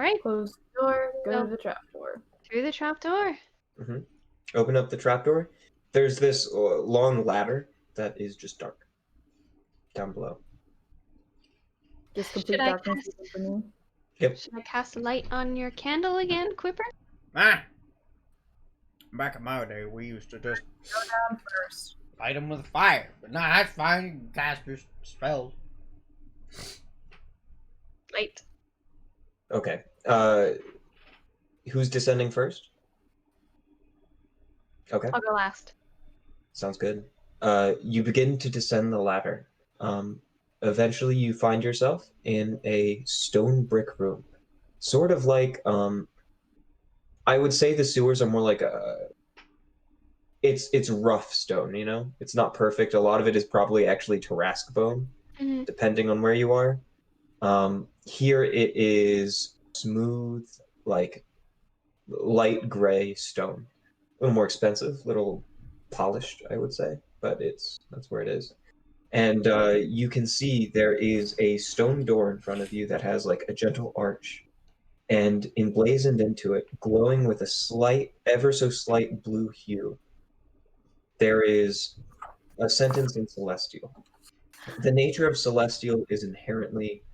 right. Close the door, go So- to the trapdoor. Through the trapdoor. Open up the trapdoor. There's this long ladder that is just dark down below. Just complete Should I darkness cast- for me. Yep. Should I cast light on your candle again, Quipper? Ah! Back in my day, we used to just Go down first. light them with fire. But now that's fine. You can cast your spells. Light. Okay. Who's descending first? Okay. I'll go last. Sounds good. You begin to descend the ladder. Eventually, you find yourself in a stone brick room, sort of like I would say the sewers are more like a. It's rough stone, you know. It's not perfect. A lot of it is probably actually Tarrasque bone, depending on where you are. Here it is smooth, like light gray stone. A little more expensive, a little polished, I would say, but that's where it is. And you can see there is a stone door in front of you that has like a gentle arch, and emblazoned into it, glowing with a slight, ever so slight blue hue, there is a sentence in Celestial. The nature of Celestial is inherently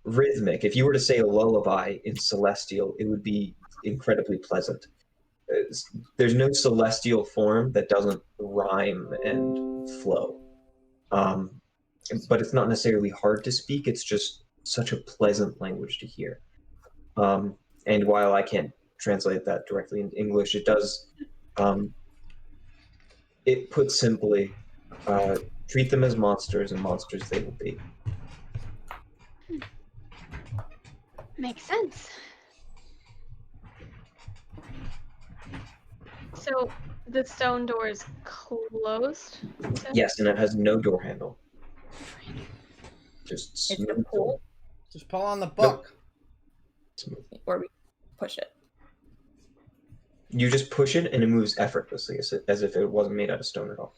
rhythmic. If you were to say a lullaby in Celestial, it would be incredibly pleasant. There's no celestial form that doesn't rhyme and flow. But it's not necessarily hard to speak, it's just such a pleasant language to hear. And while I can't translate that directly into English, it does, it put simply, treat them as monsters, and monsters they will be. Makes sense. So the stone door is closed? Yes, and it has no door handle. Just It's a smooth. pull, Just pull on the book. Smooth. or we push it. You just push it, and it moves effortlessly, as if it wasn't made out of stone at all.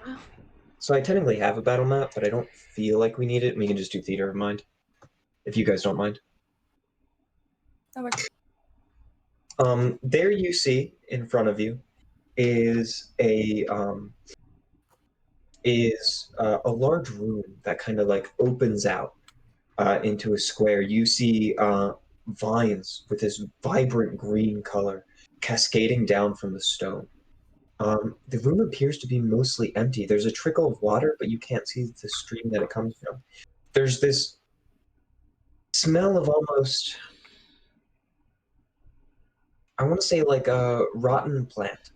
Wow. So I technically have a battle map, but I don't feel like we need it. We can just do theater of mind, if you guys don't mind. That works. There you see in front of you is a large room that kind of like opens out into a square. You see vines with this vibrant green color cascading down from the stone. The room appears to be mostly empty. There's a trickle of water, but you can't see the stream that it comes from. There's this smell of almost, I want to say like a rotten plant.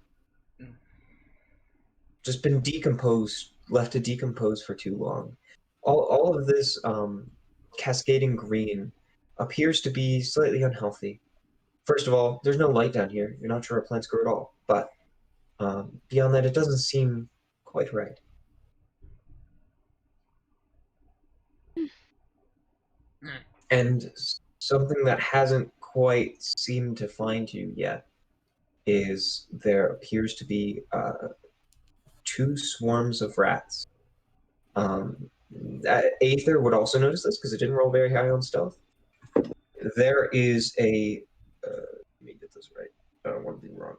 Just been decomposed, left to decompose for too long. All of this cascading green appears to be slightly unhealthy. First of all, there's no light down here. You're not sure how plants grow at all. But beyond that, it doesn't seem quite right. And something that hasn't quite seemed to find you yet is there appears to be 2 swarms of rats. Aether would also notice this because it didn't roll very high on stealth. There is a... let me get this right. I don't want to be wrong.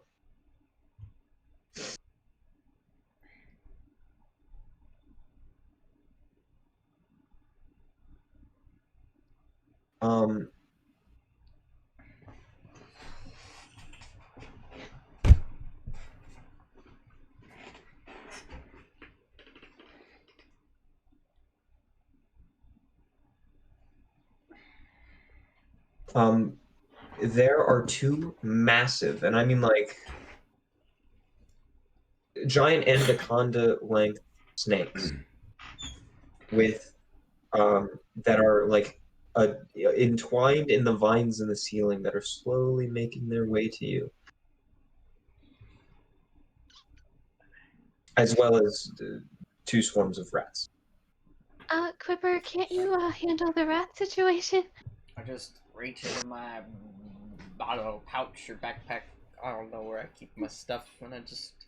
There are 2 massive, and I mean like giant anaconda length snakes with that are like entwined in the vines in the ceiling that are slowly making their way to you, as well as 2 swarms of rats. Quipper, can't you handle the rat situation? I just reach into my bottle pouch or backpack. I don't know where I keep my stuff, and I just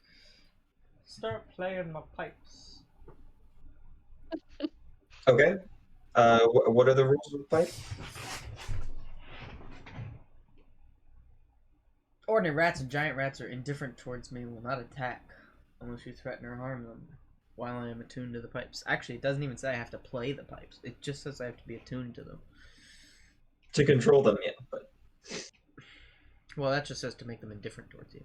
start playing my pipes. Okay. What are the rules of the fight? Ordinary rats and giant rats are indifferent towards me and will not attack unless you threaten or harm them while I am attuned to the pipes. Actually, it doesn't even say I have to play the pipes. It just says I have to be attuned to them. To control them, yeah. But Well, that just says to make them indifferent towards you.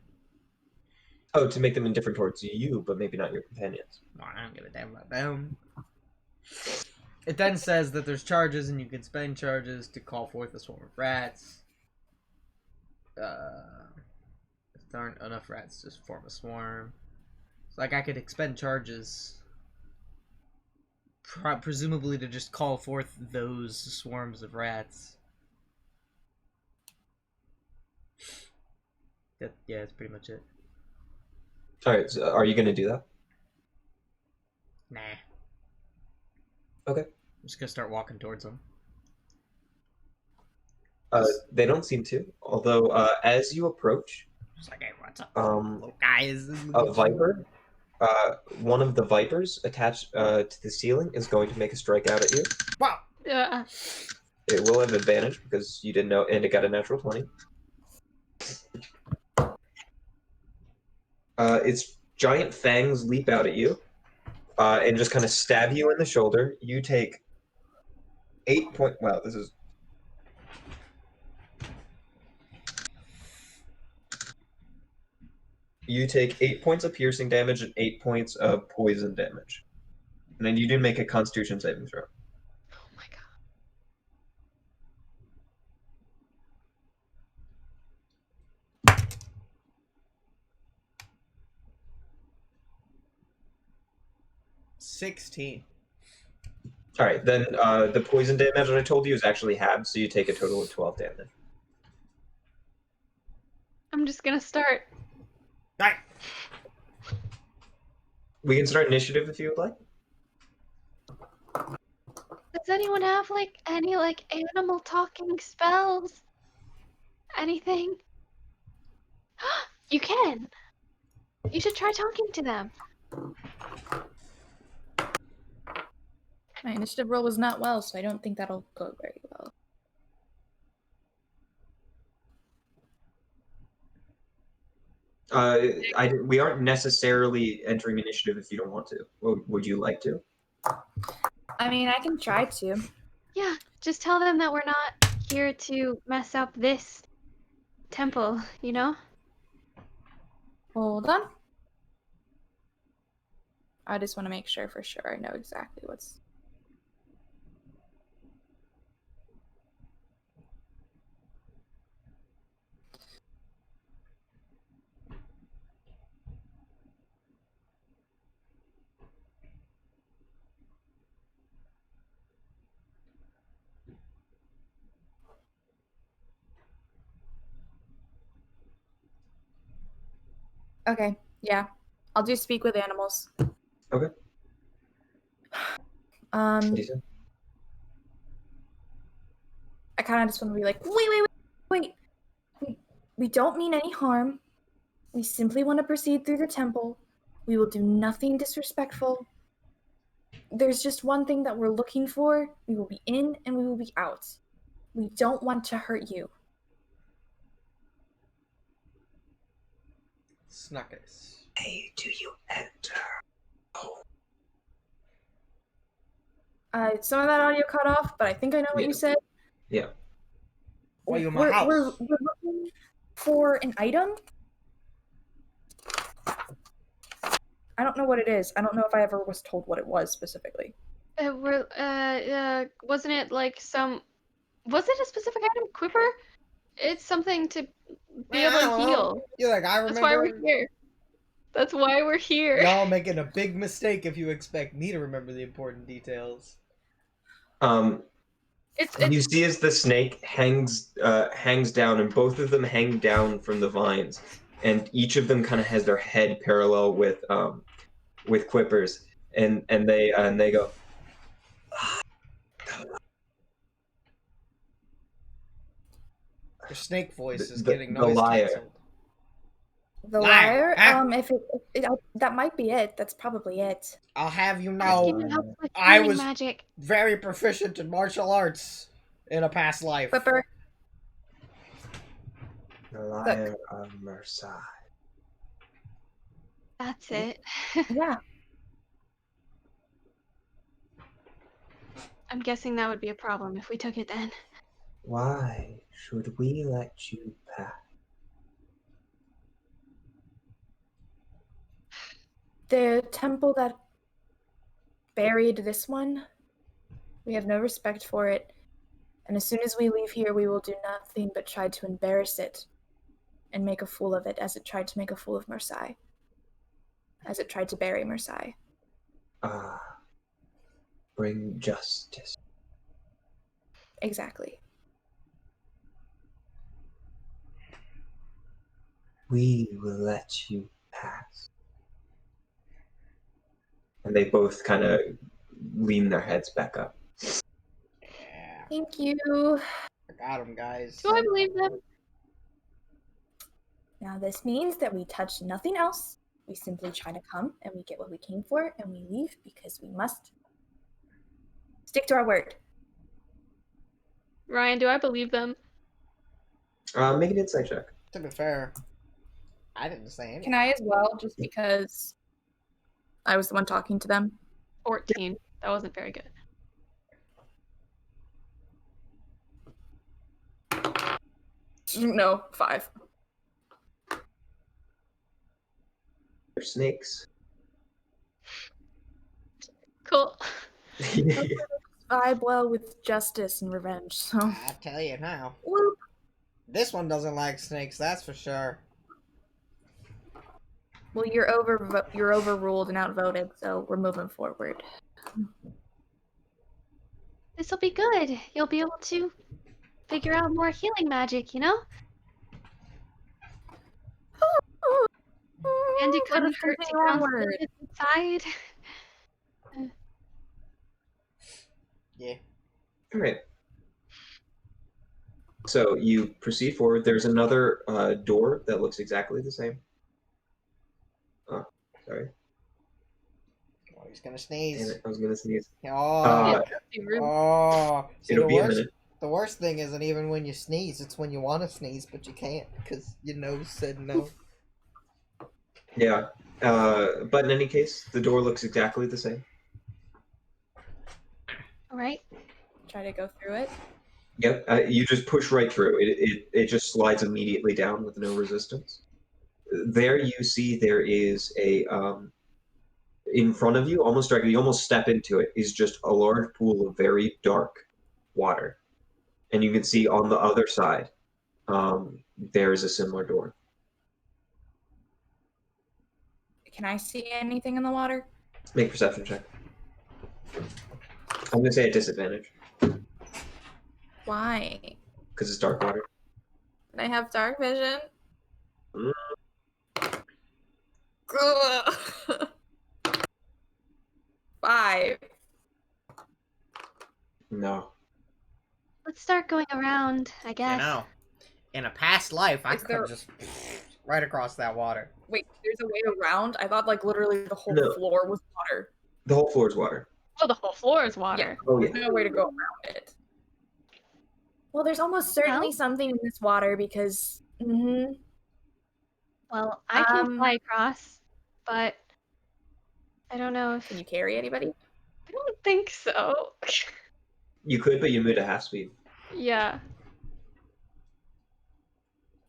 oh, to make them indifferent towards you, but maybe not your companions. Well, I don't give a damn about them. It then says that there's charges and you can spend charges to call forth a swarm of rats. If there aren't enough rats, just form a swarm. It's like I could expend charges, presumably to just call forth those swarms of rats. Yeah, that's pretty much it. Alright, so are you going to do that? Nah. Okay. I'm just gonna start walking towards them. They don't seem to, although as you approach, Just like, hey, what's up, little guys? a viper, one of the vipers attached to the ceiling is going to make a strike out at you. Wow. It will have advantage because you didn't know, and it got a natural 20. Its giant fangs leap out at you, and just kind of stab you in the shoulder. You take 8 point. Wow, this is. You take 8 points of piercing damage and 8 points of poison damage. And then you do make a Constitution saving throw. Oh my god. 16. All right, then the poison damage that I told you is actually halved, so you take a total of 12 damage. I'm just gonna start. Alright. We can start initiative if you would like. Does anyone have like any like animal talking spells? Anything? You can. You should try talking to them. My initiative roll was not well, so I don't think that'll go very well. We aren't necessarily entering initiative if you don't want to. Would you like to? I mean, I can try to. Yeah, just tell them that we're not here to mess up this temple, you know? Hold on. I just want to make sure for sure I know exactly what's... Okay, yeah. I'll do speak with animals. Okay. What do you say? I kind of just want to be like, wait. We don't mean any harm. We simply want to proceed through the temple. We will do nothing disrespectful. There's just one thing that we're looking for. We will be in and we will be out. We don't want to hurt you. Snuckers. Hey, do you enter? Some of that audio cut off, but I think I know what Yeah. you said. Yeah. Why you in my house? We're looking for an item. I don't know what it is. I don't know if I ever was told what it was specifically. Wasn't it like some... Was it a specific item? Quipper? It's something to be able to heal. You're like, I remember. That's why we're here. That's why we're here. Y'all making a big mistake if you expect me to remember the important details. It's You see as the snake hangs down, and both of them hang down from the vines, and each of them kind of has their head parallel with Quipper's, and they go. Your snake voice is The- getting the noise liar. canceled. The Liar. liar? That might be it. That's probably it. I'll have you Asking know, to help with I healing was- magic. very proficient in martial arts in a past life. Quipper, The Lyre of Marseille. That's it. Yeah. I'm guessing that would be a problem if we took it then. Why should we let you pass? The temple that buried this one, we have no respect for it. And as soon as we leave here, we will do nothing but try to embarrass it and make a fool of it, as it tried to make a fool of Marseille. As it tried to bury Marseille. Ah, bring justice. Exactly. We will let you pass. And they both kind of lean their heads back up. Yeah. Thank you. I got him, guys. Do I believe them? Now this means that we touch nothing else. We simply try to come and we get what we came for and we leave because we must stick to our word. Ryan, do I believe them? Make an insight check. To be fair, I didn't say anything. Can I as well, just because I was the one talking to them? 14. That wasn't very good. No, 5. They're snakes. Cool. Vibe well with justice and revenge, so. I tell you now. Whoop. This one doesn't like snakes, that's for sure. Well, you're overruled and outvoted, so we're moving forward. This'll be good. You'll be able to figure out more healing magic, you know? And it Let us couldn't hurt to continue ground onward. spirits inside. Yeah. All right. So you proceed forward. There's another door that looks exactly the same. Oh, sorry. Oh, he's gonna Damn sneeze. it, I was gonna sneeze. Oh, Yeah. oh. See, It'll the be a worst, minute. the worst thing isn't even when you sneeze, it's when you want to sneeze, but you can't, because your nose said no. Yeah. But in any case, the door looks exactly the same. Alright. Try to go through it. Yep. You just push right through. It just slides immediately down with no resistance. There you see there is a in front of you, almost directly, you almost step into it, is just a large pool of very dark water. And you can see on the other side, there is a similar door. Can I see anything in the water? Make perception check. I'm gonna say a disadvantage Why? because it's dark water. Can I have dark vision? Mm. Ugh. 5. No. Let's start going around, I guess. You know, in a past life, I Is could there- just right across that water. Wait, there's a way around? I thought like literally the whole No. floor was water. The whole floor is water. Oh, the whole floor is water. Oh There's yeah. no way to go around it. Well, there's almost certainly something in this water because. Well, I can Um, fly across, but I don't know if... Can you carry anybody? I don't think so. You could, but you moved at half speed. Yeah.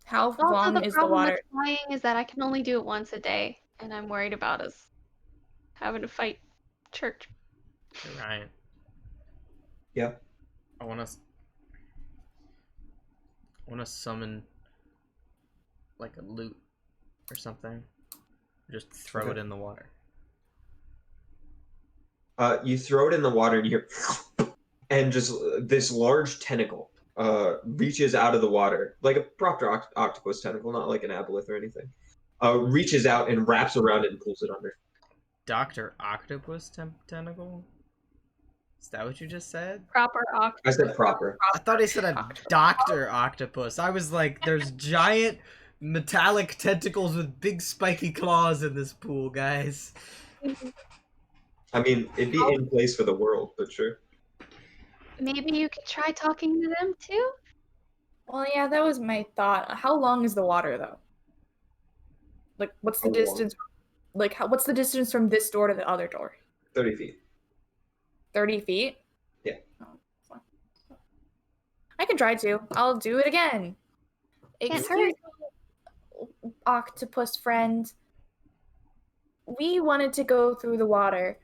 How Also, long the is the problem water? with flying is that I can only do it once a day, and I'm worried about us having to fight church. Hey, Ryan. Yeah. I want to summon like a loot or something. Just throw Okay. it in the water. You throw it in the water and you hear, and just this large tentacle reaches out of the water, like a proper octopus tentacle, not like an aboleth or anything. Reaches out and wraps around it and pulls it under. Dr. Octopus Tentacle? Is that what you just said? Proper octopus. I said proper. I thought he said a Dr. Octopus. I was like, there's giant metallic tentacles with big spiky claws in this pool, guys. I mean, it'd be in place for the world, but sure. Maybe you could try talking to them too? Well, yeah, that was my thought. How long is the water, though? Like, what's the How long? distance? Like, what's the distance from this door to the other door? 30 feet. 30 feet? Yeah. Oh, fine. I can try to. I'll do it again. Can't Excuse me, octopus friend. We wanted to go through the water,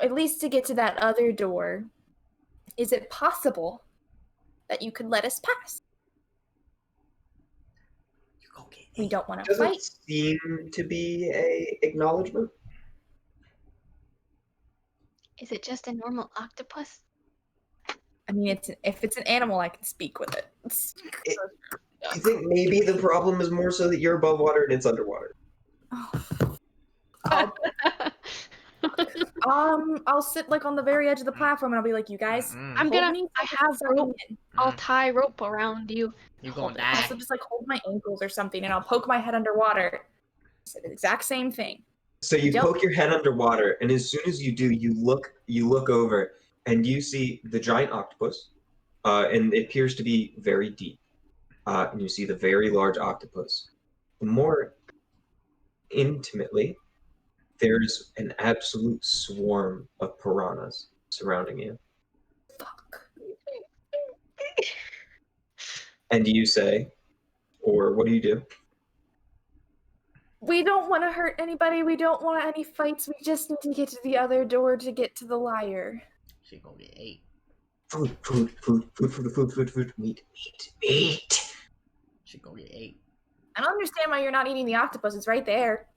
at least to get to that other door. Is it possible that you could let us pass? You go get We eight. don't want to Doesn't fight. seem to be a acknowledgement. Is it just a normal octopus? I mean, if it's an animal, I can speak with it. I think maybe the problem is more so that you're above water and it's underwater. I'll sit like on the very edge of the platform and I'll be like, you guys, I'm hold gonna. me. I have rope. I'll tie rope around you. You Hold gonna it. die. Also, just like hold my ankles or something, and I'll poke my head underwater. It's the exact same thing. So you Yep. poke your head underwater, and as soon as you do, you look over, and you see the giant octopus, and it appears to be very deep. And you see the very large octopus. More intimately, there's an absolute swarm of piranhas surrounding you. Fuck. And you say, or what do you do? We don't want to hurt anybody. We don't want any fights. We just need to get to the other door to get to the lyre. She gonna get 8. Food, meat. She gonna get 8. I don't understand why you're not eating the octopus. It's right there.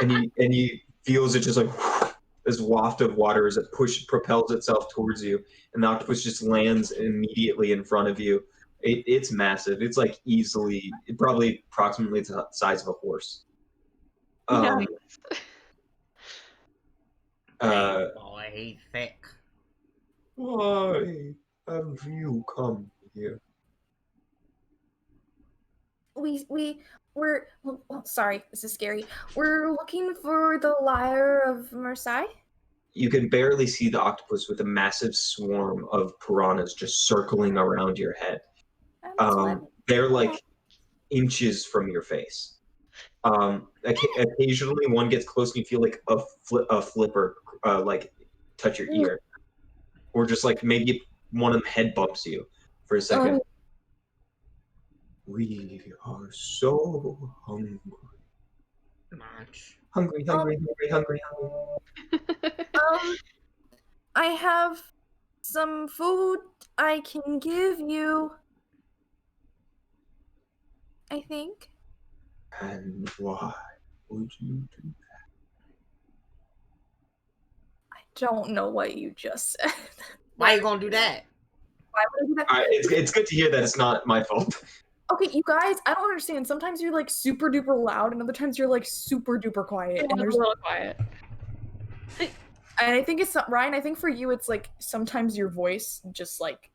And he feels it just like this waft of water as it propels itself towards you, and the octopus just lands immediately in front of you. It's massive. It's like probably approximately the size of a horse. Nice. Boy, he's thick. Why have you come here? We're sorry, this is scary. We're looking for the lyre of Marseille. You can barely see the octopus with a massive swarm of piranhas just circling around your head. They're like inches from your face. Occasionally one gets close and you feel like a flipper like touch your ear, or just like maybe one of them head bumps you for a second. We are so hungry. Much. Hungry. I have some food I can give you. I think. And why would you do I don't know what you just said. Why you gonna do that? Why would I do that? that? It's good to hear that it's not my fault. Okay, you guys, I don't understand. Sometimes you're like super duper loud, and other times you're like super duper quiet. It And was there's a little quiet. And I think it's Ryan. I think for you, it's like sometimes your voice just like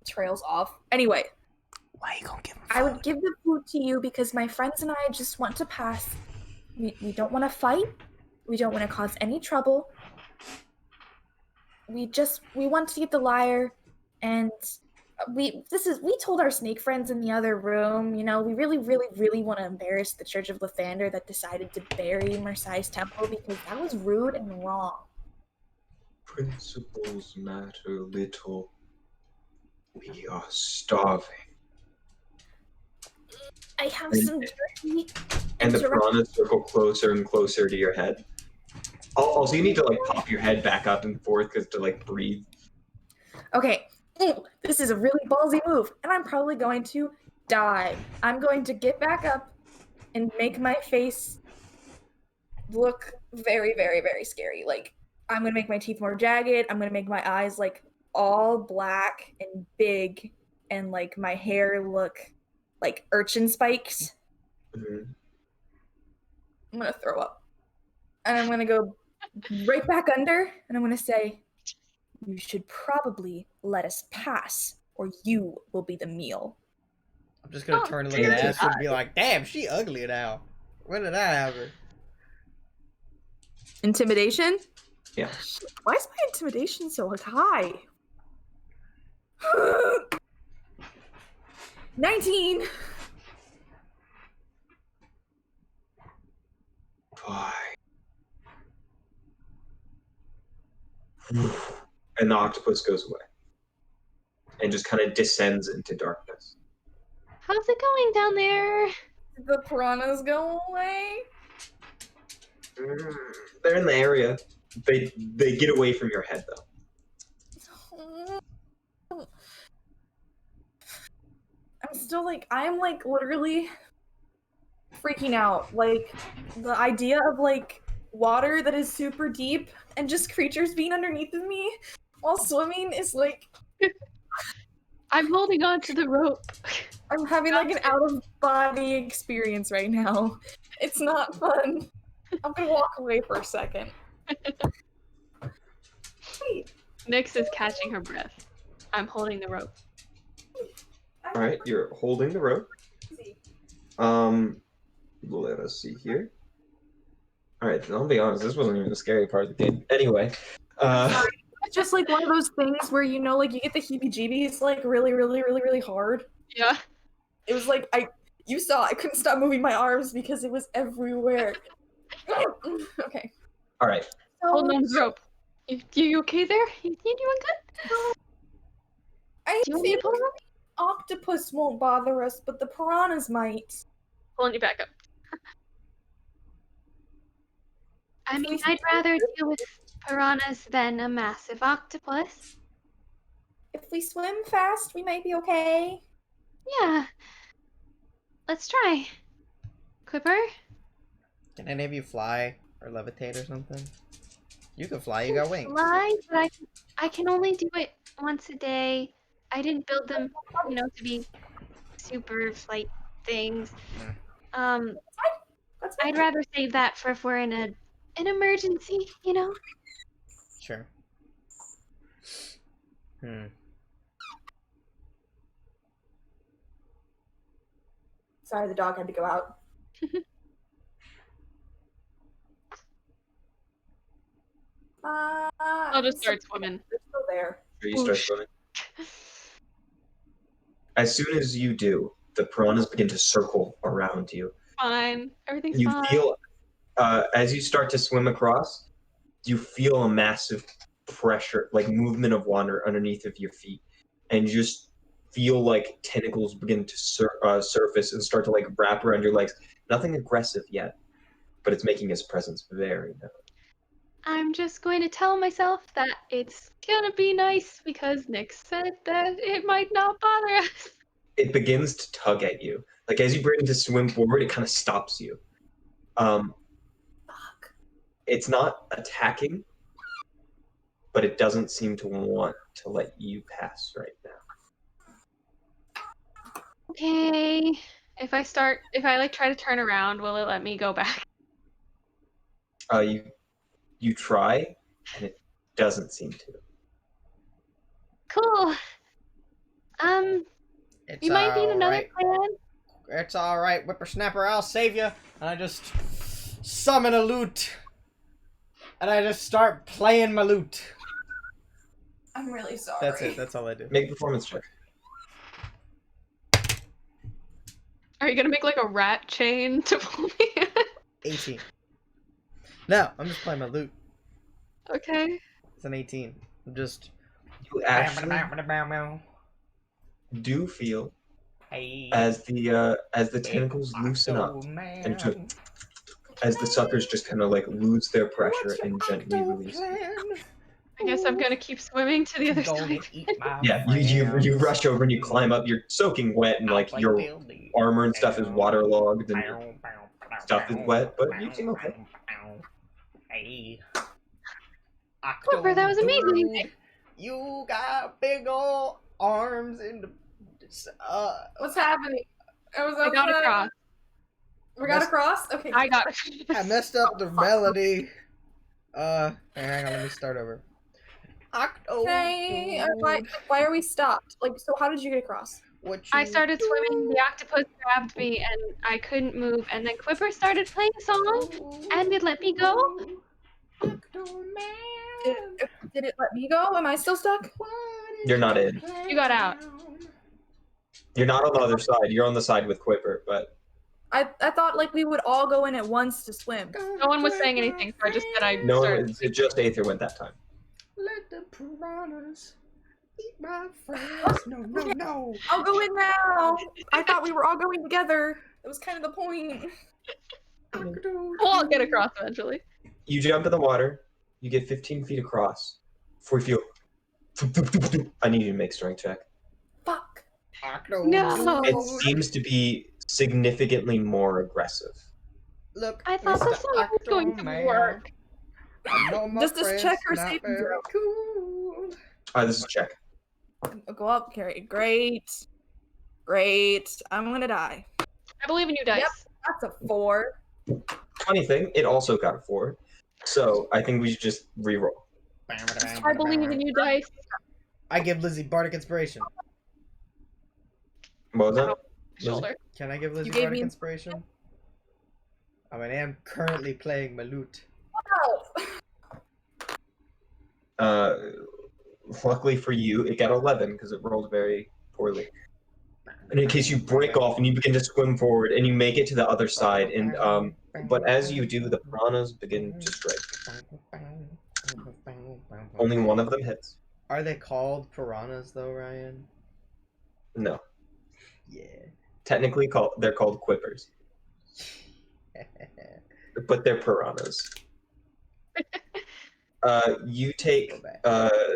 trails off. Anyway, Why you gonna give him I would give the food to you because my friends and I just want to pass. We don't want to fight. We don't want to cause any trouble. We want to get the lyre, and we told our snake friends in the other room. You know, we really want to embarrass the Church of Lathander that decided to bury Marseille's temple because that was rude and wrong. Principles matter little. We are starving. I have And- some jerky. And the piranhas circle closer and closer to your head. Also, you need to like pop your head back up and forth because to like breathe. Okay, this is a really ballsy move, and I'm probably going to die. I'm going to get back up and make my face look very, very, very scary. Like, I'm going to make my teeth more jagged. I'm going to make my eyes like all black and big, and like my hair look like urchin spikes. Mm-hmm. I'm going to throw up. And I'm going to go right back under, and I'm going to say, you should probably let us pass, or you will be the meal. I'm just gonna turn and look at Astrid and be like, damn, she ugly now. When did that happen? Intimidation? Yeah. Why is my intimidation so high? 19! Fine. And the octopus goes away. And just kind of descends into darkness. How's it going down there? Did the piranhas go away? They're in the area. They get away from your head though. I'm still like, I'm like literally freaking out. Like, the idea of like water that is super deep and just creatures being underneath of me while swimming is like, I'm holding on to the rope. I'm having like an out of body experience right now. It's not fun. I'm gonna walk away for a second. Wait. Nyx is catching her breath. I'm holding the rope. All right, you're holding the rope. Let us see here. All right, I'll be honest. This wasn't even the scary part of the game. Anyway, It's just like one of those things where you know, like you get the heebie-jeebies, like really hard. Yeah. It was like you saw I couldn't stop moving my arms because it was everywhere. Okay. all right. Hold on to the rope. You okay there? You doing good? I Do you want me to think pull her up? octopus won't bother us, but the piranhas might. Pulling you back up. I mean, I'd rather deal with piranhas than a massive octopus. If we swim fast, we might be okay. Yeah. Let's try. Quipper? Can any of you fly or levitate or something? You can fly. You got wings. Fly, but I can only do it once a day. I didn't build them, to be super flight things. That's I'd rather save that for if we're in an emergency, Sure. Sorry, the dog had to go out. I'll just start swimming. They're still there. Sure, you start swimming. As soon as you do, the piranhas begin to circle around you. Fine. Everything's You fine. feel, as you start to swim across, you feel a massive pressure, like movement of water underneath of your feet, and you just feel like tentacles begin to surface and start to like wrap around your legs. Nothing aggressive yet, but it's making its presence very known. I'm just going to tell myself that it's gonna be nice because Nick said that it might not bother us. It begins to tug at you. Like as you begin to swim forward, it kind of stops you. It's not attacking, but it doesn't seem to want to let you pass right now. Okay. If I try to turn around, will it let me go back? You try, and it doesn't seem to. Cool. It's You might need another alright. plan. It's alright, whippersnapper, I'll save you. And I just summon a lute. And I just start playing my lute. I'm really sorry. That's it, that's all I do. Make a performance check. Are you gonna make like a rat chain to pull me in? 18. No, I'm just playing my lute. Okay. It's an 18. I'm just... You actually do feel as the tentacles loosen up and as the suckers just kind of like lose their pressure and gently release. I guess I'm gonna keep swimming to the other side. Yeah, you rush over and you climb up. You're soaking wet and like your armor and stuff is waterlogged and your stuff is wet, but you seem okay. Cooper, that was amazing. You got big ol' arms in the... What's happening? I got across. We got across? Okay. I got I messed up the melody. Hang on, let me start over. Okay. Why are we stopped? Like, so how did you get across? I started swimming, the octopus grabbed me, and I couldn't move, and then Quipper started playing a song, and it let me go. Did it let me go? Am I still stuck? You're not in. You got out. You're not on the other side. You're on the side with Quipper, but I thought like we would all go in at once to swim. No one was saying anything, so I just said I no, started. it's just Aether went that time. Let the piranhas eat my friends. No, no, no. I'll go in now. I thought we were all going together. That was kind of the point. We'll all get across eventually. You jump in the water. You get 15 feet across. Before you feel. I need you to make a strength check. Fuck. No. It seems to be significantly more aggressive. Look, I thought Mr. this was going to Octoman, work. I know my Just this friend's check or not saving very throw? cool. This is a check. Go up, Carrie. Great. Great. I'm gonna die. I believe in you, Dice. Yep. That's a 4. Funny thing, it also got a 4. So I think we should just re-roll. I believe in you, Dice. I give Lizzie Bardic Inspiration. What was that? Shoulder. Can I give Lizzie gave Bardic me- Inspiration? I mean, I am currently playing my lute. Luckily for you, it got 11 because it rolled very poorly. And in case you break off and you begin to swim forward and you make it to the other side, and but as you do, the piranhas begin to strike. Only one of them hits. Are they called piranhas though, Ryan? No, Yeah. technically they're called quippers, but they're piranhas. You take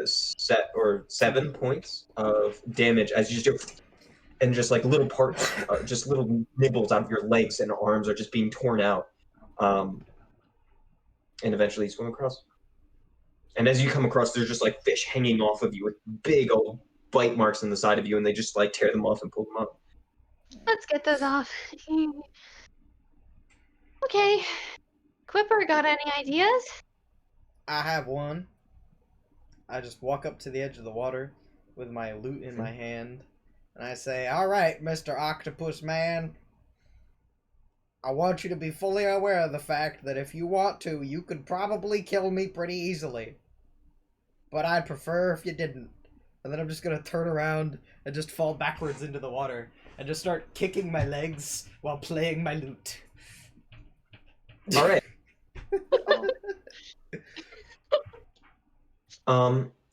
7 points of damage as you just do, and just like little parts, just little nibbles out of your legs and arms are just being torn out, and eventually you swim across. And as you come across, there's just like fish hanging off of you with big old bite marks in the side of you, and they just like tear them off and pull them up. Let's get those off. Okay. Quipper, got any ideas? I have one. I just walk up to the edge of the water with my lute in my hand, and I say, "All right, Mr. Octopus Man. I want you to be fully aware of the fact that if you want to, you could probably kill me pretty easily. But I'd prefer if you didn't." And then I'm just gonna turn around and just fall backwards into the water and just start kicking my legs while playing my lute. All right.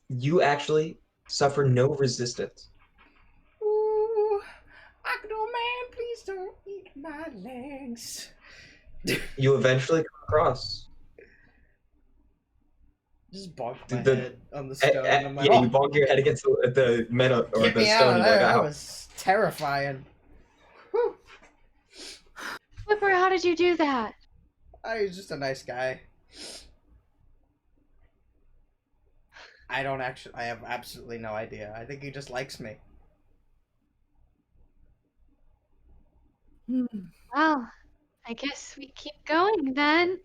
You actually suffer no resistance. Ooh, Octoman, please don't eat my legs. You eventually come across. Just bonk my The- head on the stone. I'm like, Yeah, "Oh, you bonk your head against the metal or get the me out stone. of And there. you're like, That "Ow." was terrifying. Whew. Quipper, how did you do that? He's just a nice guy. I have absolutely no idea. I think he just likes me. Well, I guess we keep going then.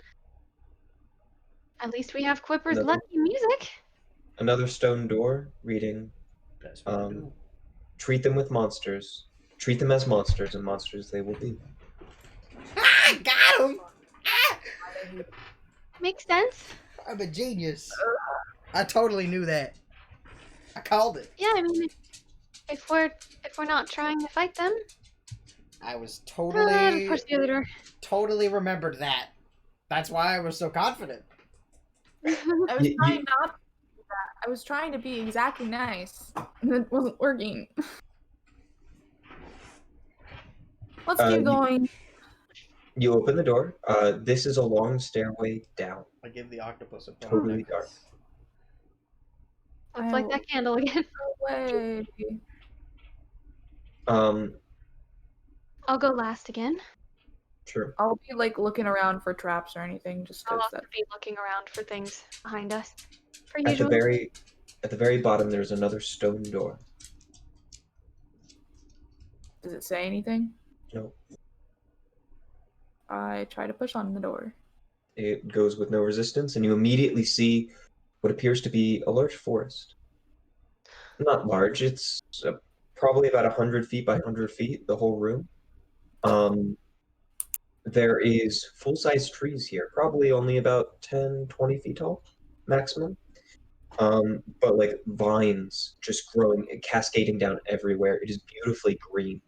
At least we have Quipper's Another- lucky music. Another stone door reading, That's what I do. treat them with monsters. Treat them as monsters, and monsters they will be. Ah, got him! Ah! Makes sense. I'm a genius. I totally knew that. I called it. Yeah, I mean, if we're not trying to fight them, I was just totally push the other door. totally remembered that. That's why I was so confident. I was You- trying not to do that. I was trying to be exactly nice. And it wasn't working. Let's keep You- going. You open the door. This is a long stairway down. I give the octopus a phone Totally necklace. Looks like that candle again. Way. I'll go last again. Sure. I'll be like looking around for traps or anything, just I'll because also be looking around for things behind us. For At usual. the very bottom, there's another stone door. Does it say anything? No, I try to push on the door. it goes with no resistance, and you immediately see what appears to be a large forest. Not large. It's probably about 100 feet by 100 feet. The whole room. There is full-size trees here, probably only about 10, 20 feet tall, maximum. but like vines just growing and cascading down everywhere. It is beautifully green.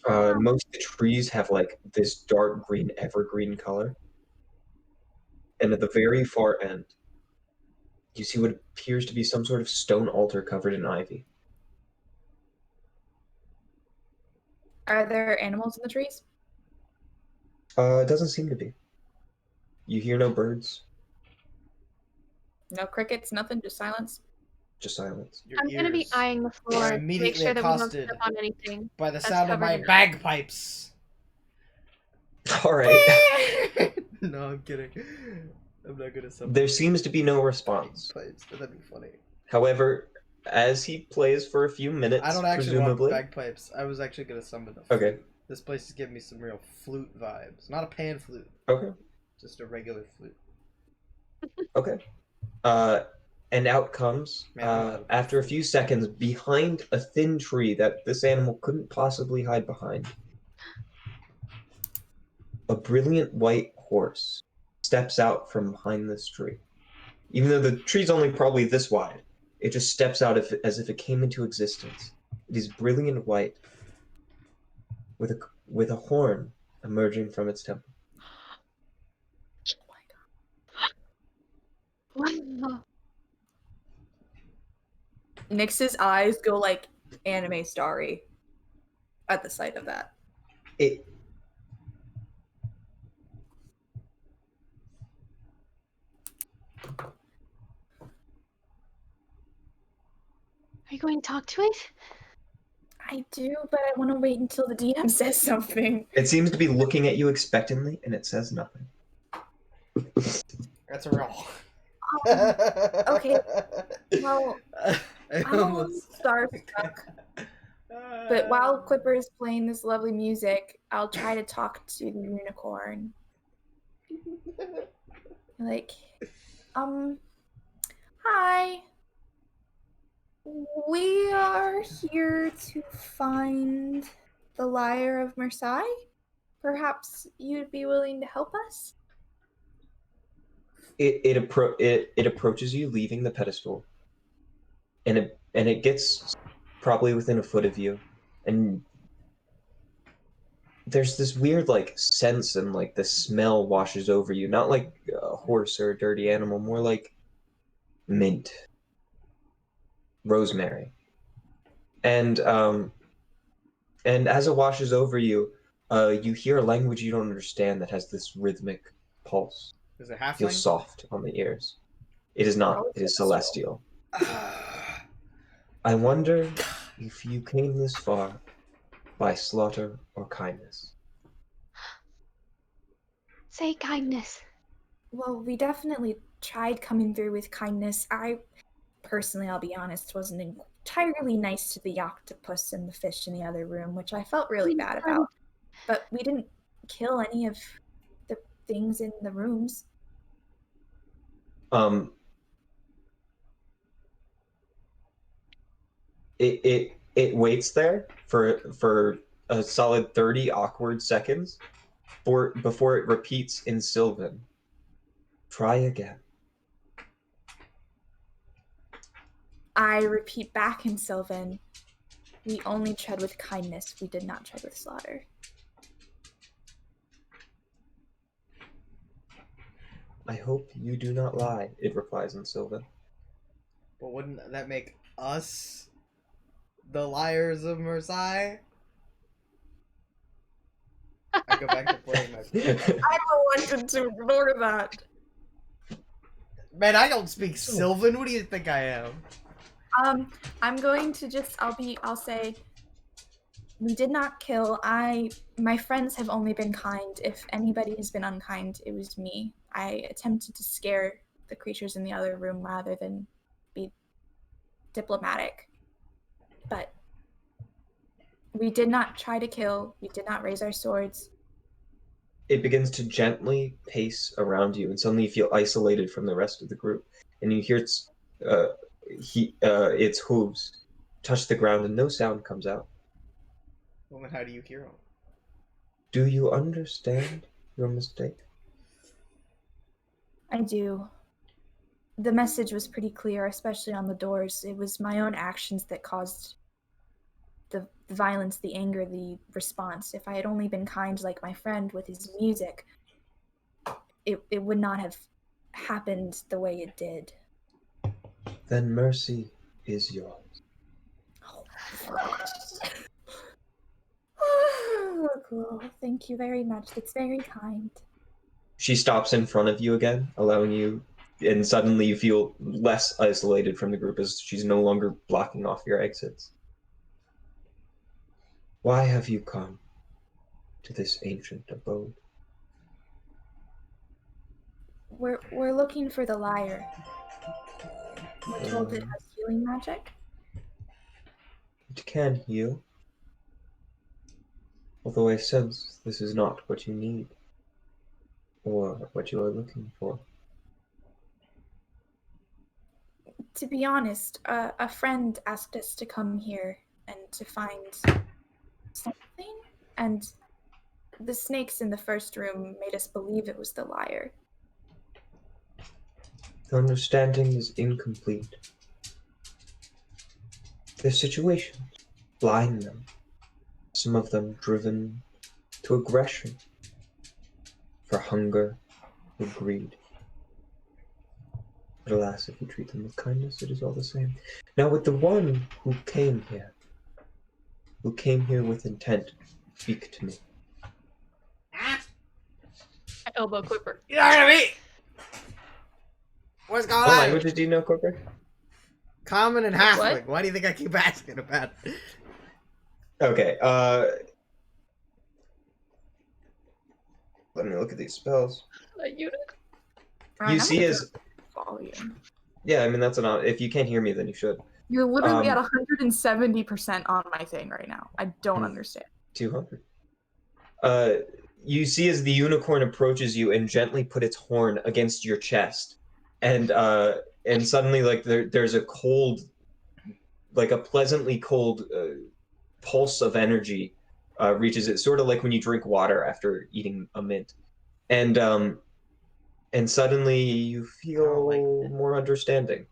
Most of the trees have like this dark green evergreen color. And at the very far end, you see what appears to be some sort of stone altar covered in ivy. Are there animals in the trees? It doesn't seem to be. You hear no birds, No crickets, nothing, just silence. just silence. Your I'm gonna be ears eyeing the are floor to make immediately sure that we don't accosted step on anything. by the that's sound of covered my in bagpipes. All right. No, I'm kidding. I'm not gonna summon There seems to be no response. bagpipes, but that'd be funny. However, as he plays for a few minutes, I don't actually want presumably. bagpipes. I was actually gonna summon a flute. Okay. This place is giving me some real flute vibes. Not a pan flute, Okay. just a regular flute. Okay. And out comes, after a few seconds, behind a thin tree that this animal couldn't possibly hide behind, a brilliant white horse steps out from behind this tree. Even though the tree's only probably this wide, it just steps out as if it came into existence. It is brilliant white, with a horn emerging from its temple. Wow. Nyx's eyes go like anime starry at the sight of that. It Are you going to talk to it? I do, but I want to wait until the DM says something. It seems to be looking at you expectantly, and it says nothing. That's a roll. Okay. Well, I I'm a little starstruck. But while Clipper is playing this lovely music, I'll try to talk to the unicorn. Like, hi. We are here to find the Lyre of Marseille. Perhaps you'd be willing to help us? It approaches you, leaving the pedestal, and it gets probably within a foot of you, and there's this weird like sense and like the smell washes over you, not like a horse or a dirty animal, more like mint, rosemary, and as it washes over you, you hear a language you don't understand that has this rhythmic pulse. Is it Feels halfling? soft on the ears. It is not. Oh, It is celestial. celestial. I wonder if you came this far by slaughter or kindness. Say kindness. Well, we definitely tried coming through with kindness. I personally, I'll be honest, wasn't entirely nice to the octopus and the fish in the other room, which I felt really bad about. But we didn't kill any of the things in the rooms. It waits there for a solid 30 awkward seconds before it repeats in Sylvan. Try again. I repeat back in Sylvan, we only tread with kindness, we did not tread with slaughter. I hope you do not lie, it replies in Sylvan. But wouldn't that make us the liars of Marseille? I go back to playing my. I wanted to ignore that. Man, I don't speak Sylvan. What do you think I am? I'm going to I'll say, we did not kill. My friends have only been kind. If anybody has been unkind, it was me. I attempted to scare the creatures in the other room rather than be diplomatic. But we did not try to kill. We did not raise our swords. It begins to gently pace around you, and suddenly you feel isolated from the rest of the group. And you hear its hooves touch the ground, and no sound comes out. Woman, how do you hear him? Do you understand your mistake? I do. the message was pretty clear, especially on the doors. It was my own actions that caused the violence, the anger, the response. If I had only been kind like my friend with his music, it would not have happened the way it did. Then mercy is yours. Oh, cool. Thank you very much. That's very kind. She stops in front of you again, allowing you, and suddenly you feel less isolated from the group as she's no longer blocking off your exits. Why have you come to this ancient abode? We're looking for the lyre. We're told it has healing magic. It can heal, although I sense this is not what you need, or what you are looking for. To be honest, a friend asked us to come here and to find something, and the snakes in the first room made us believe it was the lyre. The understanding is incomplete. Their situations blind them, some of them driven to aggression, for hunger or greed. But alas, if you treat them with kindness, it is all the same. Now with the one who came here with intent, speak to me. I elbow Quipper. You know what I mean? What's going What on? languages do you know, Corker? Common and What? halfling. Why do you think I keep asking about? Okay, let me look at these spells. You see as... Volume. Yeah, I mean, that's if you can't hear me, then you should. You're literally at 170% on my thing right now. I don't Hmm. understand. 200. You see as the unicorn approaches you and gently put its horn against your chest, and suddenly, like, there's a cold, like a pleasantly cold pulse of energy reaches it, sort of like when you drink water after eating a mint, and suddenly you feel more understanding,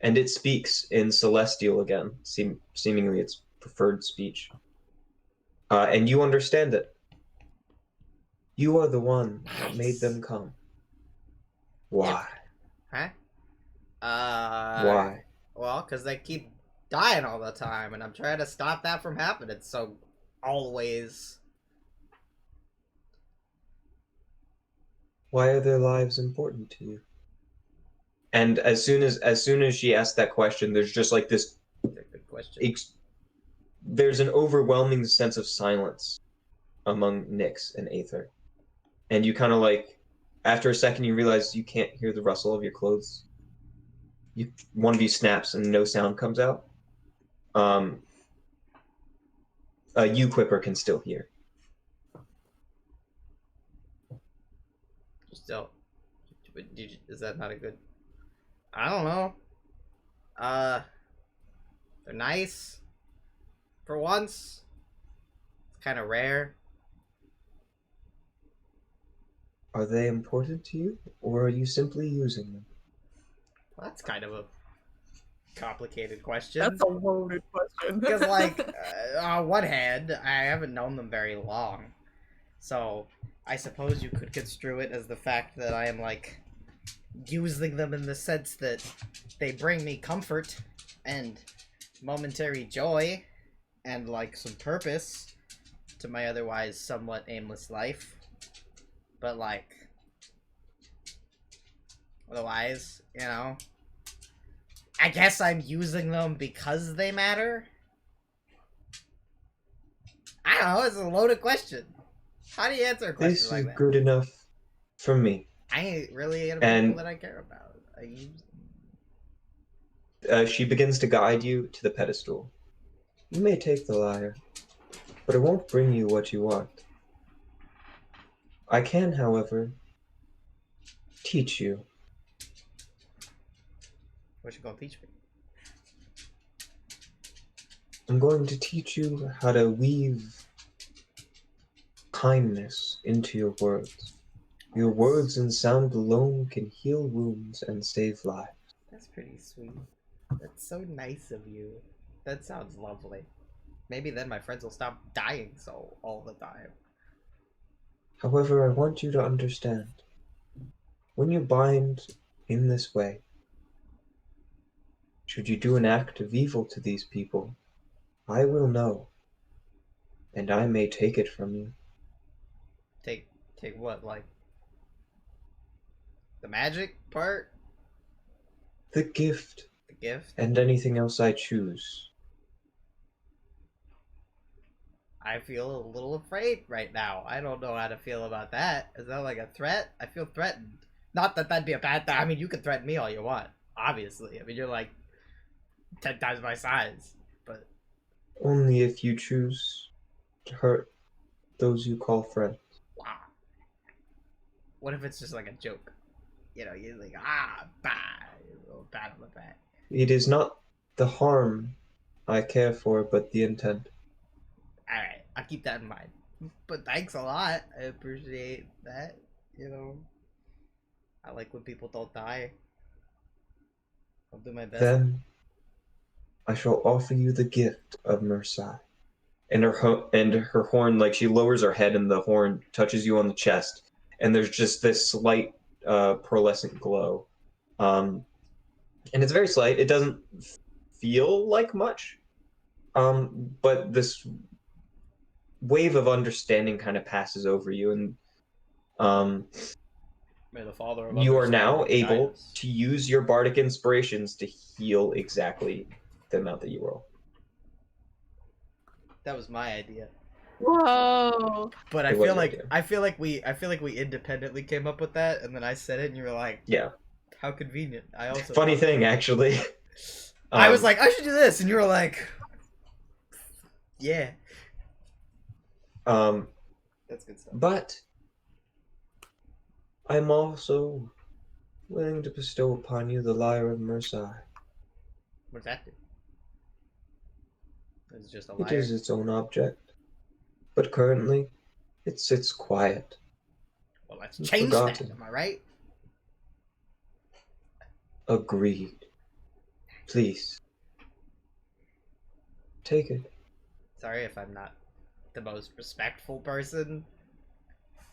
and it speaks in Celestial again, seemingly its preferred speech, and you understand it. You are the one that made them come. Why? Huh? Why? Well, because they keep dying all the time, and I'm trying to stop that from happening. So, always. Why are their lives important to you? And as soon as she asked that question, there's just like this. That's a good question. There's an overwhelming sense of silence among Nyx and Aether, and you kind of like, after a second, you realize you can't hear the rustle of your clothes. One of you snaps and no sound comes out. You, Quipper, can still hear. Still, is that not a good? I don't know. They're nice. For once, it's kind of rare. Are they important to you, or are you simply using them? Well, that's kind of a complicated question. That's a loaded question. Because, like, on one hand, I haven't known them very long. So, I suppose you could construe it as the fact that I am, like, using them in the sense that they bring me comfort and momentary joy and, like, some purpose to my otherwise somewhat aimless life. But, like, otherwise, you know, I guess I'm using them because they matter? I don't know, it's a loaded question. How do you answer a question This like is that? good enough for me. I ain't really into And- people that I care about. She begins to guide you to the pedestal. You may take the lyre, but it won't bring you what you want. I can, however, teach you. What you gonna teach me? I'm going to teach you how to weave kindness into your words. Your words and sound alone can heal wounds and save lives. That's pretty sweet. That's so nice of you. That sounds lovely. Maybe then my friends will stop dying so all the time. However, I want you to understand. When you bind in this way, should you do an act of evil to these people, I will know, and I may take it from you. Take what? Like the magic part? The gift, The gift? and anything else I choose. I feel a little afraid right now. I don't know how to feel about that. Is that like a threat? I feel threatened. Not that that'd be a bad thing. I mean, you can threaten me all you want. Obviously. I mean, you're like 10 times my size. But Only if you choose to hurt those you call friends. wow. What if it's just like a joke? You know, you're like, bye. A little pat on the back. It is not the harm I care for, but the intent. Alright, I'll keep that in mind. But thanks a lot. I appreciate that. You know, I like when people don't die. I'll do my best. Then I shall offer you the gift of Mercy. And her horn, like she lowers her head and the horn touches you on the chest, and there's just this slight pearlescent glow. And it's very slight. It doesn't feel like much. But this wave of understanding kind of passes over you, and May the Father of you are now Understanding guide able us. to use your bardic inspirations to heal exactly the amount that you roll. That was my idea. Whoa. But It was your idea. I feel like we independently came up with that, and then I said it, and you were like, Yeah. "How convenient." I also Funny thing, actually. I was like, "I should do this," and you were like, "Yeah." That's good stuff. But I'm also willing to bestow upon you the Lyre of Mercy. What does that do? It's just a It liar. is its own object, but currently it sits quiet. Well, let's It's change that. forgotten. Am I right? Agreed. Please. Take it. Sorry if I'm not the most respectful person.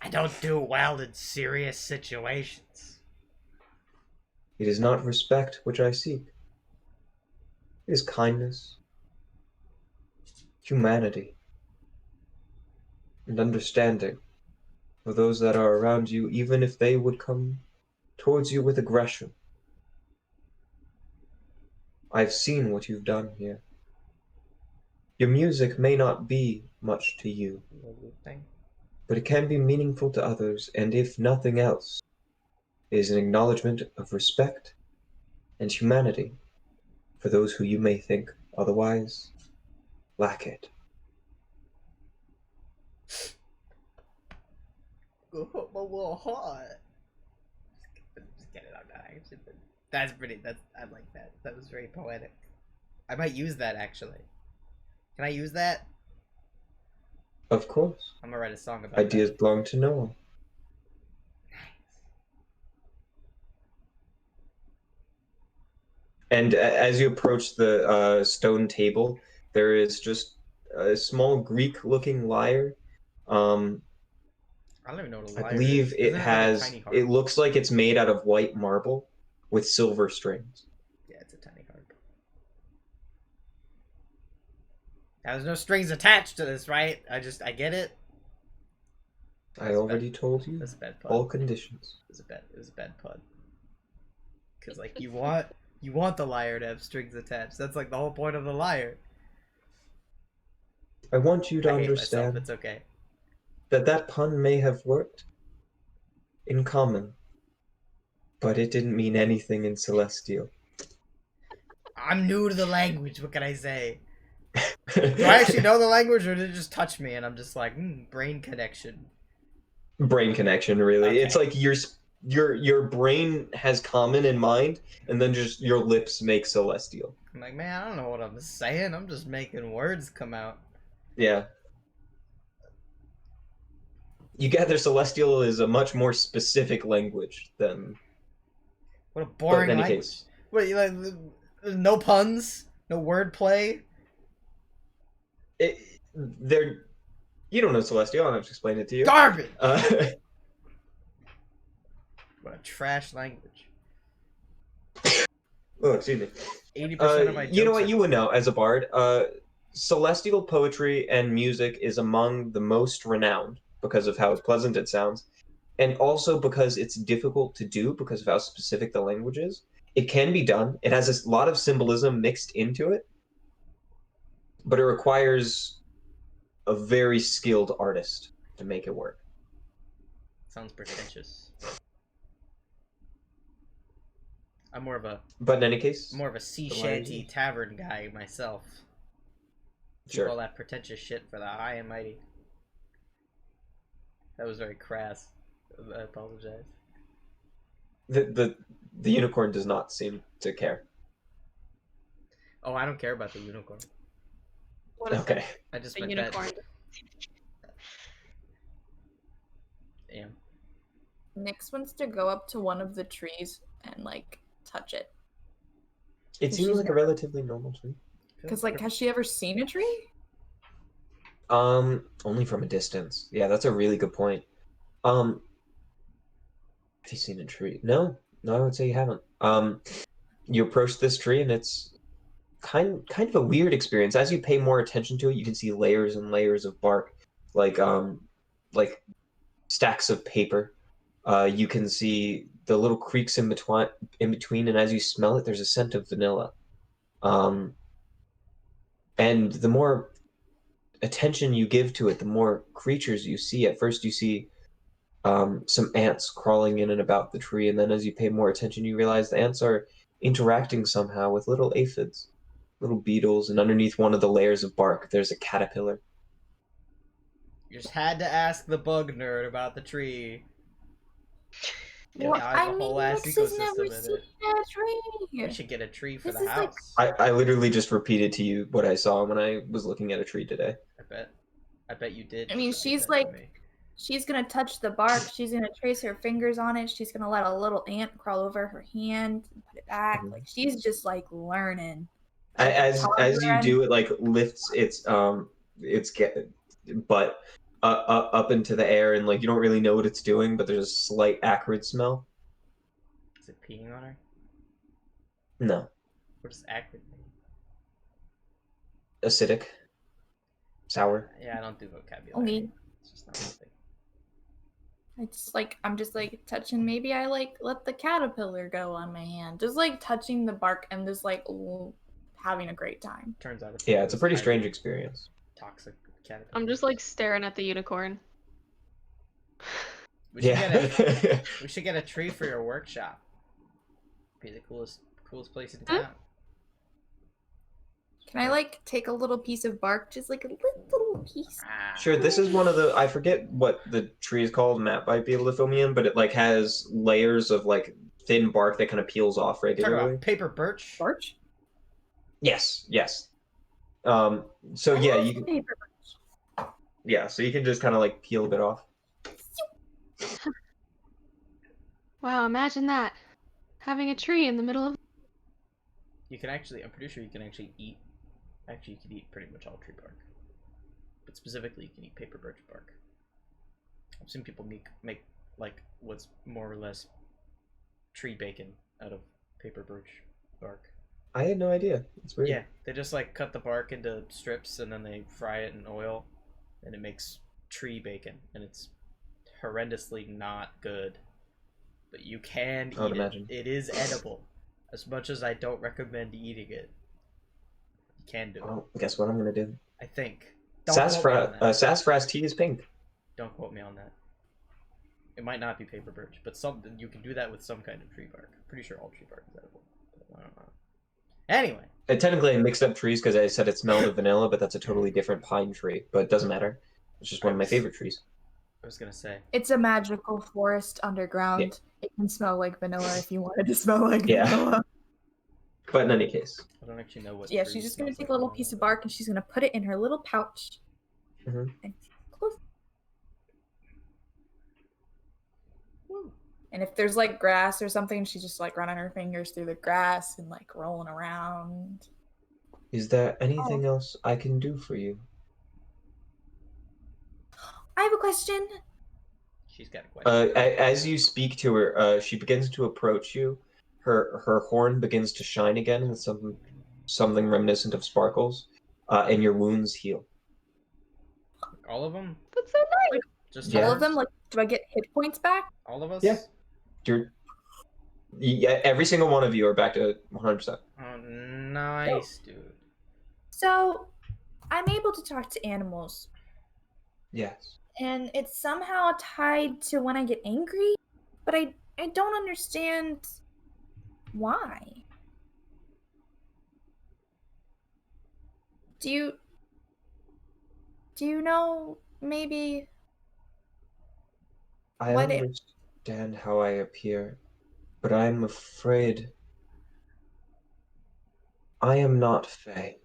I don't do well in serious situations. It is not respect which I seek. It is kindness, humanity, and understanding for those that are around you, even if they would come towards you with aggression. I've seen what you've done here. Your music may not be much to you, Thing. but it can be meaningful to others, and if nothing else, it is an acknowledgement of respect and humanity for those who you may think otherwise lack it. Go put my little heart. Just get it on that action. That's pretty. I like that. That was very poetic. I might use that actually. Can I use that? Of course, I'm gonna write a song about ideas that. belong to no one. And as you approach the stone table, there is just a small Greek-looking lyre. I don't even know what a I lyre believe is. it Isn't like a has. tiny harp? It looks like it's made out of white marble with silver strings. Yeah, it's a tiny harp. Now, there's no strings attached to this, right? I get it. I already told you That's a bad pun. all conditions. It was a bad pun. Cause like you want the lyre to have strings attached. That's like the whole point of the lyre. I want you to I hate myself. understand It's okay. that pun may have worked in common, but it didn't mean anything in celestial. I'm new to the language. What can I say? Do I actually know the language, or did it just touch me and I'm just like, brain connection? Brain connection, really. Okay. It's like your brain has common in mind, and then just your lips make celestial. I'm like, man, I don't know what I'm saying. I'm just making words come out. Yeah. You gather Celestial is a much more specific language than. What a But boring in any language. case, Wait, like, no puns, no wordplay. they're. You don't know Celestial. I don't have to explain it to you. Garbage. What a trash language. Oh, excuse me. 80% of my jokes you know what? are- You would know as a bard. Celestial poetry and music is among the most renowned because of how pleasant it sounds, and also because it's difficult to do because of how specific the language is. It can be done. It has a lot of symbolism mixed into it, but it requires a very skilled artist to make it work. Sounds pretentious. I'm more of a sea shanty tavern guy myself. Keep all that pretentious shit for the high and mighty. That was very crass. I apologize. The unicorn does not seem to care. Oh, I don't care about the unicorn. What is Okay. I just the meant unicorn? that. Damn. Nyx wants to go up to one of the trees and like touch it. It seems like a relatively normal tree. Because like, has she ever seen a tree? Only from a distance. Yeah, that's a really good point. Have you seen a tree? No, I would say you haven't. You approach this tree and it's kind of a weird experience. As you pay more attention to it, you can see layers and layers of bark, like stacks of paper. You can see the little creaks in between, and as you smell it, there's a scent of vanilla. And the more attention you give to it, the more creatures you see. At first, you see some ants crawling in and about the tree, and then as you pay more attention, you realize the ants are interacting somehow with little aphids, little beetles, and underneath one of the layers of bark, there's a caterpillar. You just had to ask the bug nerd about the tree. Well, I mean, Nyx has never seen a tree. We should get a tree for This the is like- house. I literally just repeated to you what I saw when I was looking at a tree today. I bet you did. I mean, she's like, she's gonna touch the bark. She's gonna trace her fingers on it. She's gonna let a little ant crawl over her hand and put it back. Like she's just like learning. As you do, it like lifts its butt up into the air, and like you don't really know what it's doing, but there's a slight acrid smell. Is it peeing on her? No. What does acrid mean? Acidic. Sour. Yeah, I don't do vocabulary. Only. It's just not my thing. It's like I'm just like touching. Maybe I like let the caterpillar go on my hand, just like touching the bark and just like having a great time. Turns out it's a pretty strange experience. Toxic caterpillar. I'm just like staring at the unicorn. We should get a tree for your workshop. Be the coolest place in town. Can I like take a little piece of bark, just like a little piece? Sure, this is one of the, I forget what the tree is called. Matt might be able to fill me in, but it like has layers of like thin bark that kind of peels off regularly. Talk about paper birch. Birch? Yes. So yeah, you can. Paper birch. Yeah, so you can just kind of like peel a bit off. Wow, imagine that. Having a tree in the middle of... You can actually, I'm pretty sure you can actually eat. Actually, you can eat pretty much all tree bark. But specifically, you can eat paper birch bark. I've seen people make like what's more or less tree bacon out of paper birch bark. I had no idea. It's weird. Yeah, they just like cut the bark into strips and then they fry it in oil, and it makes tree bacon, and it's horrendously not good. But you can eat it. It is edible. As much as I don't recommend eating it, you can do it. Well, guess what I'm gonna do? I think. Sassafras tea is pink. Don't quote me on that. It might not be paper birch, but something you can do that with some kind of tree bark. Pretty sure all tree bark is edible. But I don't know. Anyway. Technically, I mixed up trees because I said it smelled of vanilla, but that's a totally different pine tree. But it doesn't matter. It's just one of my favorite trees. I was gonna say. It's a magical forest underground. Yeah. It can smell like vanilla if you wanted to smell like vanilla. But in any case. I don't actually know what. Yeah, she's just gonna take a little piece of bark and she's gonna put it in her little pouch. Mm-hmm. And close. And if there's like grass or something, she's just like running her fingers through the grass and like rolling around. Is there anything else I can do for you? I have a question. She's got a question. As you speak to her, she begins to approach you. Her horn begins to shine again with something reminiscent of sparkles, and your wounds heal. All of them? That's so nice. Just Yeah. All of hers? them, like, do I get hit points back? All of us? Yeah. Every single one of you are back to 100%. Oh, nice, dude. So, I'm able to talk to animals, Yes. and it's somehow tied to when I get angry, but I don't understand why. Do you know maybe I what it understand how I appear, but I'm afraid I am not Fae.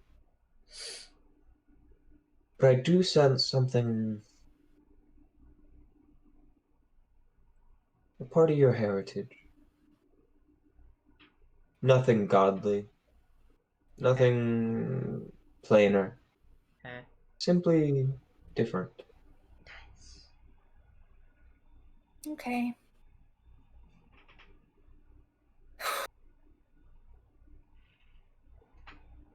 But I do sense something, a part of your heritage. Nothing godly, nothing plainer, Eh. simply different. Nice. Okay.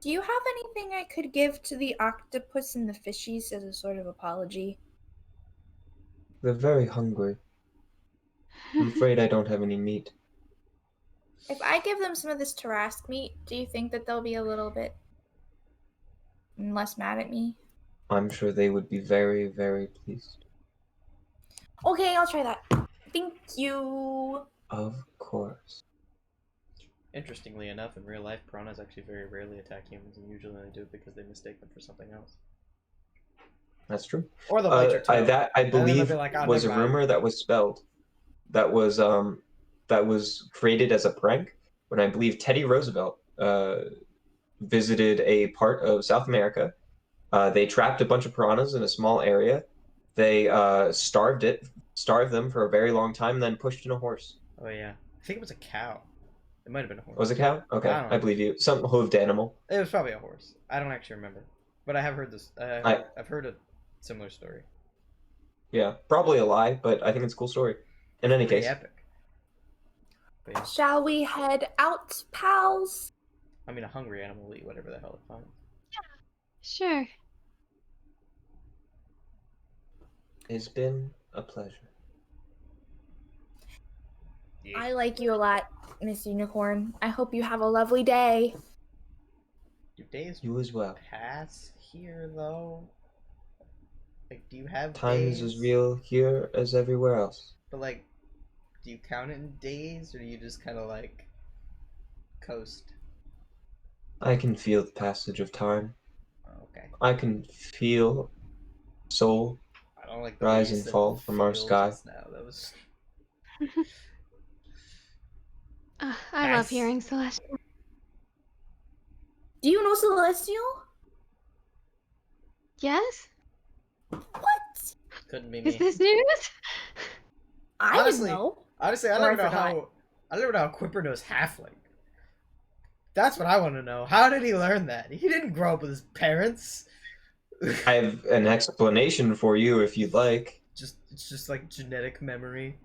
Do you have anything I could give to the octopus and the fishies as a sort of apology? They're very hungry. I'm afraid I don't have any meat. If I give them some of this Tarask meat, do you think that they'll be a little bit less mad at me? I'm sure they would be very, very pleased. Okay, I'll try that. Thank you. Of course. Interestingly enough, in real life, piranhas actually very rarely attack humans, and usually they do it because they mistake them for something else. That's true. Or they'll bite your toe. That I then they'll believe be like, "Oh, was a never mind." rumor that was spelled. That was created as a prank when I believe Teddy Roosevelt visited a part of South America. They trapped a bunch of piranhas in a small area. They starved them for a very long time, and then pushed in a horse. Oh yeah, I think it was a cow. It might have been a horse. Was it a cow? Okay, I don't know. I believe you. Some hooved animal. It was probably a horse. I don't actually remember, but I have heard this. I've heard a similar story. Yeah, probably a lie, but I think it's a cool story. In any Pretty case, epic. But yeah, Shall we head out, pals? I mean, a hungry animal will eat whatever the hell it finds. Sure. it's been a pleasure. I like you a lot, Miss Unicorn. I hope you have a lovely day. Do days You as well. pass here though? Like, do you have Time days? is as real here as everywhere else. But like, do you count it in days, or do you just kind of like coast? I can feel the passage of time. Oh, okay. I can feel soul I don't like the rise way you and said fall from our feel sky. just now. That was I love Nice. hearing Celestial. Do you know Celestial? Yes? What? couldn't be Is me. this news? I Honestly, didn't know. Honestly, Or I I don't know forgot. how. I don't know how Quipper knows Halfling. That's what I want to know. How did he learn that? He didn't grow up with his parents. I have an explanation for you if you'd like. It's just like genetic memory.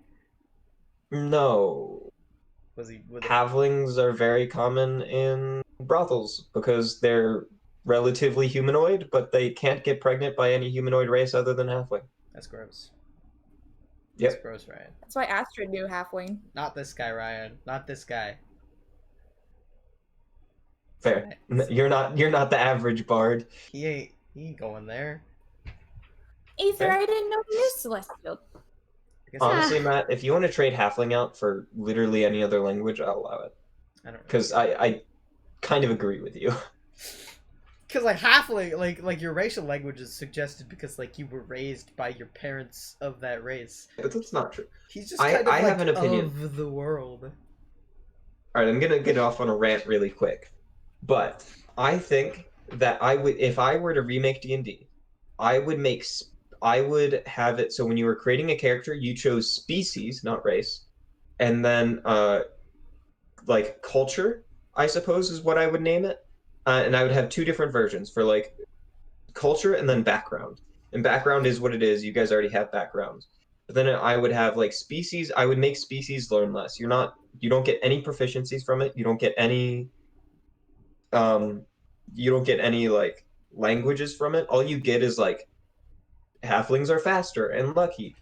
No. Was he? Halflings are very common in brothels because they're relatively humanoid, but they can't get pregnant by any humanoid race other than halfling. That's gross. Yep. That's gross, Ryan. That's why Astrid knew Halfling. Not this guy, Ryan. Not this guy. Fair. You're not the average bard. He ain't going there. Ether, Fair. I didn't know you knew Celestial. I guess Honestly, Matt, if you want to trade halfling out for literally any other language, I'll allow it. I don't know. Because I kind of agree with you. Because like halfling, like your racial language is suggested because like you were raised by your parents of that race. But that's not true. He's just I kind of like have an opinion. of the world. Alright, I'm gonna get off on a rant really quick. But I think that if I were to remake D&D, I would have it so when you were creating a character, you chose species, not race, and then like culture, I suppose is what I would name it. And I would have two different versions for like culture and then background. And background is what it is. You guys already have backgrounds. But then I would have like species. I would make species learn less. You don't get any proficiencies from it. Um, you don't get any like languages from it. All you get is like halflings are faster and lucky,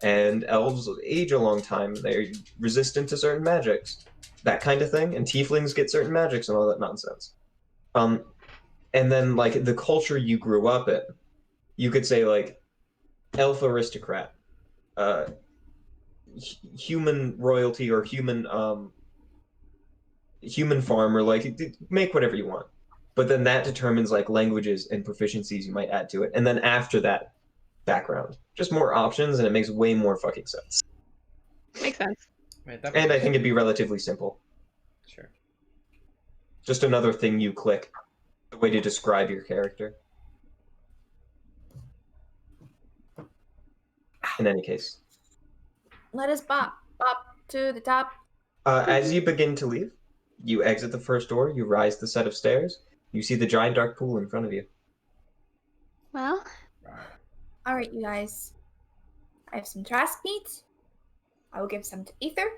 and elves age a long time. They're resistant to certain magics, that kind of thing. And tieflings get certain magics and all that nonsense. Um, and then like the culture you grew up in, you could say like elf aristocrat, uh, human royalty or human farmer. Like make whatever you want, but then that determines like languages and proficiencies you might add to it. And then after that, background, just more options, and it makes way more fucking sense. Makes sense. Wait, that And I think it'd be relatively simple. Sure. Just another thing you click, the way to describe your character. In any case. Let us bop to the top. As you begin to leave, you exit the first door, you rise the set of stairs, you see the giant dark pool in front of you. Well, All right, you guys. I have some trask meat. I will give some to Ether.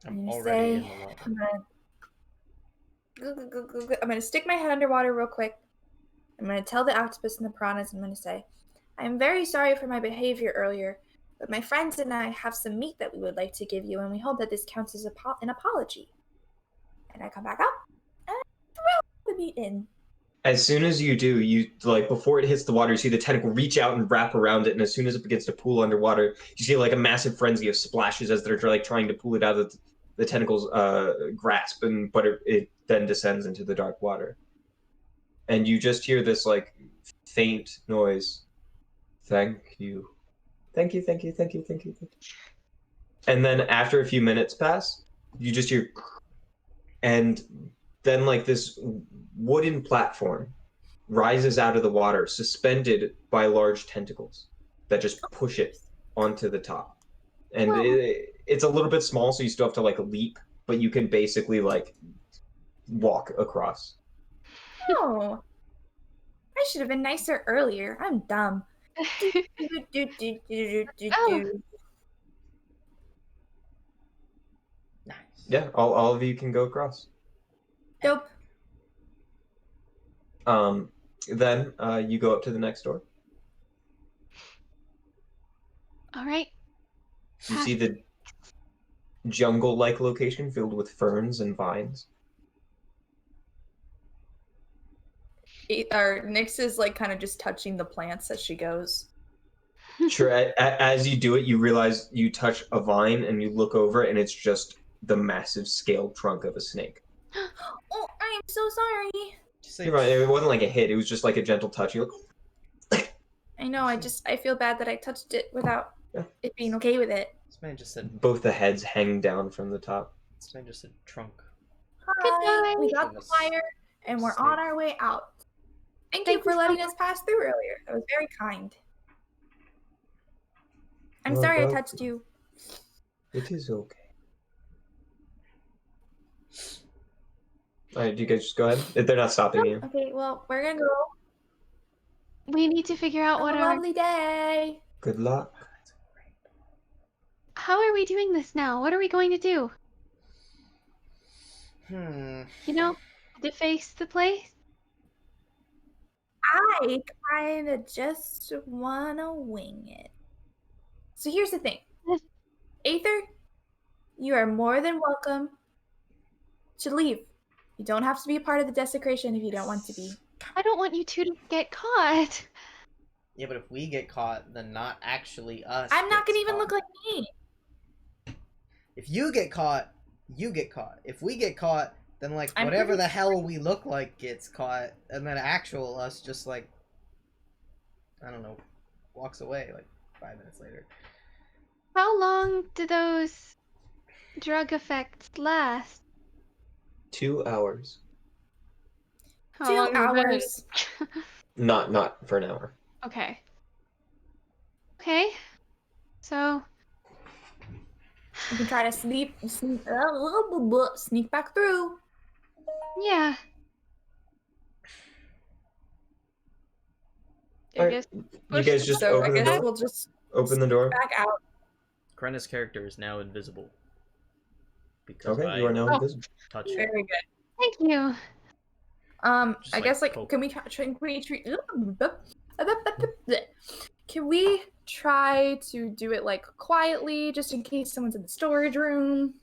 I'm You already say- in the water. I'm gonna stick my head underwater real quick. I'm gonna tell the octopus and the piranhas. I'm gonna say, I am very sorry for my behavior earlier, but my friends and I have some meat that we would like to give you, and we hope that this counts as an apology. And I come back up and I throw the meat in. As soon as you do, you like before it hits the water, you see the tentacle reach out and wrap around it, and as soon as it begins to pool underwater, you see like a massive frenzy of splashes as they're like trying to pull it out of the tentacle's grasp, but it then descends into the dark water. And you just hear this like faint noise. Thank you. Thank you, thank you, thank you, thank you, thank you. And then after a few minutes pass, you just hear, and then like this wooden platform rises out of the water, suspended by large tentacles that just push it onto the top. And Wow. it's a little bit small, so you still have to like leap, but you can basically like walk across. Oh, I should have been nicer earlier. I'm dumb. Nice. Yeah, all of you can go across. Dope. Then you go up to the next door. all right. You see the jungle-like location filled with ferns and vines. Or Nyx is like kind of just touching the plants as she goes. Sure, as you do it, you realize you touch a vine and you look over and it's just the massive scaled trunk of a snake. Oh, I am so sorry. Just say, You're right, it wasn't like a hit, it was just like a gentle touch. You look, I know, I feel bad that I touched it without Yeah. it being okay with it. This man just said. both the heads hang down from the top. This man just said trunk. Hi, we got Of the a fire and we're on snake. our way out. Thank Thank you for you so letting us pass through earlier. That was very kind. I'm You're sorry I welcome. touched you. It is okay. Alright, do you guys just go ahead? They're not stopping you. Okay, well, we're gonna go. We need to figure out Have what a our. lovely day. Good luck. How are we doing this now? What are we going to do? Hmm. You know, deface the place? I kind of just wanna wing it. So here's the thing. Aether, you are more than welcome to leave. You don't have to be a part of the desecration if you don't want to be. I don't want you two to get caught. Yeah, but if we get caught, then not actually us. I'm not gets gonna even caught. look like me. If you get caught, you get caught. If we get caught, then like I'm whatever pretty the hell we look like gets caught, and then actual us just like I don't know, walks away like 5 minutes later. How long do those drug effects last? 2 hours. How 2 long have been? hours. Not for an hour. Okay. Okay. So, You can try to sneak back through. Yeah. I Alright, guess you push guys the just So I open the guess door? we'll just Open the door. back out. Krenna's character is now invisible. Because Okay, you are now Oh. invisible. touch it. Very good. Thank you. Just I like guess poke. can we try to do it like quietly, just in case someone's in the storage room?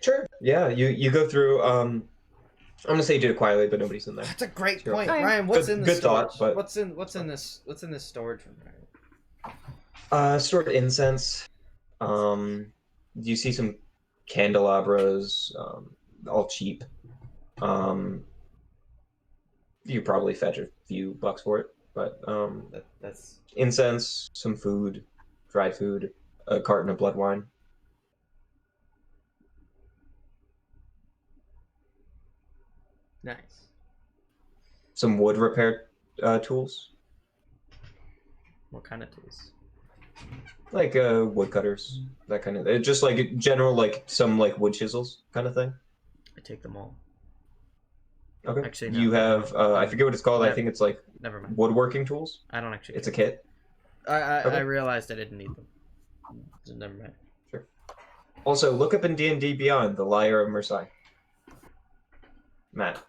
Sure. Yeah, you go through. I'm gonna say you do it quietly, but nobody's in there. That's a great Sure. point, Okay. Ryan. What's Good- in the good storage? thought, but- what's in this storage room, Ryan? Stored incense. You see some candelabras, all cheap. You probably fetch a few bucks for it, but That's incense, some food, dried food, a carton of blood wine. nice. Some wood repair tools, What kind of tools? like wood cutters, that kind of. Just like general, like some like wood chisels, kind of thing. I take them all. Okay. Actually, no, You have I I'm- forget what it's called. I never- think it's like Never mind. woodworking tools. I don't actually. It's a care. kit. I Okay. realized I didn't need them. So never mind. Also, look up in D&D Beyond, the Liar of Marseille. Matt.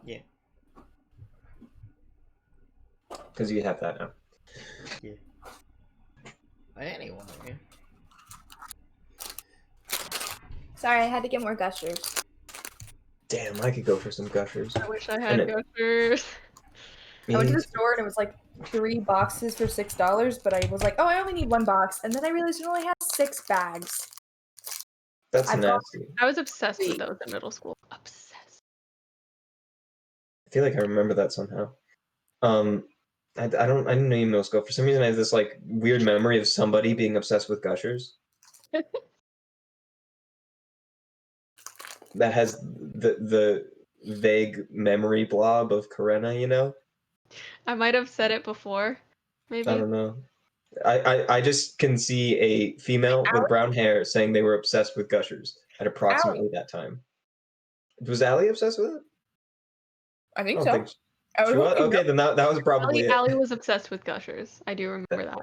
Yeah. Because you have that now. Anyway. Sorry, I had to get more gushers. Damn, I could go for some gushers. I wish I had And gushers. I went to the store and it was like 3 boxes for $6, but I was like, oh, I only need 1 box, and then I realized it only has 6 bags. That's I bought- nasty. I was obsessed with those in middle school. Obsessed. I feel like I remember that somehow. I didn't know you middle school. For some reason, I have this like weird memory of somebody being obsessed with gushers. That has the vague memory blob of Karenna, you know? I might have said it before. Maybe. I don't know. I just can see a female with brown hair saying they were obsessed with gushers at approximately that time. Was Allie obsessed with it? I I think don't so. think I was she was. hoping Okay, then that was probably it. Allie was obsessed with gushers. I do remember that.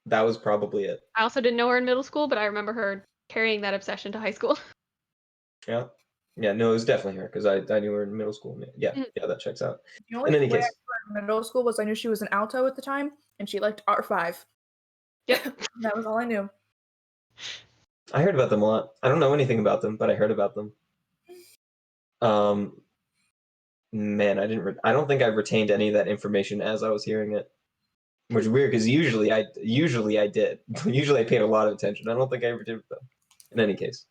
That was probably it. I also didn't know her in middle school, but I remember her carrying that obsession to high school. Yeah. Yeah, no, it was definitely her because I knew her in middle school. Yeah, Mm. yeah, that checks out. The only In any way I case, knew her in middle school was I knew she was an alto at the time, and she liked R5. Yep. That was all I knew. I heard about them a lot. I don't know anything about them, but I heard about them. Man, I don't think I retained any of that information as I was hearing it, which is weird because usually I did. Usually I paid a lot of attention. I don't think I ever did though. In any case,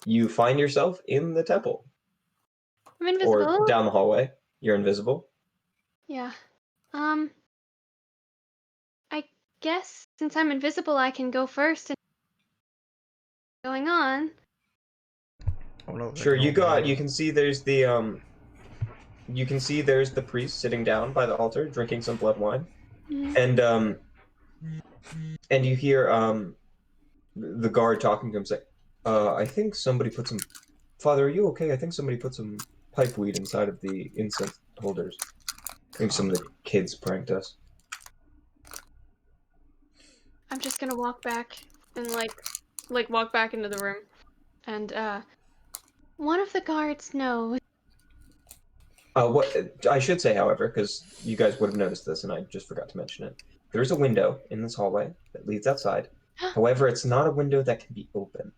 you find yourself in the temple I'm invisible. or down the hallway. You're invisible. Yeah. I guess since I'm invisible, I can go first and going on. Oh, no, Sure, they you can open got. You can see there's the You can see there's the priest sitting down by the altar, drinking some blood wine, Mm. and you hear the guard talking to him, say, "I think somebody put some. Father, are you okay? I think somebody put some pipe weed inside of the incense holders. Maybe some of the kids pranked us." I'm just gonna walk back and like walk back into the room, and one of the guards knows. What I should say, however, because you guys would have noticed this, and I just forgot to mention it. There is a window in this hallway that leads outside. However, it's not a window that can be opened.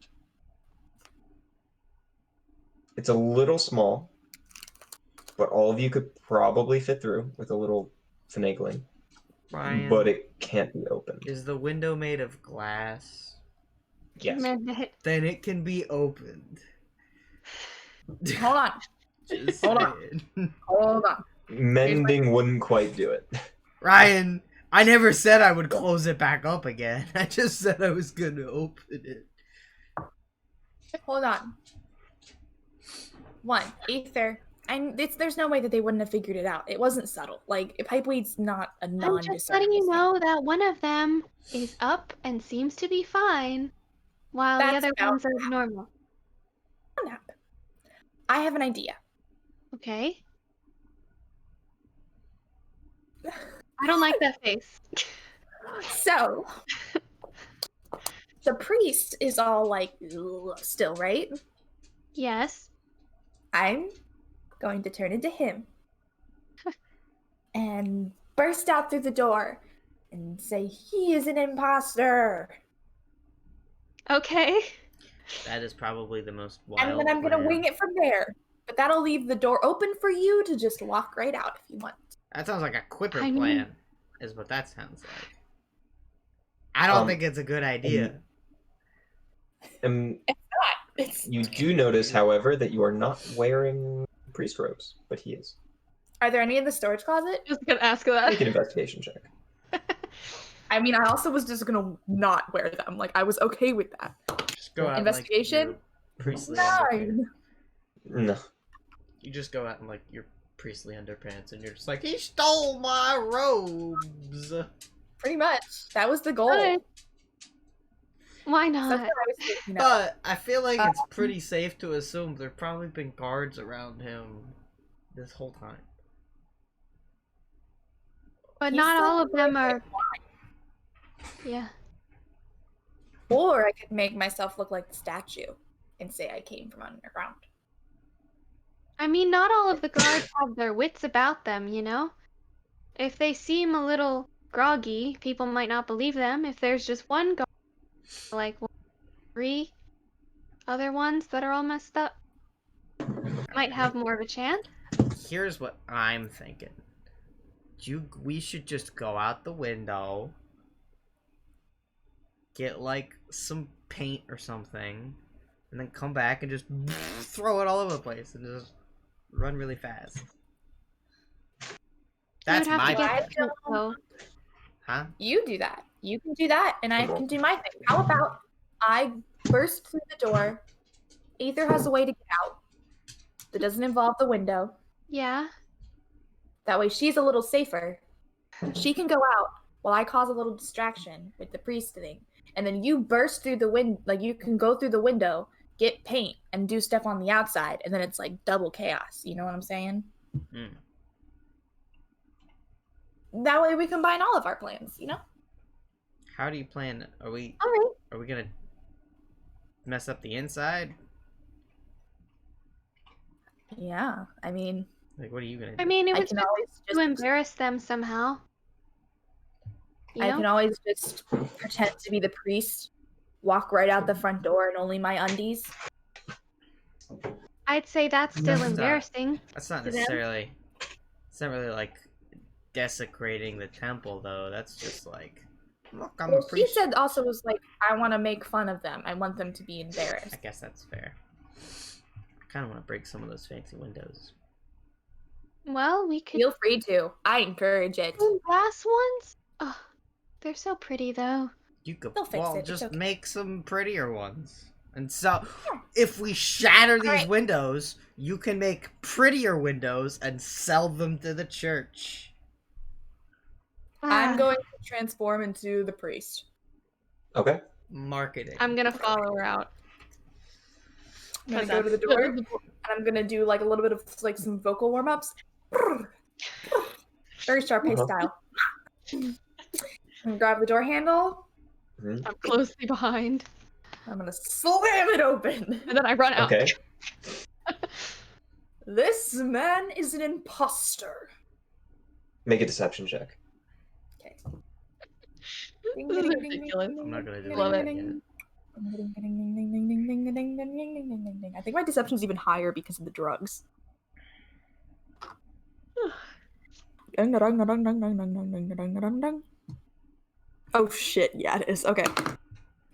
It's a little small, but all of you could probably fit through with a little finagling. Ryan, But it can't be opened. is the window made of glass? Yes. Then it can be opened. Hold on. Just Hold on. saying. Hold on. Mending wouldn't quite do it. Ryan, I never said I would close it back up again. I just said I was gonna open it. Hold on. 1, Aether, there's no way that they wouldn't have figured it out. It wasn't subtle. Like, pipeweed's not a I'm non-discernible just letting you thing. know that one of them is up and seems to be fine, while the That's other about ones are normal. I have an idea. Okay. I don't like that face. So, the priest is all like, "Ugh," still, right? Yes. I'm going to turn into him and burst out through the door and say, he is an imposter. Okay. That is probably the most wild And then I'm going to plan. wing it from there. But that'll leave the door open for you to just walk right out if you want. That sounds like a Quipper I mean- plan, is what that sounds like. I don't think it's a good idea. It's You do notice, however, that you are not wearing priest robes, but he is. Are there any in the storage closet? Just gonna ask that. Make an investigation check. I mean, I also was just gonna not wear them. Like, I was okay with that. Just go out Investigation? in, like, your priestly underpants. 9. No. You just go out in like your priestly underpants, and you're just like, he stole my robes. Pretty much. That was the goal. Good. Why That's not? what I was thinking of. But I feel like it's pretty safe to assume there've probably been guards around him this whole time. But He's not still all of them like are. Yeah. Or I could make myself look like the statue and say I came from underground. I mean, not all of the guards have their wits about them, you know? If they seem a little groggy, people might not believe them. If there's just one guard, like 3 other ones that are all messed up, might have more of a chance. Here's what I'm thinking. We should just go out the window, get like some paint or something, and then come back and just throw it all over the place and just run really fast. That's You'd have my to get plan. the though. Huh? You do that. You can do that, and I can do my thing. How about I burst through the door? Aether has a way to get out that doesn't involve the window. Yeah. That way she's a little safer. She can go out while I cause a little distraction with the priest thing. And then you burst through the window, like you can go through the window, get paint, and do stuff on the outside. And then it's like double chaos. You know what I'm saying? Mm. That way we combine all of our plans, you know? How do you plan? Are we gonna mess up the inside? Yeah. I mean, Like, what are you gonna do? I mean, it I was can just always to just embarrass them somehow. You I know? can always just pretend to be the priest, walk right out the front door in only my undies. I'd say that's still That's not- embarrassing. That's not to them. necessarily. It's not really like desecrating the temple, though. That's just like, look, I'm a Well, she priest. said also was like, I want to make fun of them. I want them to be embarrassed. I guess that's fair. I kind of want to break some of those fancy windows. Well, we could Feel free to. I encourage it. do glass ones. Oh, they're so pretty though. You could They'll fix it, it's just okay. make some prettier ones. And so, if we shatter these Alright. windows, you can make prettier windows and sell them to the church. I'm Ah, going to transform into the priest. Okay. Marketing. I'm gonna follow her out. I'm gonna go to the door and I'm gonna do like a little bit of like some vocal warm ups. Very sharp paced style. I'm gonna grab the door handle. Mhm. I'm closely behind, I'm gonna slam it open. and then I run out. Okay. This man is an imposter. Make a deception check. Okay. This is ridiculous. I'm not gonna do Love that it. yet. I think my deception's even higher because of the drugs. Oh shit, yeah it is. Okay.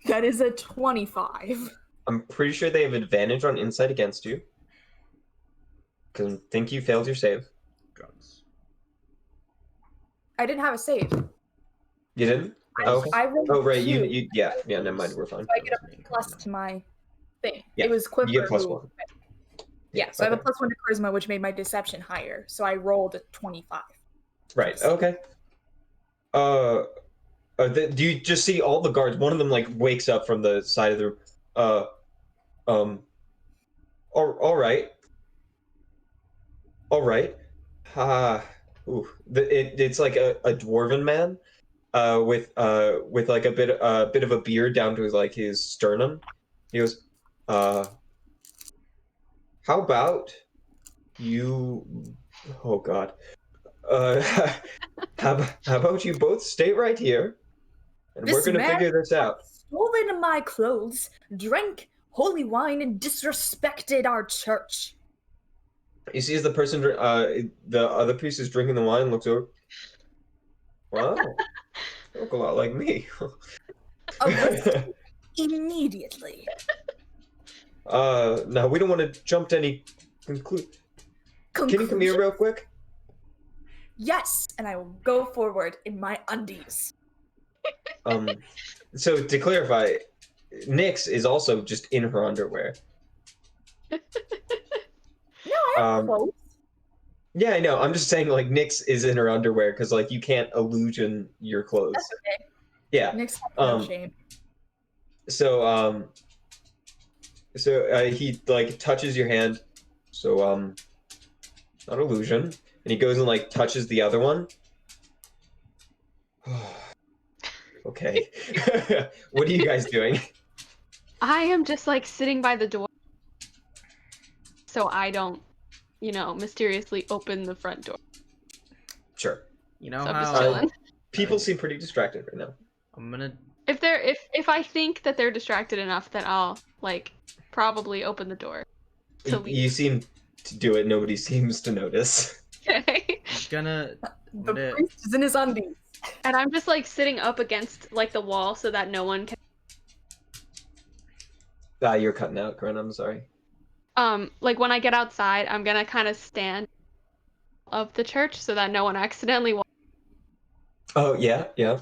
That is a 25. I'm pretty sure they have advantage on insight against you. Because I think you failed your save. Drugs. I didn't have a save. You didn't? Oh, okay. I rolled Oh, right. two, Yeah, never mind. We're fine. so I get a plus to my thing. Yeah, It was quicker. you get plus who- one. Yeah, so I have a Okay. +1 to charisma, which made my deception higher. So I rolled a 25. Right. Okay. Do you just see all the guards? One of them like wakes up from the side of the room. Uh, um. All right. All right. Ah. It's like a dwarven man. With like a bit of a beard down to like his sternum. He goes, how about you? Oh God. Uh, how about you both stay right here, and we're This gonna man figure this out. stolen my clothes, drank holy wine, and disrespected our church. You see, as the person, the other priest is drinking the wine, and looks over. Wow, you look a lot like me. Arrest immediately. Now we don't want to jump to any conclusion. Can you come here real quick? Yes, and I will go forward in my undies. So to clarify, Nyx is also just in her underwear. No, I have clothes. Yeah, I know. I'm just saying, like, Nyx is in her underwear because, like, you can't illusion your clothes. That's okay. Yeah. Nyx has no shame. So he like touches your hand. So not illusion, and he goes and like touches the other one. Okay. What are you guys doing? I am just like sitting by the door, so I don't, mysteriously open the front door. Sure. You know So I'm just how chilling. People seem pretty distracted right now. I'm gonna. If I think that they're distracted enough, then I'll like probably open the door to leave. You seem to do it. Nobody seems to notice. Okay. The priest is in his undies. And I'm just like sitting up against like the wall so that no one can. You're cutting out, Corinne. I'm sorry. Like when I get outside, I'm gonna kind of stand of the church so that no one accidentally walks. Oh yeah. Yeah.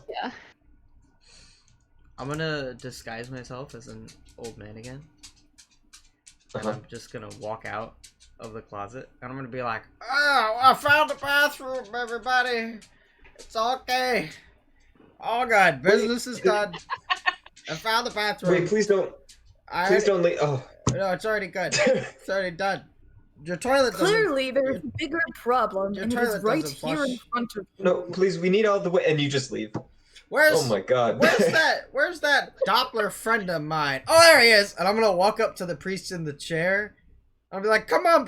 I'm gonna disguise myself as an old man again. And I'm just gonna walk out of the closet, and I'm gonna be like, "Oh, I found the bathroom, everybody. It's okay. All good. Business is done. I found the bathroom. Wait, please don't. Please don't leave. Oh. No, it's already good. It's already done. Your toilet doesn't... Clearly, there's a bigger problem, and it is right here in front of you. No, please, we need all the way, and you just leave. Where's... Oh my God. Where's that Doppler friend of mine? Oh, there he is! And I'm gonna walk up to the priest in the chair. I'll be like, come on,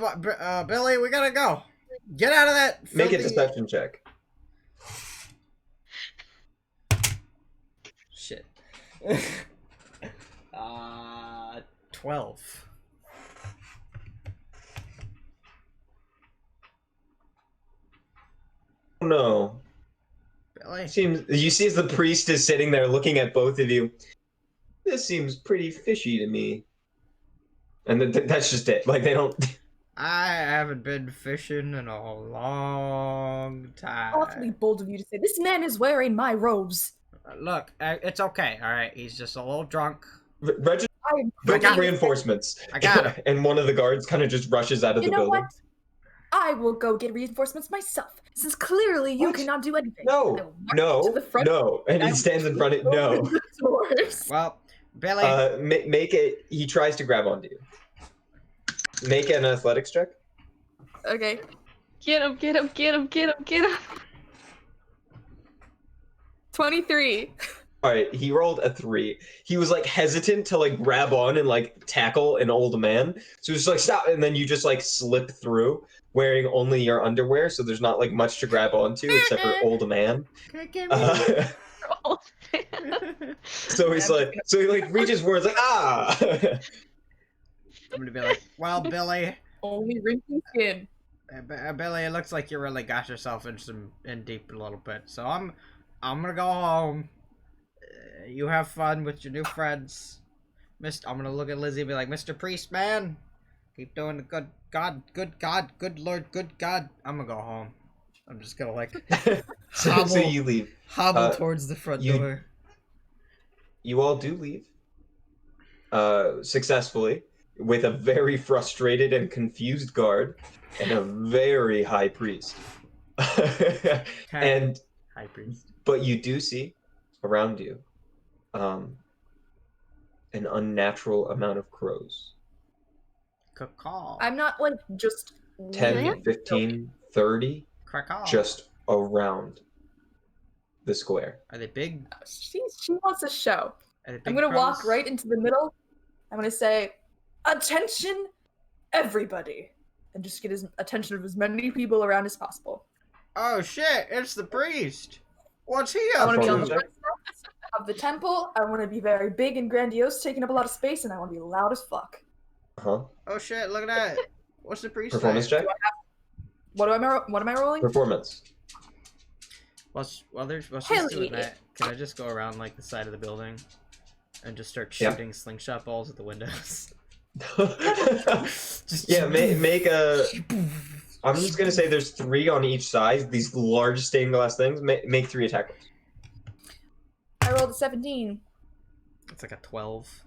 Billy, we gotta go. Get out of that filthy... Make a deception check. Shit. 12. No. Billy? You see as the priest is sitting there looking at both of you. This seems pretty fishy to me. And that's just it. Like, they don't... I haven't been fishing in a long time. Awfully bold of you to say, this man is wearing my robes. Look, it's okay, alright? He's just a little drunk. Register got reinforcements. I got it. And one of the guards kind of just rushes out of the building. What? I will go get reinforcements myself, since clearly you cannot do anything. No. And he stands in front of no. Well, Billy. Make it. He tries to grab onto you. Make an athletics check. Okay. Get him! 23. All right, he rolled a 3. He was like hesitant to like grab on and like tackle an old man, so he was like stop, and then you just like slip through, wearing only your underwear, so there's not like much to grab onto except for old man. So he like reaches forward, like ah. I'm gonna be like, well, Billy. Only wrinkly skin. Billy, it looks like you really got yourself in deep a little bit, so I'm gonna go home. You have fun with your new friends. I'm gonna look at Lizzie and be like, Mr. Priest, man, keep doing the good Lord, good God. I'm gonna go home. I'm just gonna like so you leave. Hobble towards the front door. You all do leave. Successfully. with a very frustrated and confused guard and a very high priest. And High priest. but you do see around you an unnatural amount of crows. Cacaw. I'm not like just 10, leaving. 15, 30 Cacaw. just around the square. Are they big? She wants a show. Are they big I'm gonna walk crows? right into the middle. I'm gonna say, "Attention, everybody," and just get attention of as many people around as possible. Oh shit! It's the priest. What's he I up want to be on the Performance check. front steps of the temple. I want to be very big and grandiose, taking up a lot of space, and I want to be loud as fuck. Uh-huh. Oh shit! Look at that. What's the priest? Performance say? check. What am I rolling? Performance. While she's Hell doing yeah. that, can I just go around like the side of the building and just start Yeah. shooting slingshot balls at the windows? Just Yeah, make a. I'm just gonna say there's 3 on each side. These large stained glass things. Make 3 attack rolls. I rolled a 17. It's like a 12.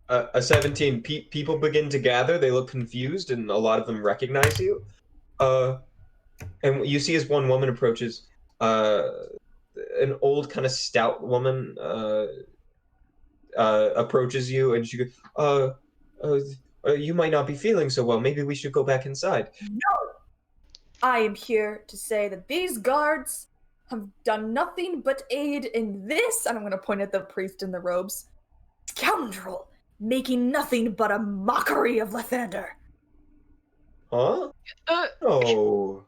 A 17. People begin to gather. They look confused, and a lot of them recognize you. And what you see as one woman approaches. An old, kind of stout woman approaches you, and she goes, "You might not be feeling so well. Maybe we should go back inside." I am here to say that these guards have done nothing but aid in this, and I'm going to point at the priest in the robes, scoundrel, making nothing but a mockery of Lathander. Huh? Uh, Oh.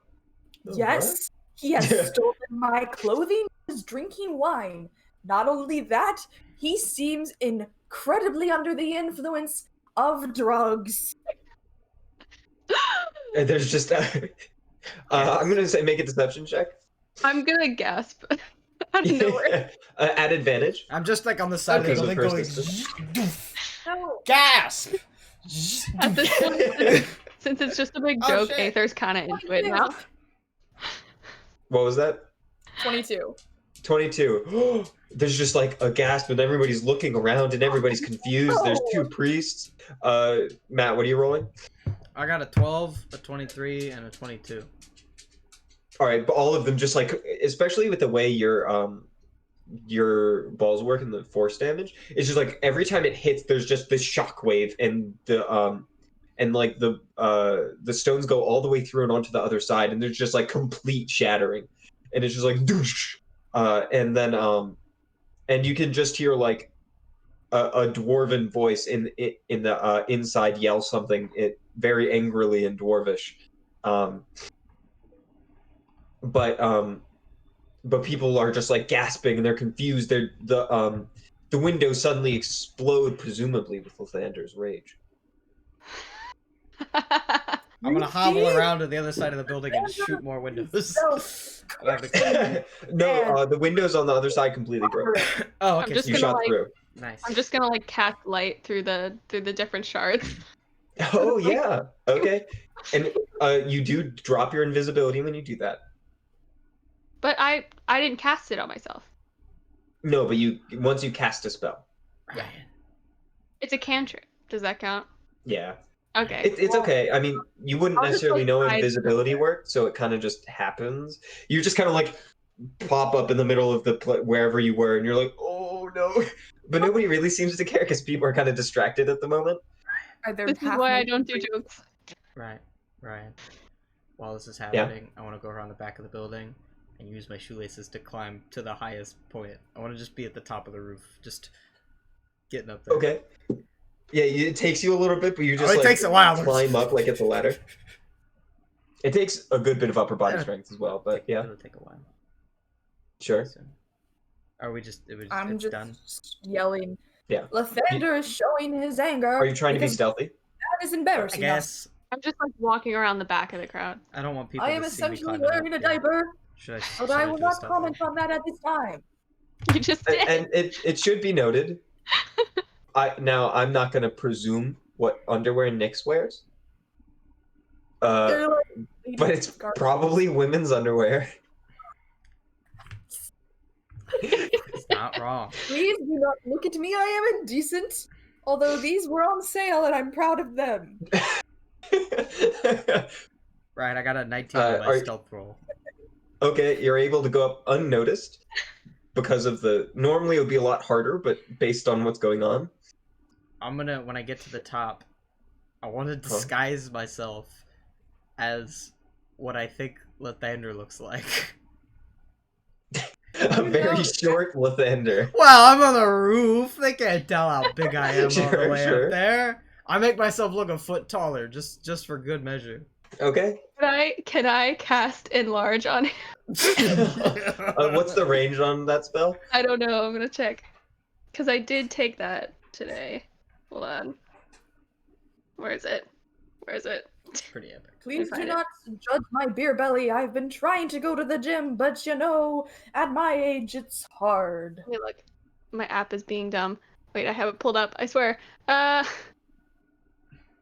Yes, he has stolen my clothing, is drinking wine. Not only that, he seems incredibly under the influence of drugs. And there's just. I'm gonna say make a deception check. I'm gonna gasp. Out of nowhere. At advantage. I'm just like on the side Okay. of the building going. No. Gasp! At this point, since it's just a big Oh, joke, shit. Aether's kind of into it now. What was that? 22. 22. There's just like a gasp, and everybody's looking around, and everybody's confused. There's 2 priests. Matt, what are you rolling? I got a 12, a 23, and a 22. All right, but all of them just like, especially with the way your balls work and the force damage, it's just like every time it hits, there's just this shockwave, and the stones go all the way through and onto the other side, and there's just like complete shattering, and it's just like doosh, and then and you can just hear like a dwarven voice in the inside yell something very angrily in dwarvish, but people are just like gasping and they're confused. The windows suddenly explode, presumably with Lathander's rage. I'm gonna hobble around to the other side of the building and shoot more windows. I'll have the- No, the windows on the other side completely broke. Oh, I'm okay. just You gonna shot like, through. Nice. I'm just gonna like cast light through the different shards. Oh yeah. Okay. And you do drop your invisibility when you do that. But I didn't cast it on myself. No, but once you cast a spell. Ryan. It's a cantrip. Does that count? Yeah. Okay. It's okay. I mean, you wouldn't I'll just, necessarily like, know hide invisibility worked, so it kind of just happens. You just kind of like pop up in the middle of the wherever you were, and you're like, oh no. But nobody really seems to care because people are kind of distracted at the moment. Are there This is half why I naked don't do priests? jokes. Right. Ryan. While this is happening, I want to go around the back of the building and use my shoelaces to climb to the highest point. I want to just be at the top of the roof, just getting up there. Okay. Yeah, it takes you a little bit, but you just it like takes a while. climb up like it's a ladder. It takes a good bit of upper body Yeah. strength as well, but yeah, It'll take a while. sure. So, are we just? I'm it's just done. yelling. Yeah. Lathander is showing his anger. Are you trying to be because stealthy? That is I embarrassing. guess I'm just like walking around the back of the crowd. I don't want people I am to see me essentially climbing up. wearing a Yeah. diaper, Should I? but should I do will a not stealth comment roll? on that at this time. You just did. And it should be noted. I'm not gonna presume what underwear Nyx wears. They're like, But it's probably women's underwear. It's not wrong. Please do not look at me. I am indecent. Although these were on sale and I'm proud of them. Right, I got a 19 on my stealth roll. Okay, you're able to go up unnoticed because of the. Normally it would be a lot harder, but based on what's going on. I'm gonna, when I get to the top, I want to disguise myself as what I think Lathander looks like. A very short Lathander. Well, I'm on the roof. They can't tell how big I am all the way up there. I make myself look a foot taller, just for good measure. Okay. Can I cast enlarge on him? What's the range on that spell? I don't know. I'm gonna check. Because I did take that today. Hold on. Where is it? Where is it? It's pretty epic. Please do not judge my beer belly. I've been trying to go to the gym, but you know, at my age, it's hard. Let me look. My app is being dumb. Wait, I have it pulled up. I swear. Da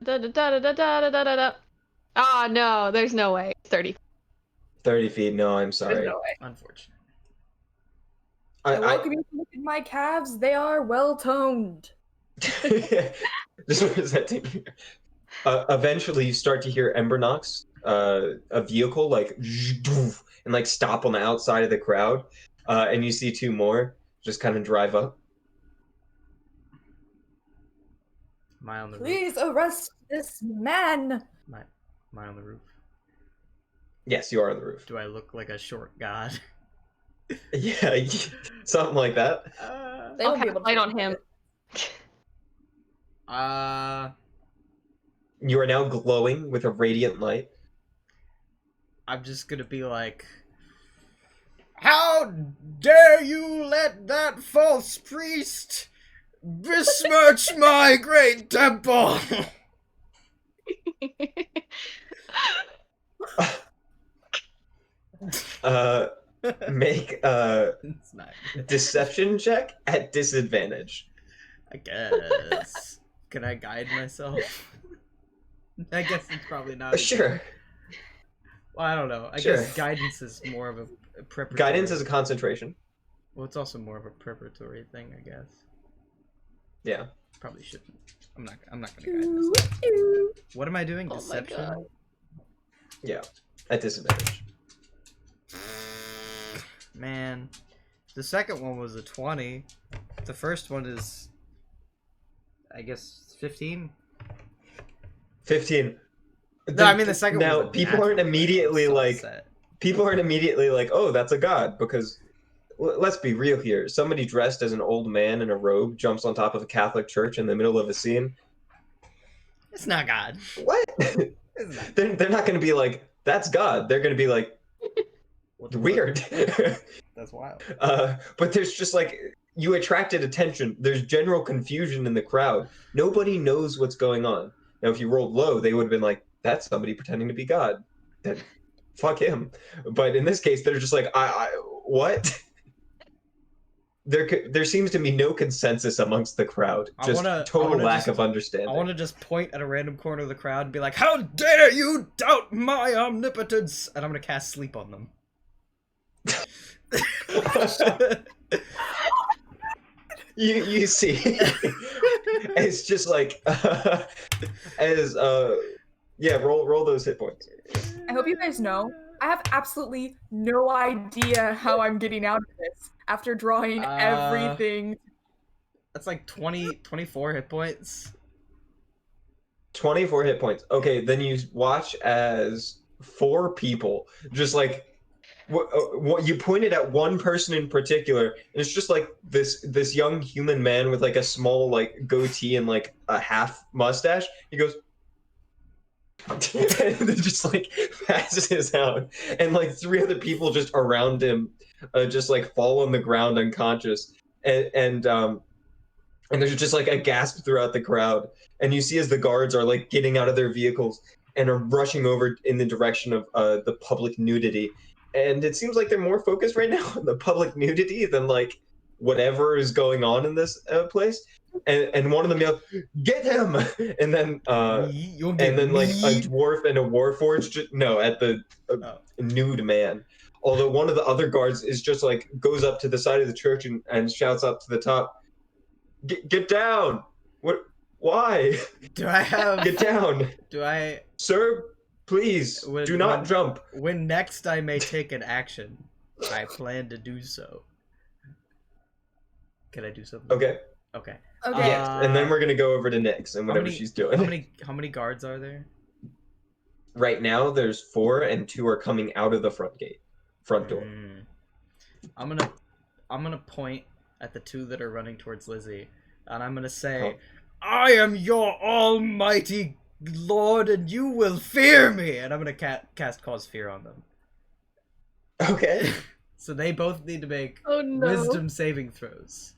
da da da da da da da da. Oh no, there's no way. 30. 30 feet. No, I'm sorry. There's no way. Unfortunate. I welcome you to look at my calves. They are well toned. Just presenting. Eventually, you start to hear Ember knocks. A vehicle like and like stop on the outside of the crowd, and you see two more just kind of drive up. Am I on the Please roof? arrest this man. Am I on the roof? Yes, you are on the roof. Do I look like a short god? Yeah, something like that. They I'll won't be cast able to light on see him. it. You are now glowing with a radiant light. I'm just gonna be like, how dare you let that false priest besmirch my great temple? Make a It's not. deception check at disadvantage. I guess. Can I guide myself? I guess it's probably not. Sure. Well, I don't know. I Sure. guess guidance is more of a preparatory. Guidance is a concentration. Well, it's also more of a preparatory thing, I guess. Yeah. Probably shouldn't. I'm not gonna guide myself. What am I doing? Oh my Deception? God. Yeah. At disadvantage. Man. The second one was a 20. The first one is, I guess, 15? 15. No, I mean the second one. Now, was a people natural aren't immediately sunset. like, oh, that's a god, because let's be real here. Somebody dressed as an old man in a robe jumps on top of a Catholic church in the middle of a scene. It's not God. What? It's not. They're not going to be like, that's God. They're going to be like, weird. That's wild. But there's just like, you attracted attention. There's general confusion in the crowd. Nobody knows what's going on. Now, if you rolled low, they would have been like, that's somebody pretending to be God. Then fuck him. But in this case, they're just like, what? There seems to be no consensus amongst the crowd. Just total lack of understanding. I want to just point at a random corner of the crowd and be like, how dare you doubt my omnipotence? And I'm going to cast sleep on them. You see, it's just like roll those hit points. I hope you guys know, I have absolutely no idea how I'm getting out of this after drawing everything. That's like 24 hit points. 24 hit points. Okay, then you watch as 4 people just like what you pointed at one person in particular, and it's just like this young human man with like a small like goatee and like a half mustache. He goes and then just like passes out, and like 3 other people just around him just like fall on the ground unconscious, and there's just like a gasp throughout the crowd, and you see as the guards are like getting out of their vehicles and are rushing over in the direction of the public nudity. And it seems like they're more focused right now on the public nudity than like whatever is going on in this place. And one of them yelled, "Get him!" And then like a dwarf and a warforged at the nude man. Although one of the other guards is just like goes up to the side of the church and shouts up to the top, "Get down! What Why? Do I have? Get down. Do I? Sir, please, do not jump. When next I may take an action, I plan to do so. Can I do something? Okay. Okay. Okay. Yes, and then we're gonna go over to Nyx and whatever she's doing. How many guards are there? Right now, there's 4, and 2 are coming out of the front door. I'm gonna point at the 2 that are running towards Lizzie, and I'm gonna say, "I am your almighty lord, and you will fear me." And I'm gonna cast cause fear on them. Okay. So they both need to make wisdom saving throws.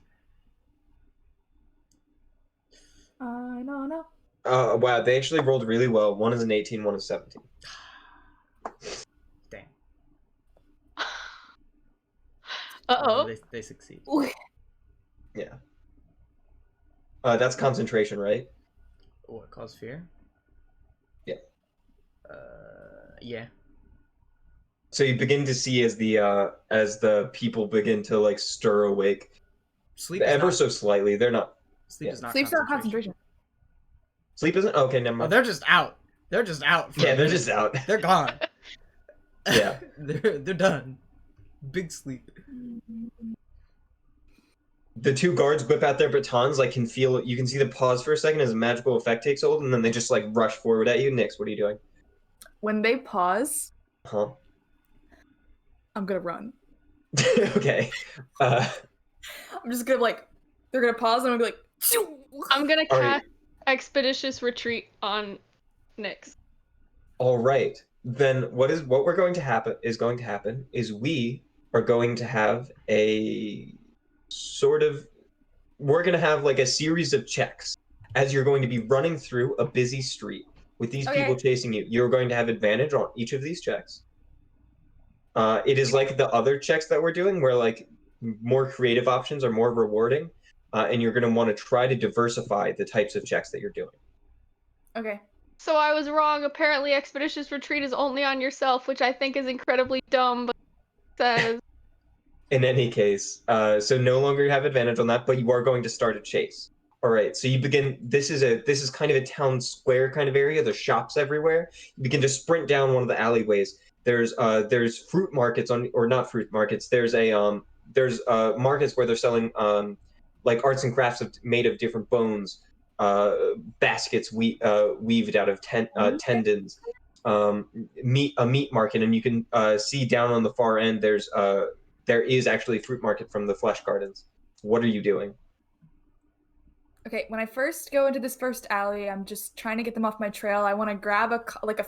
No. Wow, they actually rolled really well. One is an 18, one is 17. Damn. Uh-oh. They succeed. Yeah. That's concentration, right? What, cause fear? Yeah. Yeah. So you begin to see as the people begin to like stir awake, so slightly. They're not. Sleep is not. Sleep's not concentration. Sleep isn't okay. Never Oh, mind. they're just out. They're just out. Yeah, they're just out. They're gone. Yeah. they're done. Big sleep. The 2 guards whip out their batons. Like you can see the pause for a second as a magical effect takes hold, and then they just like rush forward at you. Nyx, what are you doing? When they pause, Huh? I'm gonna run. Okay. I'm just gonna they're gonna pause and I'm gonna be like, Shoo! I'm gonna All cast right. Expeditious Retreat on Nyx. All right. Then what we're going to happen is we are going to have we're going to have like a series of checks as you're going to be running through a busy street with these people chasing you. You're going to have advantage on each of these checks. It is like the other checks that we're doing where like more creative options are more rewarding, and you're going to want to try to diversify the types of checks that you're doing. Okay. So I was wrong. Apparently, Expeditious Retreat is only on yourself, which I think is incredibly dumb, but it says... In any case, so no longer have advantage on that, but you are going to start a chase. All right, so you begin. This is kind of a town square kind of area. There's shops everywhere. You begin to sprint down one of the alleyways. There's fruit markets or not fruit markets. There's markets where they're selling like arts and crafts made of different bones, baskets weaved out of tendons, a meat market, and you can see down on the far end there is actually a fruit market from the flesh gardens. What are you doing? Okay, when I first go into this first alley, I'm just trying to get them off my trail. I want to grab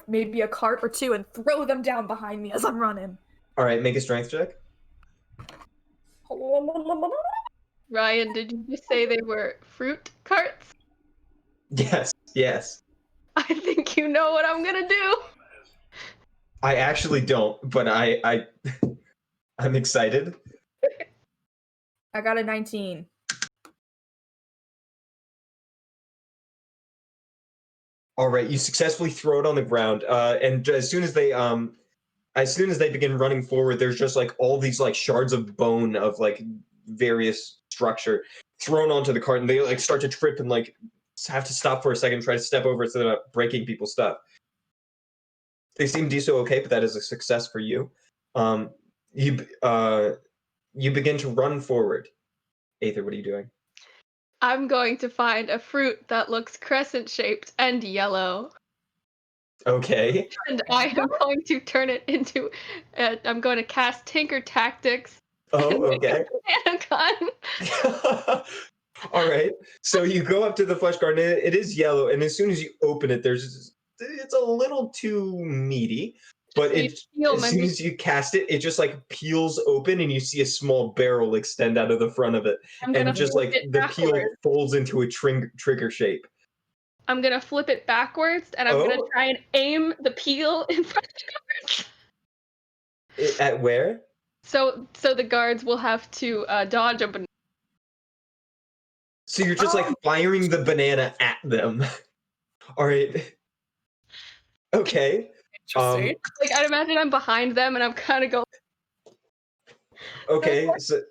maybe a cart or 2 and throw them down behind me as I'm running. All right, make a strength check. Ryan, did you just say they were fruit carts? Yes. I think you know what I'm gonna do. I actually don't, but I'm excited. I got a 19. All right, you successfully throw it on the ground, and as soon as they begin running forward, there's just like all these like shards of bone of like various structure thrown onto the cart, and they like start to trip and like have to stop for a second, try to step over so they're not breaking people's stuff. They seem to do so okay, but that is a success for you. You begin to run forward. Aether, what are you doing? I'm going to find a fruit that looks crescent-shaped and yellow. Okay. And I am going to turn it into... I'm going to cast Tinker Tactics. Oh, okay. And gun. All right. So you go up to the flesh garden. It is yellow, and as soon as you open it, it's a little too meaty. But as soon as you cast it, it just like peels open, and you see a small barrel extend out of the front of it, and just like the peel folds into a trigger shape. I'm gonna flip it backwards, and I'm gonna try and aim the peel in front of the guards. At where? So the guards will have to dodge a banana. So you're just like firing the banana at them. All right. Okay. Interesting. Like I'd imagine I'm behind them, and I'm kind of going. Okay. So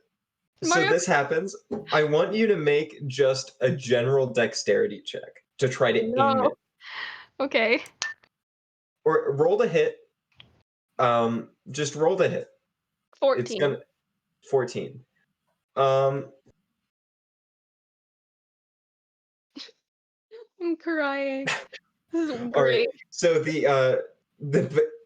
So Mario- this happens. I want you to make just a general dexterity check to try to aim No. it. Okay. Or roll the hit. Just roll the hit. 14. It's gonna 14. Um, I'm crying. This is all right. great. So the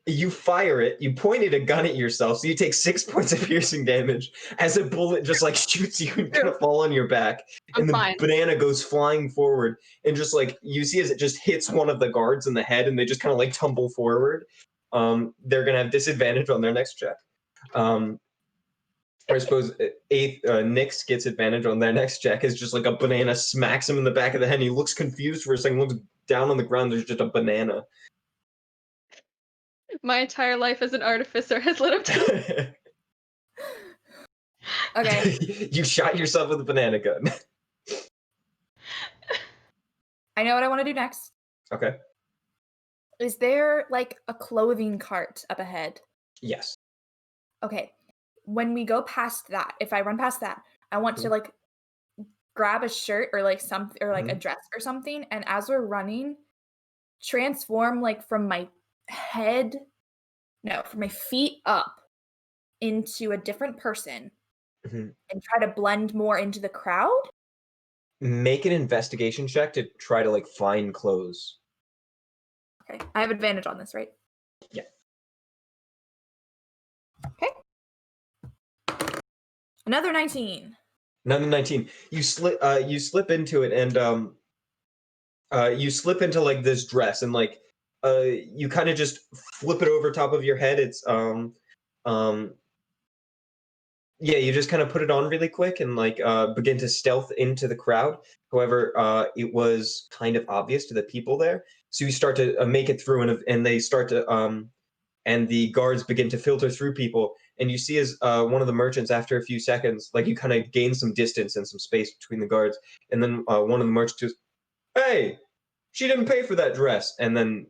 you fire it. You pointed a gun at yourself, so you take 6 points of piercing damage as a bullet just like shoots you and kind of fall on your back, I'm and the fine. banana goes flying forward, and just like you see as it just hits one of the guards in the head, and they just kind of like tumble forward. They're gonna have disadvantage on their next check. Or I suppose Nyx gets advantage on their next check. Is just like a banana smacks him in the back of the head. And he looks confused for a second. Looks down on the ground. There's just a banana. My entire life as an artificer has led up to. Okay, You shot yourself with a banana gun. I know what I want to do next. Okay. Is there like a clothing cart up ahead? Yes. Okay. When we go past that, if I run past that, I want to like grab a shirt or like something or like a dress or something, and as we're running, transform like from my feet up into a different person Mhm. and try to blend more into the crowd. Make an investigation check to try to like find clothes. Okay. I have advantage on this, right? Yeah. Okay. Another 19. None of 19. You slip into it, and you slip into like this dress, and like you kind of just flip it over top of your head. It's um yeah, you just kind of put it on really quick and like begin to stealth into the crowd. However, it was kind of obvious to the people there, so you start to make it through, and they start to and the guards begin to filter through people, and you see as one of the merchants, after a few seconds, like you kind of gain some distance and some space between the guards, and then one of the merchants goes, "Hey, she didn't pay for that dress," and then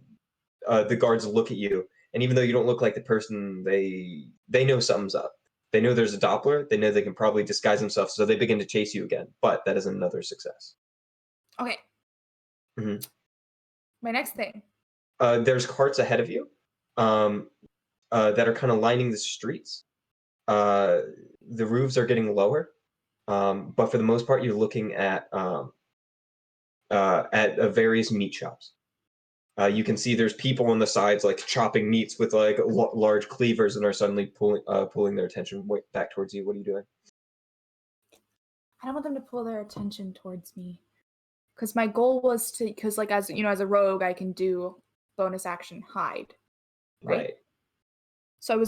the guards look at you, and even though you don't look like the person, they know something's up. They know there's a Doppler. They know they can probably disguise themselves, so they begin to chase you again. But that is another success. Okay. Mhm. My next thing. There's carts ahead of you that are kind of lining the streets. The roofs are getting lower, but for the most part, you're looking at various meat shops. You can see there's people on the sides like chopping meats with like large cleavers, and are suddenly pulling their attention back towards you. What are you doing? I don't want them to pull their attention towards me. Because my goal was to, because like as you know, as a rogue, I can do bonus action hide. Right? So I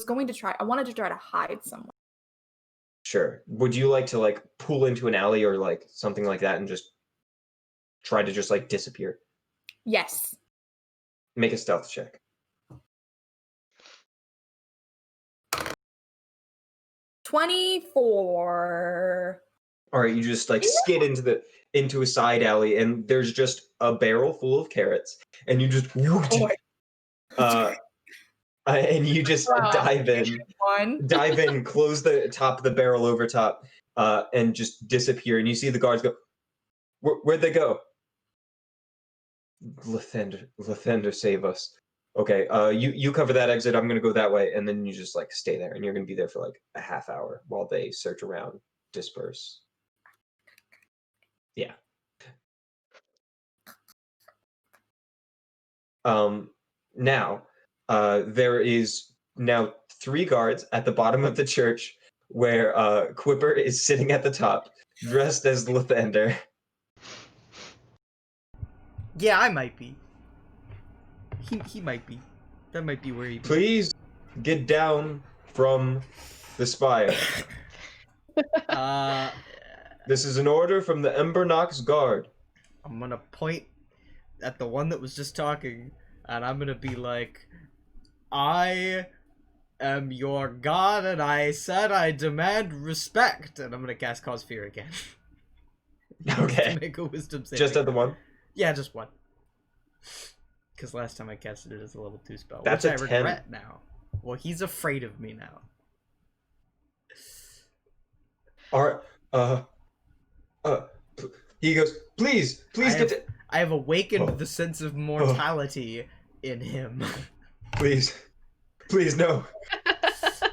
wanted to try to hide somewhere. Sure. Would you like to like pull into an alley or like something like that and just try to just like disappear? Yes. Make a stealth check. 24. All right, you just like skid into a side alley, and there's just a barrel full of carrots, and you just and you just Wow. dive in, close the top of the barrel over top, and just disappear. And you see the guards go, Where'd they go? Lathander, save us. Okay, you cover that exit. I'm gonna go that way, and then you just like stay there, and you're gonna be there for like a half hour while they search around, disperse. Yeah. Now, there is now 3 guards at the bottom of the church, where Quipper is sitting at the top, dressed as Lathander. Yeah, I might be. He might be. That might be where he be. Please get down from the spire. This is an order from the Embernox Guard. I'm gonna point at the one that was just talking, and I'm gonna be like, I am your god, and I said I demand respect. And I'm gonna cast Cause Fear again. Okay. To make a wisdom saving. Just at the one? Yeah, just one. Because last time I casted it as a level 2 spell. That's which a I 10. regret now. Well, he's afraid of me now. Are uh uh he goes, please, please get to I have awakened Oh. the sense of mortality in him. please. Please no.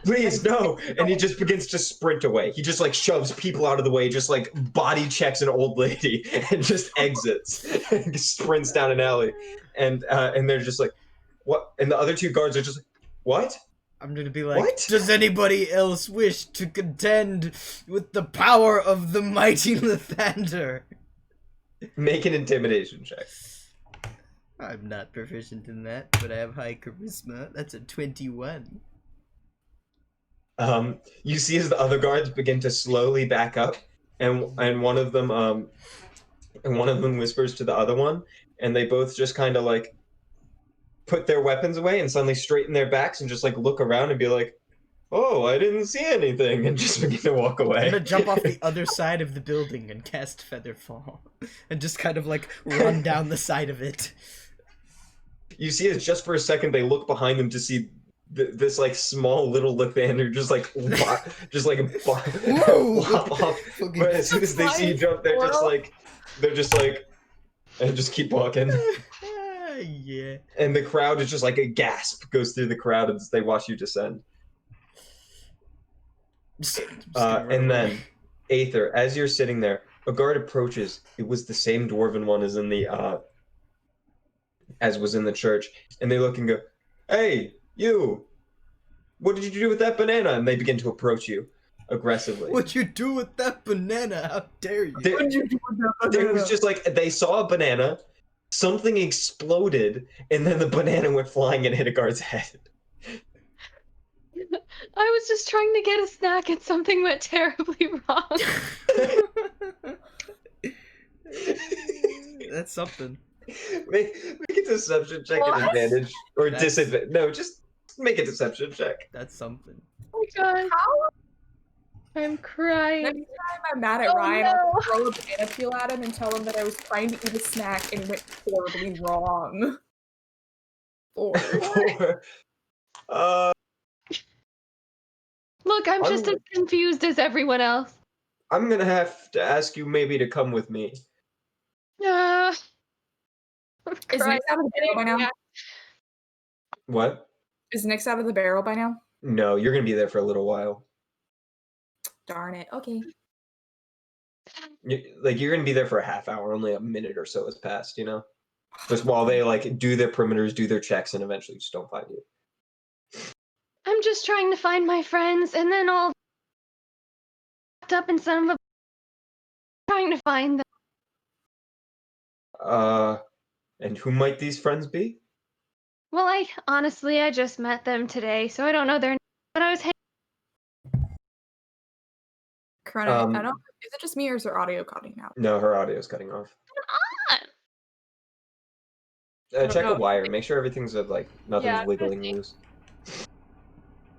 Please no. And he just begins to sprint away. He just like shoves people out of the way, just like body checks an old lady and just exits and sprints down an alley. And they're just like, what? And the other two guards are just like, what? I'm gonna be like, What? does anybody else wish to contend with the power of the mighty Lathander? Make an intimidation check. I'm not proficient in that, but I have high charisma. That's a 21. You see as the other guards begin to slowly back up, and one of them whispers to the other one, and they both just kind of like put their weapons away and suddenly straighten their backs and just like look around and be like, "Oh, I didn't see anything," and just begin to walk away. I'm gonna jump off the other side of the building and cast Featherfall, and just kind of like run down the side of it. You see it just for a second. They look behind them to see this like small little Lathander just like flop off. But as soon as they see you jump, they're just like, and just keep walking. Yeah. And the crowd is just like a gasp goes through the crowd as they watch you descend. And then, Aether, as you're sitting there, a guard approaches. It was the same dwarven one as in the as was in the church, and they look and go, "Hey, you! What did you do with that banana?" And they begin to approach you aggressively. What'd you do with that banana? How dare you? It was just like they saw a banana, something exploded, and then the banana went flying and hit a guard's head. I was just trying to get a snack and something went terribly wrong. That's something. Make a deception check at advantage or disadvantage. No, just make a deception check. That's something. Oh my god. I'm crying. Next time I'm mad at Ryan, I'll throw a banana peel at him and tell him that I was trying to eat a snack and it went horribly wrong. Look, I'm just as confused as everyone else. I'm gonna have to ask you maybe to come with me. Is Nyx out of the barrel by now? What? Is Nyx out of the barrel by now? No, you're gonna be there for a little while. Darn it. Okay. You're gonna be there for a half hour. Only a minute or so has passed. You know, just while they like do their perimeters, do their checks, and eventually just don't find you. I'm just trying to find my friends, and then all wrapped up in some of a trying to find them. And who might these friends be? Well, I just met them today, so I don't know their names, but I was Corona, I don't. Is it just me or is her audio cutting out? No, her audio is cutting off. Check a wire. Make sure everything's like nothing's wiggling loose.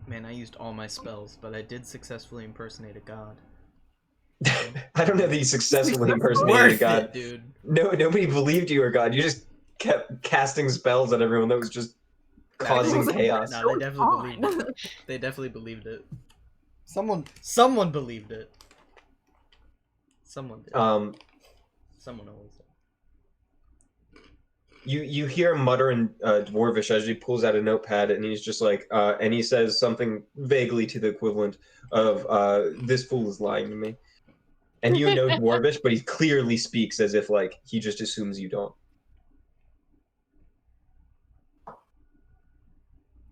Man, I used all my spells, but I did successfully impersonate a god. I don't know that you successfully impersonated a god. It, dude. No, nobody believed you were god. You just kept casting spells at everyone that was just causing chaos. No, they definitely believed it. They definitely believed it. Someone believed it. Someone did. Someone always did. You hear him mutter in Dwarvish as he pulls out a notepad, and he's just like, and he says something vaguely to the equivalent of, "This fool is lying to me." And you know Dwarvish, but he clearly speaks as if like he just assumes you don't.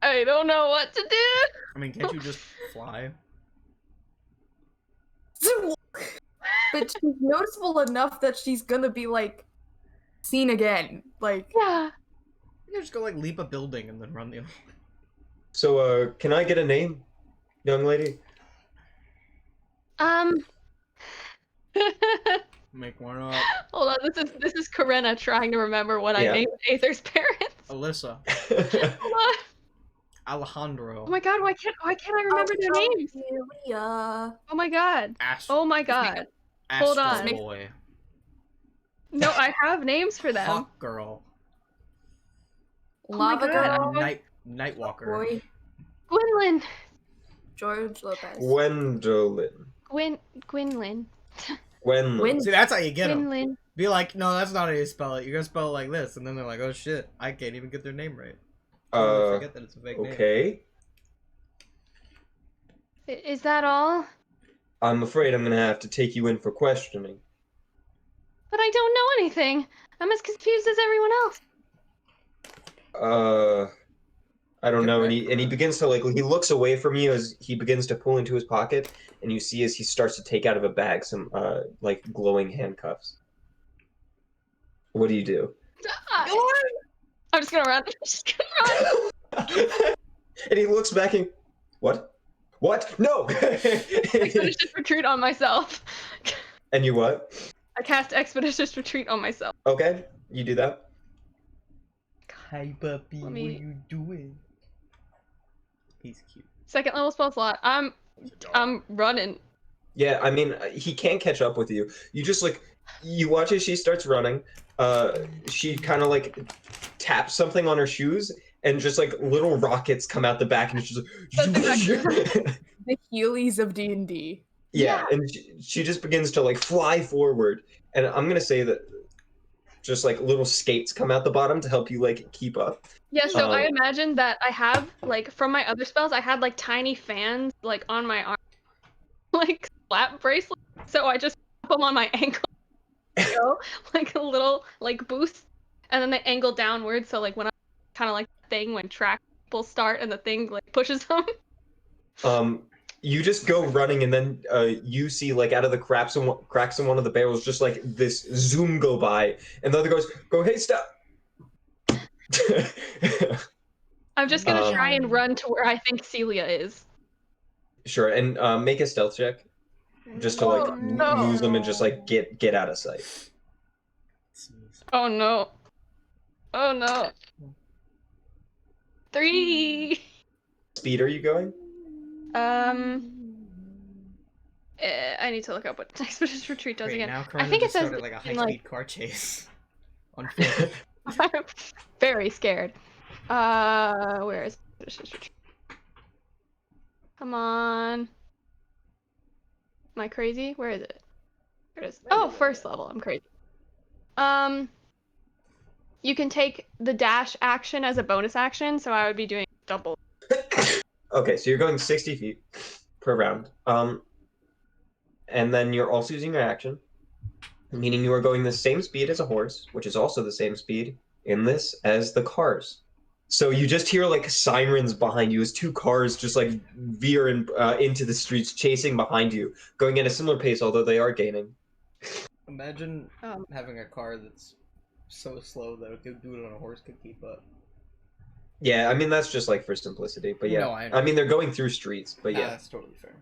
I don't know what to do. I mean, can't you just fly? But she's noticeable enough that she's gonna be like seen again. Like, Yeah. You can just go like leap a building and then run the other way. So, can I get a name, young lady? Make one up. Hold on, this is Corinna trying to remember what I named Aether's parents. Alyssa. Hold on. Alejandro. Oh my god, why can't I remember their names? Julia. Oh my god. Oh my god. Hold on. Astro Boy. No, I have names for them. Hawk Girl. Lava Girl. Nightwalker. Boy. Gwendolyn. George Lopez. Gwendolyn. Gwynlyn. When See, that's how you get them. Gwynlyn. Be like, no, that's not how you spell it. You're gonna spell it like this, and then they're like, oh shit, I can't even get their name right. Totally forget that it's a fake name. okay. Is that all? I'm afraid I'm gonna have to take you in for questioning. But I don't know anything. I'm as confused as everyone else. I don't Get know, and back he around. begins to he looks away from you as he begins to pull into his pocket, and you see as he starts to take out of a bag some glowing handcuffs. What do you do? I'm just gonna run. I'm just gonna run. And he looks back and what? No! Expeditious retreat on myself. And you what? I cast Expeditious retreat on myself. Okay, you do that. Hi, puppy. Let me- What are you doing? He's cute. Second level spell slot. I'm running. Yeah, I mean, he can't catch up with you. You just you watch as she starts running. She kind of taps something on her shoes, and just little rockets come out the back, and it's just The Heelys of D&D. yeah, and she just begins to fly forward, and I'm gonna say that just little skates come out the bottom to help you keep up. Yeah, so I imagine that I have from my other spells, I had tiny fans on my arm, slap bracelets. So I just put them on my ankle, go a little boost, and then they angle downward. So when I kind of thing when track people start and the thing pushes them. You just go running, and then you see out of the cracks in one of the barrels, just this zoom go by, and the other goes, hey, stop. I'm just gonna try and run to where I think Celia is. Sure, and make a stealth check, just to lose them and just get out of sight. Oh no! Oh no! 3. Speed are you going? I need to look up what Expeditious Retreat does Wait, again. now I Corona think it just says started a in, high-speed car chase. On foot. I'm very scared. Where is Expeditious Retreat? Come on. Am I crazy? Where is it? There it is. Oh, first level. I'm crazy. You can take the dash action as a bonus action, so I would be doing double. Okay, so you're going 60 feet per round. And then you're also using your action, meaning you are going the same speed as a horse, which is also the same speed in this as the cars. So you just hear sirens behind you as 2 cars just veer into the streets, chasing behind you, going at a similar pace, although they are gaining. Imagine having a car that's so slow that a good dude on a horse could keep up. Yeah, I mean that's just for simplicity, but yeah. No, I know. I mean they're going through streets, but yeah. That's totally fair.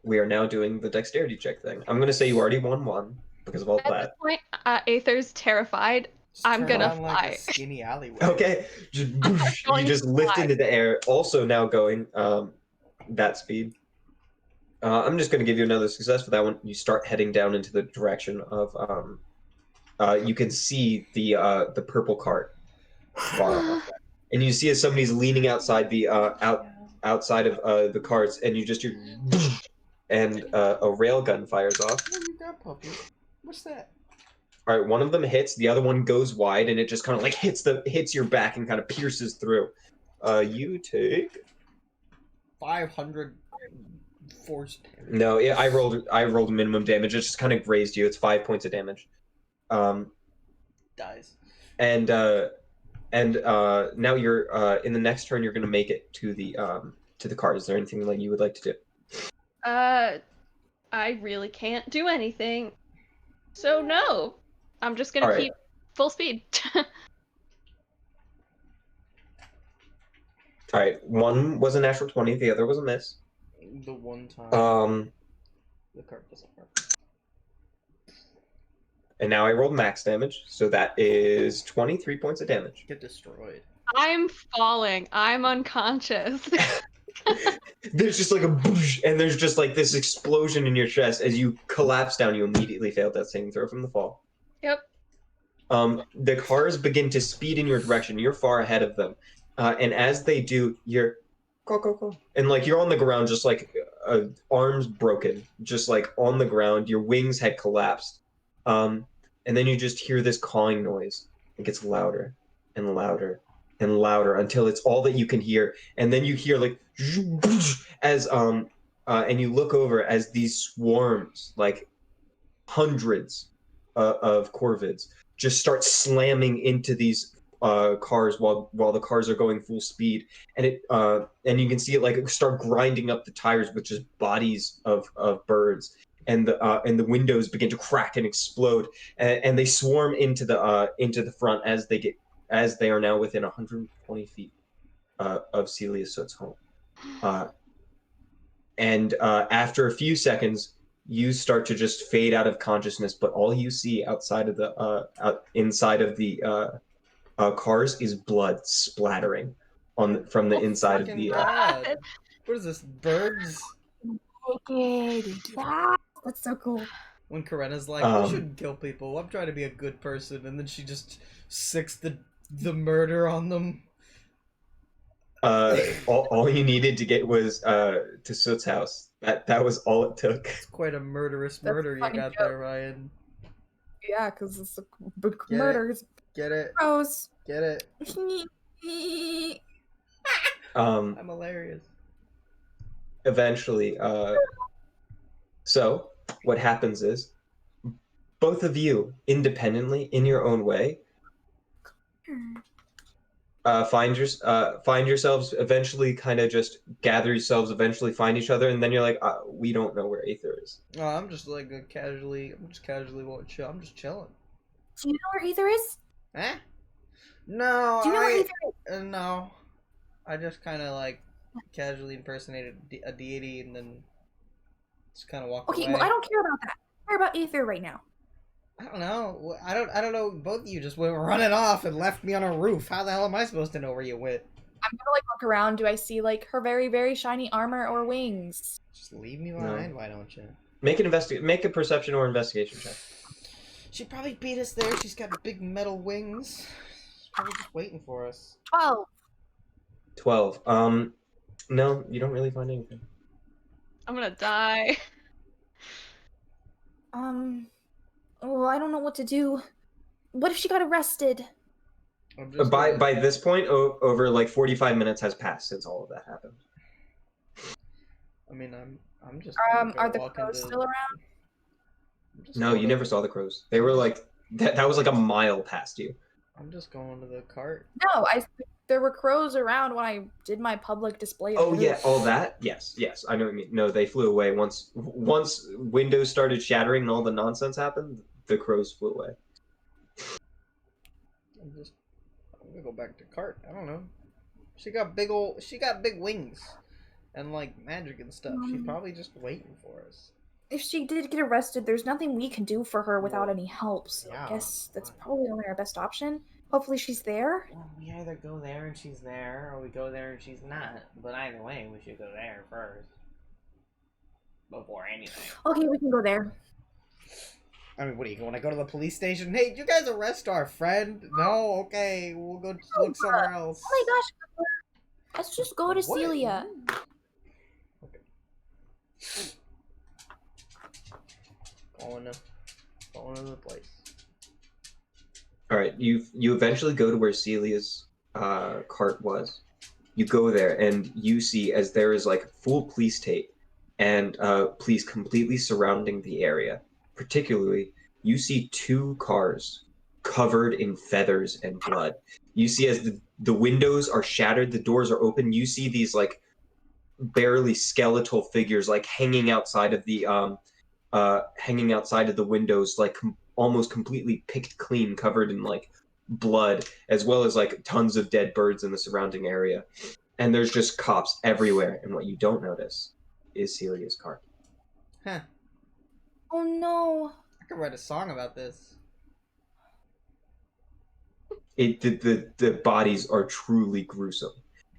We are now doing the dexterity check thing. I'm gonna say you already won 1 because of all At this that. point, Aether's terrified. Just I'm turn gonna on, fly. a skinny alleyway. Okay, just boosh, going you just to lift fly. into the air. Also now going that speed. I'm just gonna give you another success for that one. You start heading down into the direction of you can see the purple cart far off, and you see as somebody's leaning outside the outside of the carts, and you just hear and a railgun fires off. What you got, puppy? What's that? All right, one of them hits, the other one goes wide, and it just kind of hits your back and kind of pierces through. You take 500 force damage. no. I rolled minimum damage. It just kind of grazed you. It's 5 points of damage. Dies. And now you're in the next turn. You're gonna make it to the card. Is there anything you would like to do? I really can't do anything. So no. I'm just gonna keep full speed. All right. One was a natural 20. The other was a miss. The one time the card doesn't work. And now I rolled max damage, so that is 23 points of damage. Get destroyed. I'm falling. I'm unconscious. There's just a boosh, and there's just this explosion in your chest as you collapse down. You immediately failed that saving throw from the fall. Yep. The cars begin to speed in your direction. You're far ahead of them, and as they do, you're Call. And like you're on the ground, just like arms broken, just like on the ground. Your wings had collapsed, and then you just hear this cawing noise. It gets louder and louder and louder until it's all that you can hear. And then you hear like as and you look over as these swarms, like hundreds of corvids, just start slamming into these cars while the cars are going full speed, and you can see it like start grinding up the tires with just bodies of birds, and the windows begin to crack and explode, and they swarm into the front as they are now within 120 feet of Celia Soot's home. And after a few seconds, you start to just fade out of consciousness, but all you see outside of inside of the cars is blood splattering from the inside of Fucking the. God. What is this? Birds? That's so cool. When Karena's like, we shouldn't kill people. I'm trying to be a good person, and then she just sicks the murder on them. All you needed to get was to Soot's house. That was all it took. It's quite a murderous That's murder a you funny got joke. there, Ryan. Yeah, because it's a big Get it. murders. Get it? Gross. Get it? Um, I'm hilarious. Eventually, so what happens is both of you independently in your own way find yourselves eventually, kind of just gather yourselves, eventually find each other, and then you're like, we don't know where Aether is. Oh, I'm just like I'm just casually watching. I'm just chilling. Do you know where Aether is? Eh? No, Do you know where Aether is? No. I just kind of like casually impersonated a deity and then just kind of walked Okay, away. well, I don't care about that. I care about Aether right now. I don't know. I don't know. Both of you just went running off and left me on a roof. How the hell am I supposed to know where you went? I'm gonna like look around. Do I see like her very, very shiny armor or wings? Just leave me behind. Why don't you? Make a perception or investigation check. She probably beat us there. She's got big metal wings. She's probably just waiting for us. 12. 12. No, you don't really find anything. I'm gonna die. Well, I don't know what to do. What if she got arrested? By this point, over like 45 minutes has passed since all of that happened. I mean, I'm just. Are the crows still around? No, you never saw the crows. They were like that was like a mile past you. I'm just going to the cart. No, there were crows around when I did my public display. Oh yeah, all that? Yes, I know what you mean. No, they flew away once windows started shattering and all the nonsense happened. The crows flew away. I'm gonna go back to cart. I don't know. She got big wings, and like magic and stuff. She's probably just waiting for us. If she did get arrested, there's nothing we can do for her without any help. So Yeah, I guess that's probably only our best option. Hopefully she's there. Well, we either go there and she's there, or we go there and she's not. But either way, we should go there first. Before anything. Okay, we can go there. I mean, what do you want to go to the police station? Hey, you guys arrest our friend? No? Okay, we'll go look somewhere else. Oh my gosh, let's just go to What? Celia. Okay. Going to the place. All right, you eventually go to where Celia's cart was. You go there and you see as there is like full police tape and police completely surrounding the area. Particularly, you see two cars covered in feathers and blood. You see as the windows are shattered, the doors are open. You see these like barely skeletal figures like hanging outside of the windows, like almost completely picked clean, covered in like blood, as well as like tons of dead birds in the surrounding area. And there's just cops everywhere. And what you don't notice is Celia's car. Huh. Oh no. I could write a song about this. The bodies are truly gruesome.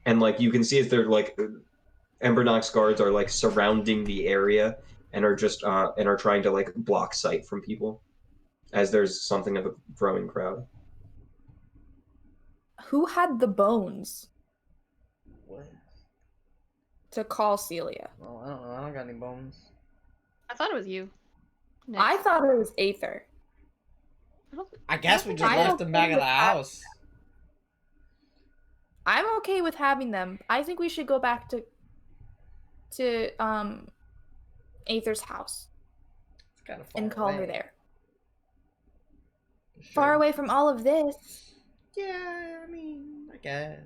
And like you can see as they're like Embernock's guards are like surrounding the area and are just and are trying to like block sight from people as there's something of a growing crowd. Who had the bones? What? to call Celia. Well, I don't know. I don't got any bones. I thought it was you. Nick. I thought it was Aether. I guess we think just I'm left them back okay at the with that. house. I'm okay with having them. I think we should go back to Aether's house It's kind of far and call her away. there. Sure. Far away from all of this. Yeah, I mean, I guess.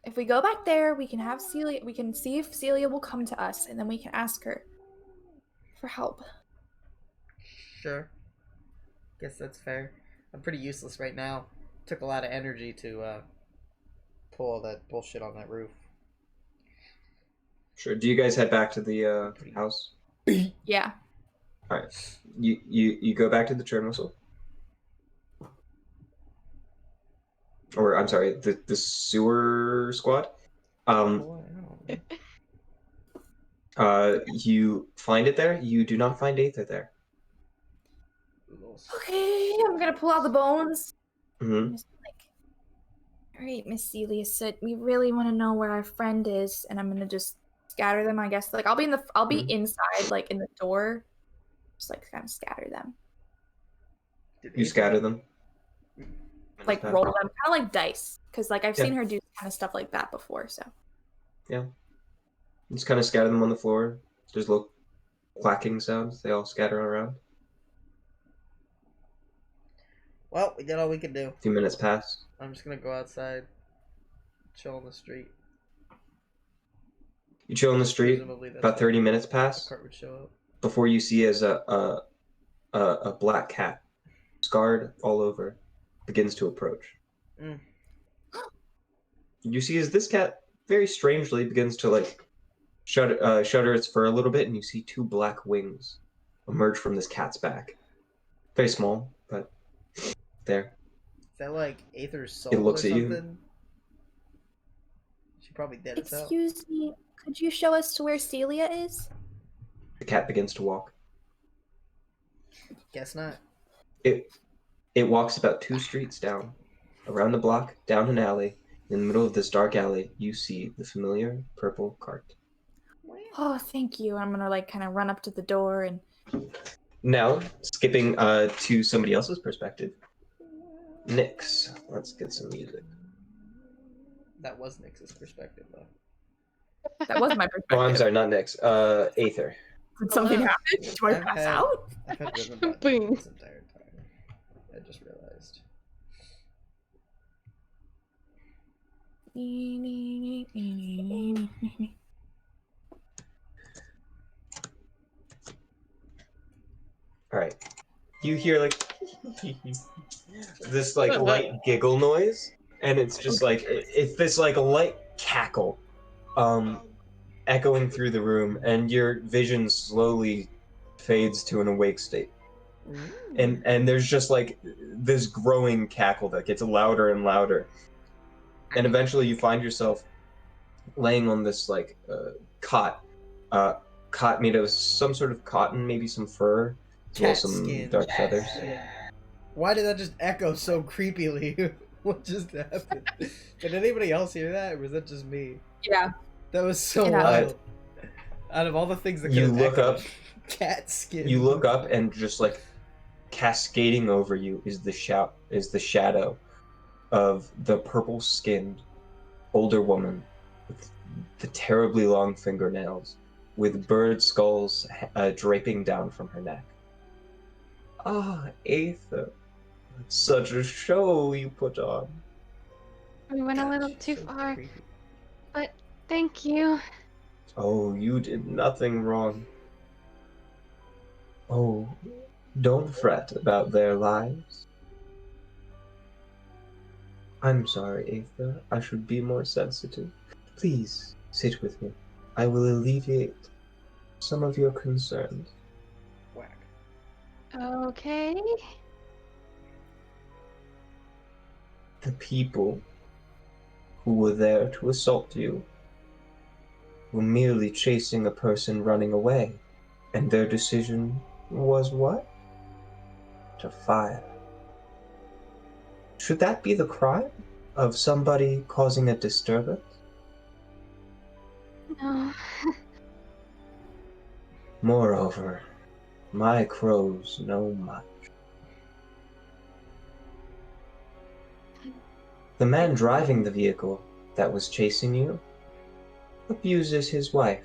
If we go back there, we can have Celia. We can see if Celia will come to us, and then we can ask her for help. Sure. Guess that's fair. I'm pretty useless right now. Took a lot of energy to pull all that bullshit on that roof. Sure. Do you guys head back to the house? Yeah. All right. You go back to the churn whistle. Or I'm sorry, the sewer squad. You find it there. You do not find Aether there. Okay, I'm gonna pull out the bones. Mm-hmm. Just all right, Miss Celia said we really want to know where our friend is, and I'm gonna just scatter them. I guess I'll be inside, like in the door, just like kind of scatter them, You scatter them. like roll them, kind of like dice, because like I've Yeah. seen her do kind of stuff like that before. So Yeah. Just kind of scatter them on the floor. There's little clacking sounds. They all scatter around. Well, we did all we could do. A few minutes pass. I'm just gonna go outside, chill on the street. You chill on the street. Presumably that's About 30 minutes when pass the cart would show up. before you see as a black cat, scarred all over, begins to approach. Mm. You see as this cat very strangely begins to like shudder its fur a little bit, and you see two black wings emerge from this cat's back. Very small, but there. Is that like Aether's soul It looks or at you. something? She probably dead as hell. excuse me, could you show us to where Celia is? The cat begins to walk. Guess not. It walks about 2 streets down, around the block, down an alley. In the middle of this dark alley, you see the familiar purple cart. Oh, thank you. I'm gonna like kind of run up to the door and Now, skipping to somebody else's perspective. Nyx, let's get some music. That was Nyx's perspective, though. that was my perspective. Oh, I'm sorry, not Nyx. Aether. Did something happen? Do I I've pass had- out? I've had rhythm buttons Boom. this entire time. I just realized. All right. You hear like this like light giggle noise, and it's just like it's this like light cackle, echoing through the room, and your vision slowly fades to an awake state. And there's just like this growing cackle that gets louder and louder, and eventually you find yourself laying on this like cot made of some sort of cotton, maybe some fur, as well as Cat some skin. dark feathers. Why did that just echo so creepily? What just happened? Did anybody else hear that, or was that just me? Yeah. That was so Yeah. wild. Out of all the things that You could look up. cat skin. You look up, and just like cascading over you is the shadow of the purple-skinned older woman with the terribly long fingernails, with bird skulls draping down from her neck. Ah, Aether, such a show you put on. We went a little She's too so far, creepy. but thank you. Oh, you did nothing wrong. Oh, don't fret about their lives. I'm sorry, Aether. I should be more sensitive. Please, sit with me. I will alleviate some of your concerns. Whack. Okay. The people who were there to assault you were merely chasing a person running away, and their decision was what? To fire. Should that be the crime? of somebody causing a disturbance? No. Moreover, my crows know much. The man driving the vehicle that was chasing you abuses his wife.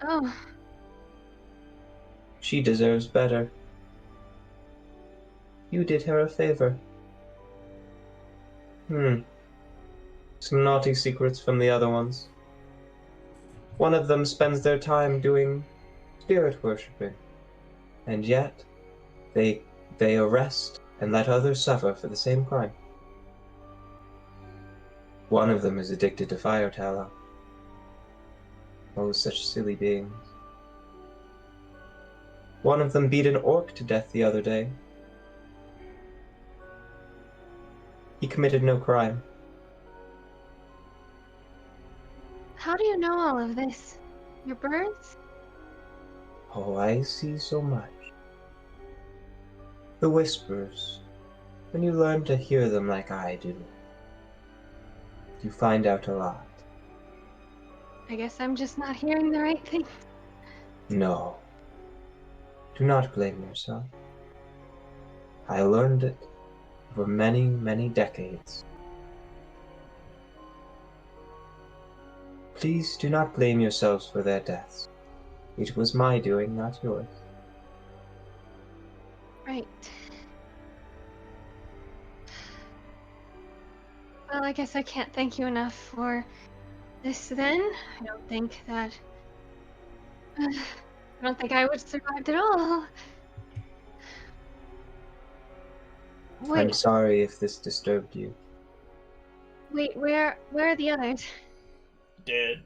Oh, She deserves better. You did her a favor. Some naughty secrets from the other ones. One of them spends their time doing spirit worshipping, and yet they arrest and let others suffer for the same crime. One of them is addicted to fire tallow. Oh, such silly beings. One of them beat an orc to death the other day. He committed no crime. how do you know all of this? Your birds? Oh, I see so much. The whispers. When you learn to hear them like I do, you find out a lot. I guess I'm just not hearing the right thing. No. Do not blame yourself. I learned it over many, many decades. Please do not blame yourselves for their deaths. It was my doing, not yours. Right. Well, I guess I can't thank you enough for this then. I don't think that. I don't think I would have survived at all. I'm Wait, sorry if this disturbed you. where are the others? Dead.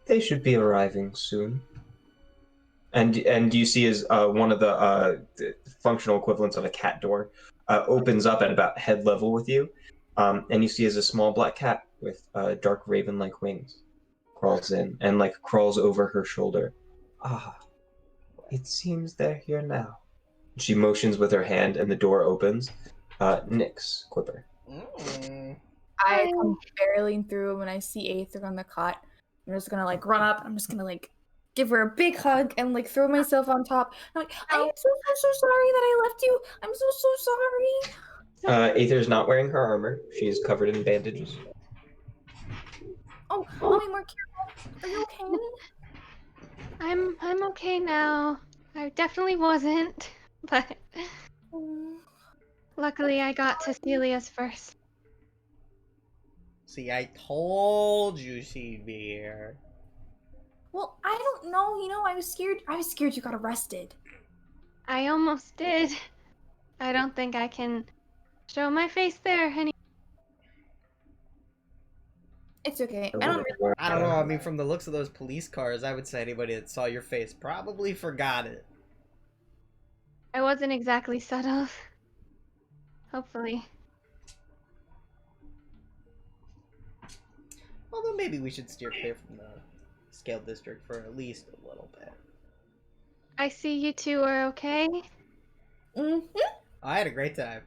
They should be arriving soon. And you see as one of the functional equivalents of a cat door opens up at about head level with you, and you see as a small black cat with dark raven-like wings crawls in and like crawls over her shoulder. Ah, it seems they're here now. She motions with her hand, and the door opens. Nyx, Clipper. I Hi. come barreling through when I see Aether on the cot. I'm just gonna like run up. I'm just gonna like give her a big hug and like throw myself on top. I'm like, I'm so sorry that I left you. I'm so sorry. Aether's not wearing her armor. She's covered in bandages. Oh, I'll be more careful. Are you okay? I'm okay now. I definitely wasn't, but Mm. luckily I got to Celia's first. See, I told you she'd be here. Well, I don't know. You know, I was scared. I was scared you got arrested. I almost did. I don't think I can show my face there anymore. It's okay. I don't really. I don't know. I mean, from the looks of those police cars, I would say anybody that saw your face probably forgot it. I wasn't exactly subtle. Hopefully. Although maybe we should steer clear from the scale district for at least a little bit. I see you two are okay. Mm-hmm. I had a great time.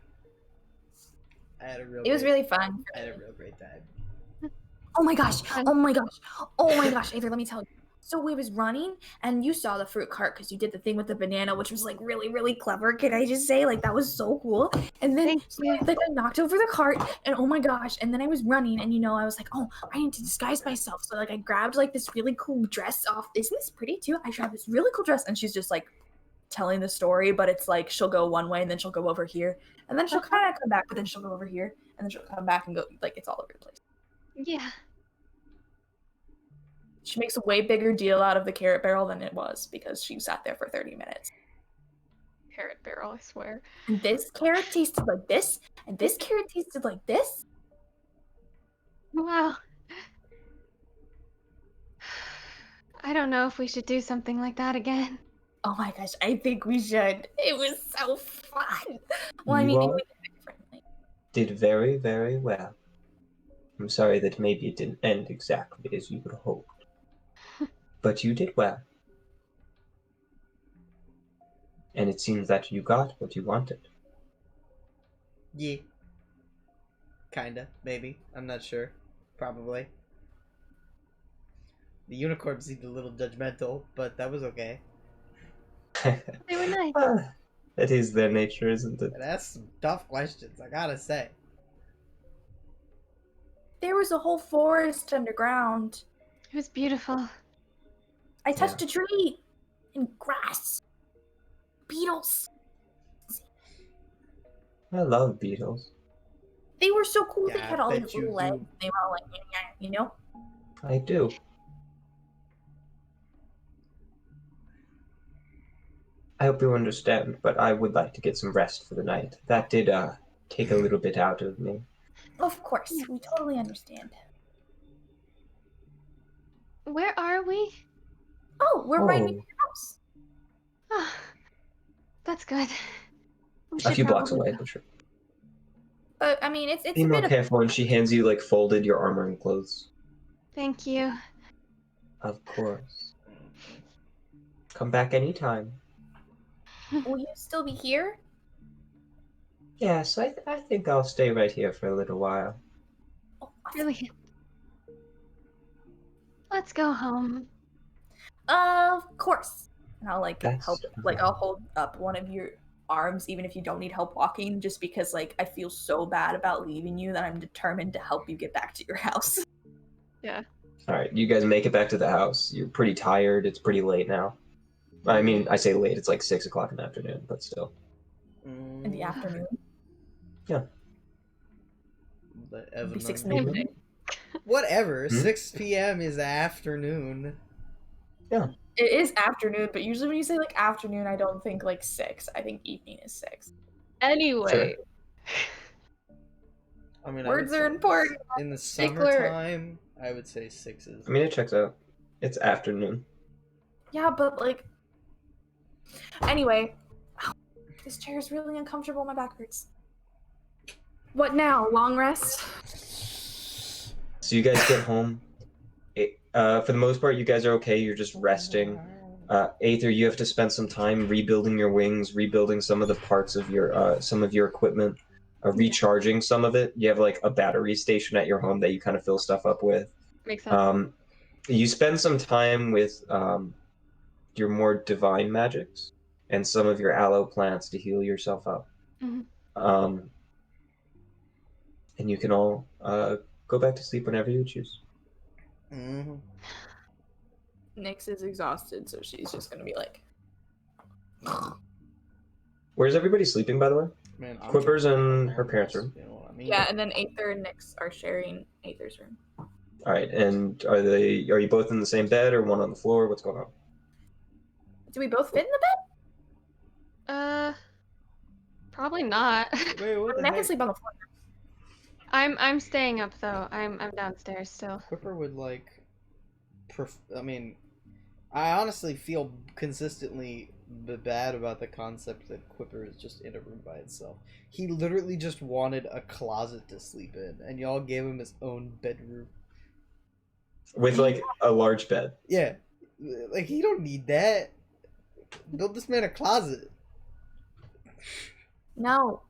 I had a real. It was really fun. I had a real great time. Oh my gosh. Oh my gosh. Oh my gosh. Aether, let me tell you. So we was running, and you saw the fruit cart because you did the thing with the banana, which was like really, really clever. Can I just say, like that was so cool. And then Thank you. like I knocked over the cart, and oh my gosh. And then I was running, and you know I was like, oh, I need to disguise myself. So like I grabbed like this really cool dress off. Isn't this pretty too? I grabbed this really cool dress, and she's just like telling the story, but it's like she'll go one way, and then she'll go over here, and then she'll kind of come back, but then she'll go over here, and then she'll come back and go like it's all over the place. Yeah. She makes a way bigger deal out of the carrot barrel than it was because she sat there for 30 minutes. Carrot barrel, I swear. And this carrot tasted like this, and this carrot tasted like this. Wow. I don't know if we should do something like that again. Oh my gosh, I think we should. It was so fun. Well, I You mean, all we did it differently. did very, very well. I'm sorry that maybe it didn't end exactly as you would hope. But you did well. And it seems that you got what you wanted. Yeah. Kinda, maybe. I'm not sure. Probably. The unicorn seemed a little judgmental, but that was okay. They were nice. That is their nature, isn't it? It asked some tough questions, I gotta say. There was a whole forest underground. It was beautiful. I touched a tree and grass. Beetles. I love beetles. They were so cool. They Yeah, had I all bet these you little do. legs. They were all like, you know? I do. I hope you understand, but I would like to get some rest for the night. That did take a little bit out of me. Of course. Yeah. We totally understand. Where are we? Oh, we're right near Oh, your house. Oh, that's good. We a should few blocks probably away, go. but sure. But, I mean, it's Be a more bit of... careful, and she hands you like folded your armor and clothes. Thank you. Of course. Come back anytime. Will you still be here? Yes, I think I'll stay right here for a little while. Oh, awesome. Brilliant. Let's go home. Of course. And I'll like That's help, like I'll hold up one of your arms even if you don't need help walking, just because like I feel so bad about leaving you that I'm determined to help you get back to your house. Yeah. All right, you guys make it back to the house. You're pretty tired. It's pretty late now. I mean, I say late. It's like 6 o'clock in the afternoon, but still. In the afternoon. It'd be 6 in the Same evening. Whatever. Hmm? 6 p.m. is afternoon. It is afternoon, but usually when you say like afternoon, I don't think like 6. I think evening is 6. Anyway. I mean, Words I are would say important. in the Stickler. summertime, I would say 6 is. I mean, it checks out. It's afternoon. Yeah, but like... Anyway. This chair is really uncomfortable. My back hurts. What now? Long rest? So you guys get home. For the most part, you guys are okay. You're just resting. Aether, you have to spend some time rebuilding your wings, rebuilding some of the parts of your some of your equipment, recharging some of it. You have like a battery station at your home that you kind of fill stuff up with. Makes sense. You spend some time with your more divine magics and some of your aloe plants to heal yourself up. Mhm. And you can all go back to sleep whenever you choose. Mm-hmm. Nyx is exhausted, so she's just gonna be like... Where's everybody sleeping, by the way? Man, I'm Quippers trying to in find her long parents' rest, room. You know what I mean? Yeah, and then Aether and Nyx are sharing Aether's room. All right, and are you both in the same bed or one on the floor? What's going on? Do we both fit in the bed? Probably not. Wait, what I the mean, I can heck? sleep on the floor. I'm staying up though. I'm downstairs still. Quipper would like. I mean, I honestly feel consistently bad about the concept that Quipper is just in a room by itself. He literally just wanted a closet to sleep in, and y'all gave him his own bedroom. With like a large bed. Yeah, like he don't need that. Build this man a closet. No.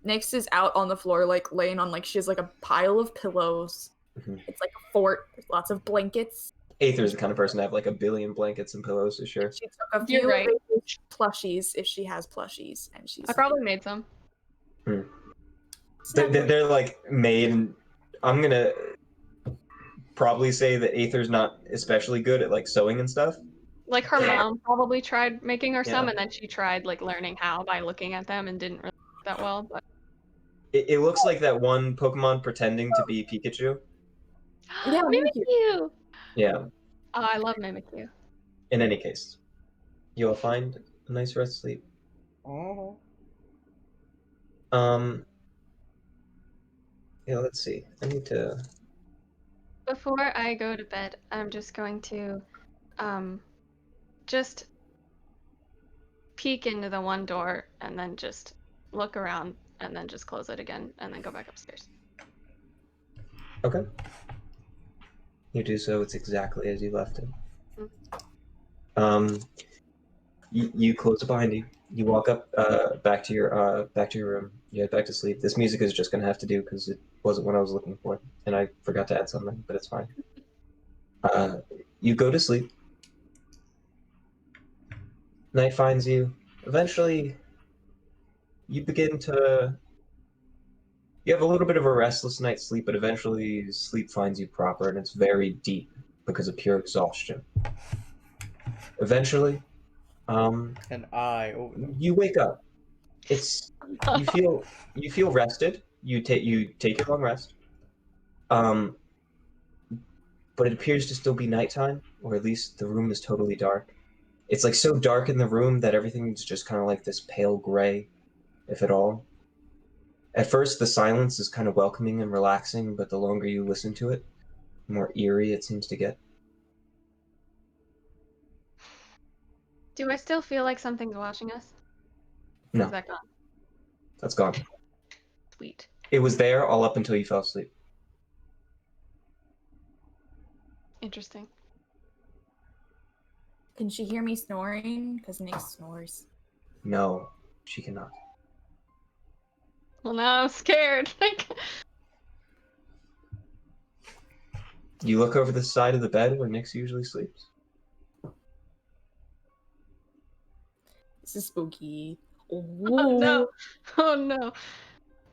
Nyx is out on the floor, like laying on, like she has like a pile of pillows. Mhm. It's like a fort. There's lots of blankets. Aether's the kind of person to have like a billion blankets and pillows to share. She took a You're few right. of Aether's plushies if she has plushies, and she's. I probably made some. They're like made, and I'm gonna probably say that Aether's not especially good at like sewing and stuff. Like her mom probably tried making her some, Yeah. and then she tried like learning how by looking at them and didn't really do that well. But It looks like that one Pokemon pretending to be Pikachu. Yeah, Mimikyu! Yeah. Oh, I love Mimikyu. In any case, you'll find a nice rest sleep. Oh. Yeah, let's see. I need to. Before I go to bed, I'm just going to just peek into the one door and then just look around and then just close it again and then go back upstairs. Okay. You do so. It's exactly as you left it. You close it behind you. You walk up back to your room. You head back to sleep. This music is just gonna have to do because it wasn't what I was looking for, and I forgot to add something, but it's fine. You go to sleep. Night finds you. Eventually, you begin to. You have a little bit of a restless night's sleep, but eventually sleep finds you proper, and it's very deep because of pure exhaustion. Eventually, And I open you wake up. It's you feel rested. You take your long rest. Um, but it appears to still be nighttime, or at least the room is totally dark. It's like so dark in the room that everything's just kind of like this pale gray, if at all. At first, the silence is kind of welcoming and relaxing, but the longer you listen to it, the more eerie it seems to get. Do I still feel like something's watching us? Or No, is that gone? that's gone. Sweet. It was there all up until you fell asleep. Interesting. Can she hear me snoring? Because Nick snores. No, she cannot. Well, now I'm scared. Like, You look over the side of the bed where Nyx usually sleeps. This is spooky. oh no. Oh no.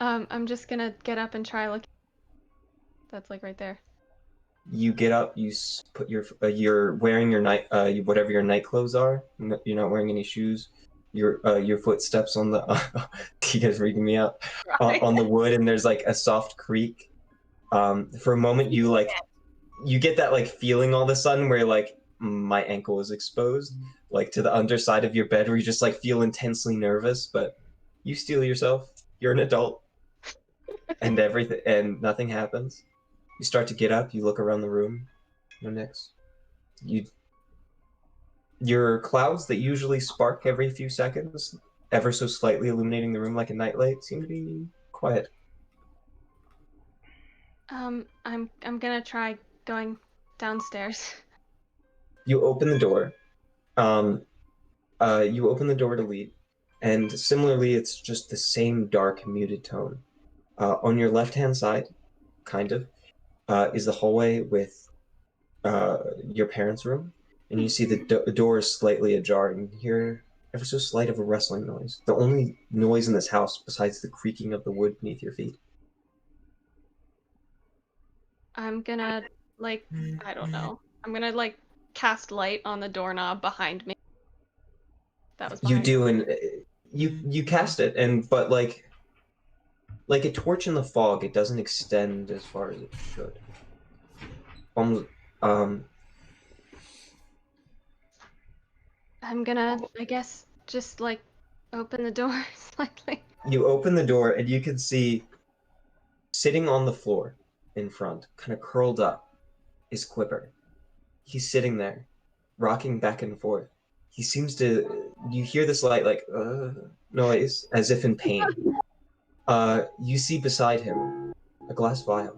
I'm just gonna get up and try looking. That's like right there. You get up, put you're wearing your whatever your night clothes are. You're not wearing any shoes. Your footsteps on the you guys freaking me out Right. on the wood, and there's like a soft creak. For a moment, you get that like feeling all of a sudden where you're like, my ankle is exposed, like to the underside of your bed, where you just like feel intensely nervous, but you steel yourself. You're an adult, and everything, and nothing happens. You start to get up. You look around the room. No Nyx. Your clouds that usually spark every few seconds, ever so slightly illuminating the room like a nightlight, seem to be quiet. I'm gonna try going downstairs. You open the door. You open the door to leave, and similarly, it's just the same dark, muted tone. On your left-hand side, kind of, is the hallway with your parents' room, and you see the door is slightly ajar, and you hear ever so slight of a rustling noise. The only noise in this house besides the creaking of the wood beneath your feet. I'm gonna like I don't know. I'm gonna like cast light on the doorknob behind me. That was You behind me. do, and you cast it, and but like a torch in the fog, it doesn't extend as far as it should. Almost, I'm gonna, I guess, just like open the door slightly. you open the door, and you can see sitting on the floor in front, kind of curled up, is Quipper. He's sitting there, rocking back and forth. He seems to. You hear this light, like noise, as if in pain. You see beside him a glass vial,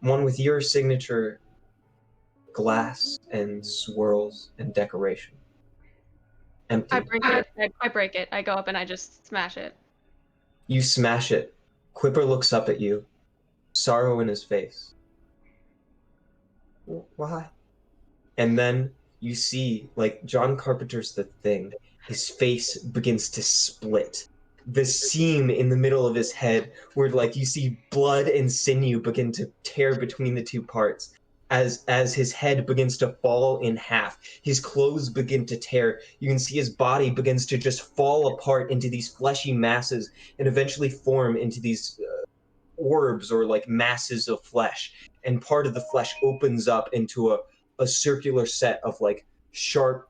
one with your signature glass and swirls and decoration. Empty. I break it. I break it. I go up and I just smash it. You smash it. Quipper looks up at you, sorrow in his face. Why? And then you see, like John Carpenter's The Thing, his face begins to split. The seam in the middle of his head, where like you see blood and sinew begin to tear between the two parts. As his head begins to fall in half, his clothes begin to tear. You can see his body begins to just fall apart into these fleshy masses, and eventually form into these orbs or like masses of flesh. And part of the flesh opens up into a circular set of like sharp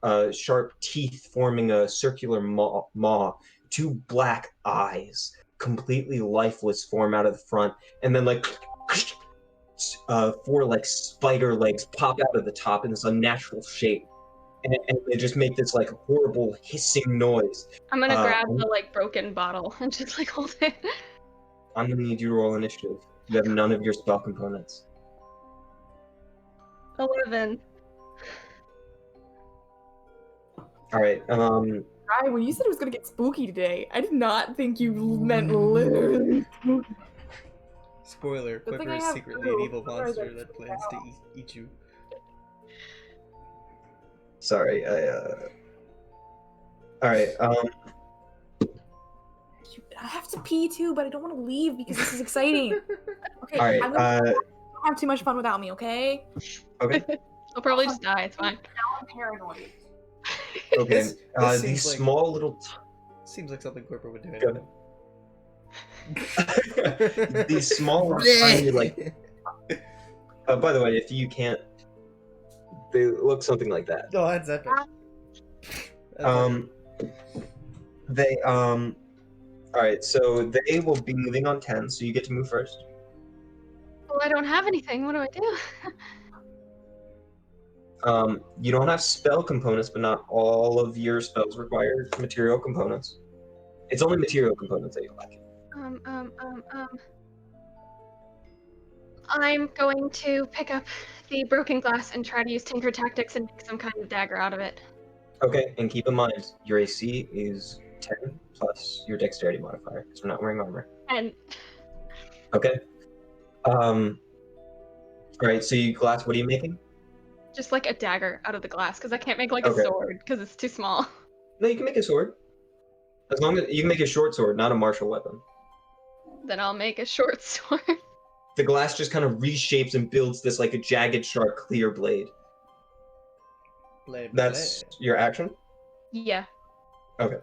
teeth forming a circular maw. Two black eyes, completely lifeless, form out of the front, and then like four like spider legs pop out of the top in this unnatural shape, and they just make this like horrible hissing noise. I'm gonna grab I'm the like broken bottle and just like hold it. I'm gonna need you to roll initiative. You have none of your spell components. 11. All right. Rye, when you said it was gonna get spooky today, I did not think you meant literally spooky. Spoiler: Good thing Quiver I is have secretly an Google, evil otherwise monster I'd that freak plans to out. eat you. Sorry. All right. I have to pee too, but I don't want to leave because this is exciting. Okay, All right. I'm gonna have too much fun without me, okay? Okay. I'll probably just die. It's fine. Now I'm paranoid. Okay. This seems These like- small little. Seems like something Quiver would do. Good. Anyway. These small, tiny, like. By the way, if you can't, they look something like that. No, that's epic. They All right. So they will be moving on 10. So you get to move first. Well, I don't have anything. What do I do? You don't have spell components, but not all of your spells require material components. It's only material components that you lack. I'm going to pick up the broken glass and try to use Tinker Tactics and make some kind of dagger out of it. Okay, and keep in mind, your AC is 10 plus your dexterity modifier, because we're not wearing armor. And Okay. Alright, so you glass, what are you making? just like a dagger out of the glass, because I can't make like a Okay. sword, because it's too small. No, you can make a sword. As long as you can make a short sword, not a martial weapon. Then I'll make a short sword. The glass just kind of reshapes and builds this like a jagged, sharp, clear blade. Blade, That's blade. your action? Yeah. Okay.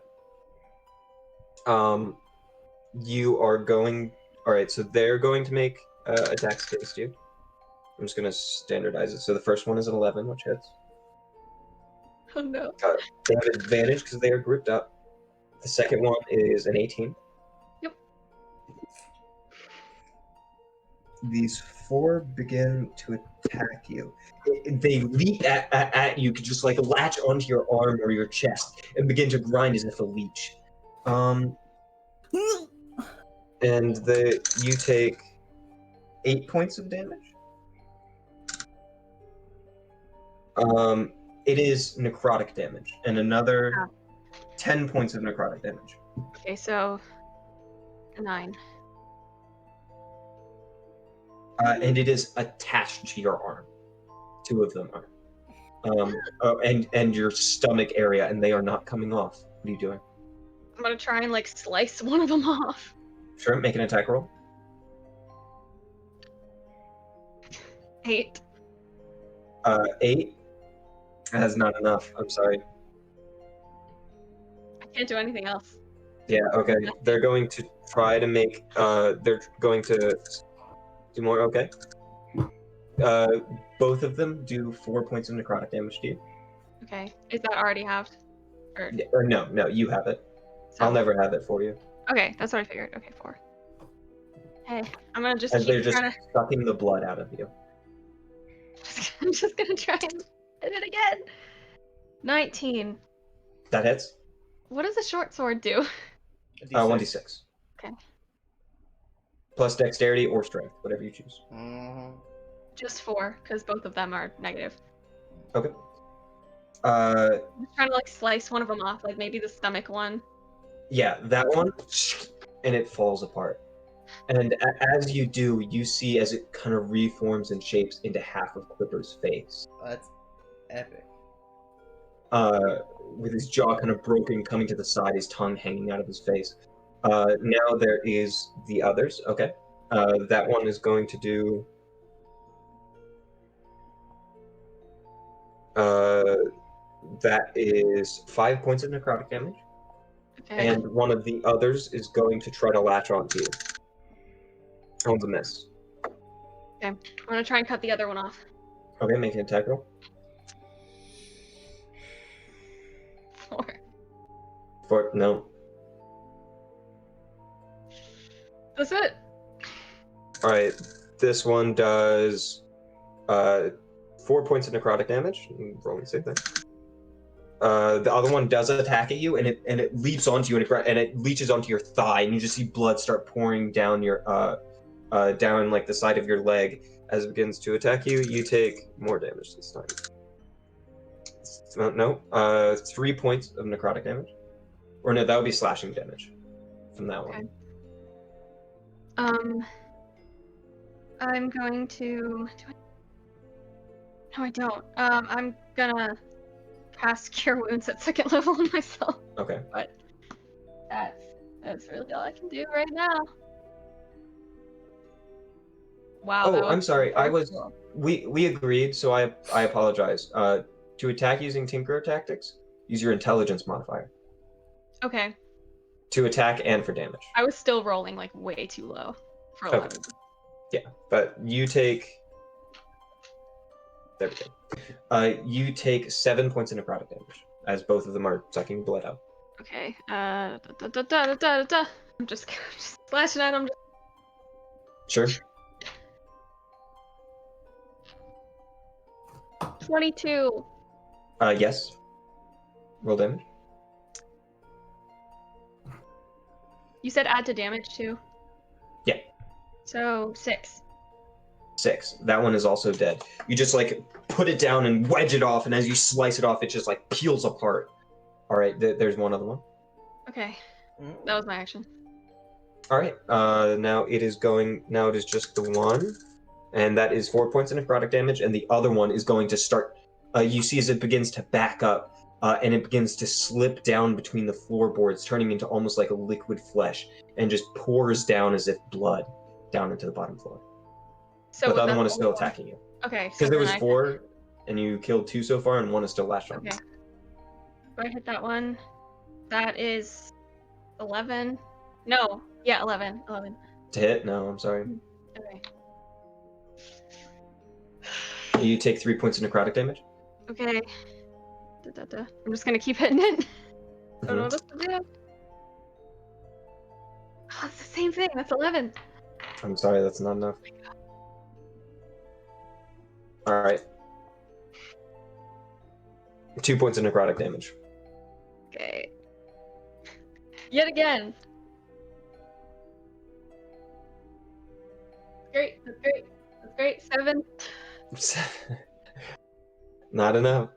You are going. Alright, so they're going to make attacks against you. I'm just going to standardize it. So the first one is an 11, which hits. Oh no. They have advantage because they are grouped up. The second one is an 18. Yep. These 4 begin to attack you. They leap at you, could just like latch onto your arm or your chest and begin to grind as if a leech. And you take 8 points of damage. It is necrotic damage, and another 10 points of necrotic damage. Okay, so 9. And it is attached to your arm. 2 of them are. And your stomach area, and they are not coming off. What are you doing? I'm gonna try and like slice one of them off. Sure, make an attack roll. 8. 8. That is not enough. I'm sorry. I can't do anything else. Yeah, okay. They're going to try to make, they're going to do more, okay. Both of them do 4 points of necrotic damage to you. Okay. Is that already halved? Or no, you have it. So, I'll never have it for you. Okay, that's what I figured. Okay, 4. Hey, I'm gonna just As they're keep just trying sucking the blood out of you. to. I'm just gonna try and hit it again. 19. That hits. What does a short sword do? 1d6. Okay. Plus dexterity or strength, whatever you choose. Just 4, because both of them are negative. Okay. I'm just trying to like slice one of them off, like maybe the stomach one. Yeah, that one, and it falls apart. And as you do, you see as it kind of reforms and shapes into half of Clipper's face. That's epic. With his jaw kind of broken, coming to the side, his tongue hanging out of his face. Now there is the others. Okay. That one is going to do... that is 5 points of necrotic damage. Okay. And one of the others is going to try to latch onto you. That one's a miss. Okay. I'm gonna try and cut the other one off. Okay, make an attack roll. 4. No. That's it. Alright, this one does 4 points of necrotic damage. Rolling save there. The other one does attack at you, and it leaps onto you, and it leeches onto your thigh, and you just see blood start pouring down your down like the side of your leg. As it begins to attack you, you take more damage this time. No. 3 points of necrotic damage. Or no, that would be slashing damage from that Okay. one. I'm going to. No, I don't. I'm gonna cast Cure Wounds at 2nd level on myself. Okay. But that's really all I can do right now. Wow. That Oh, I'm was sorry. very cool. We agreed, so I apologize. To attack using Tinkerer tactics, use your intelligence modifier. Okay. To attack and for damage. I was still rolling like way too low for 11. Okay. Yeah, but you take. There we go. You take 7 points of necrotic damage, as both of them are sucking blood out. Okay. I'm just slashing at him. Sure. 22. Yes. Roll damage. You said add to damage too? Yeah. So 6. 6. That one is also dead. You just like put it down and wedge it off, and as you slice it off, it just like peels apart. All right. There's one other one. Okay. That was my action. All right. Now it is going. Now it is just the one, and that is 4 points of necrotic damage, and the other one is going to start. You see as it begins to back up, and it begins to slip down between the floorboards, turning into almost like a liquid flesh, and just pours down as if blood down into the bottom floor. So But the other that's one is the still only one? attacking you. Okay. So Because there then was 4, and you killed 2 so far, and 1 is still lashed on. Okay. Do I hit that one? That is 11. No. Yeah, 11. 11. To hit? No, I'm sorry. Okay. You take 3 points of necrotic damage. Okay. I'm just gonna keep hitting it. I don't know what else to do. Oh, it's the same thing. That's 11. I'm sorry, that's not enough. All right. 2 points of necrotic damage. Okay. Yet again. Great. That's great. That's great. 7. Not enough.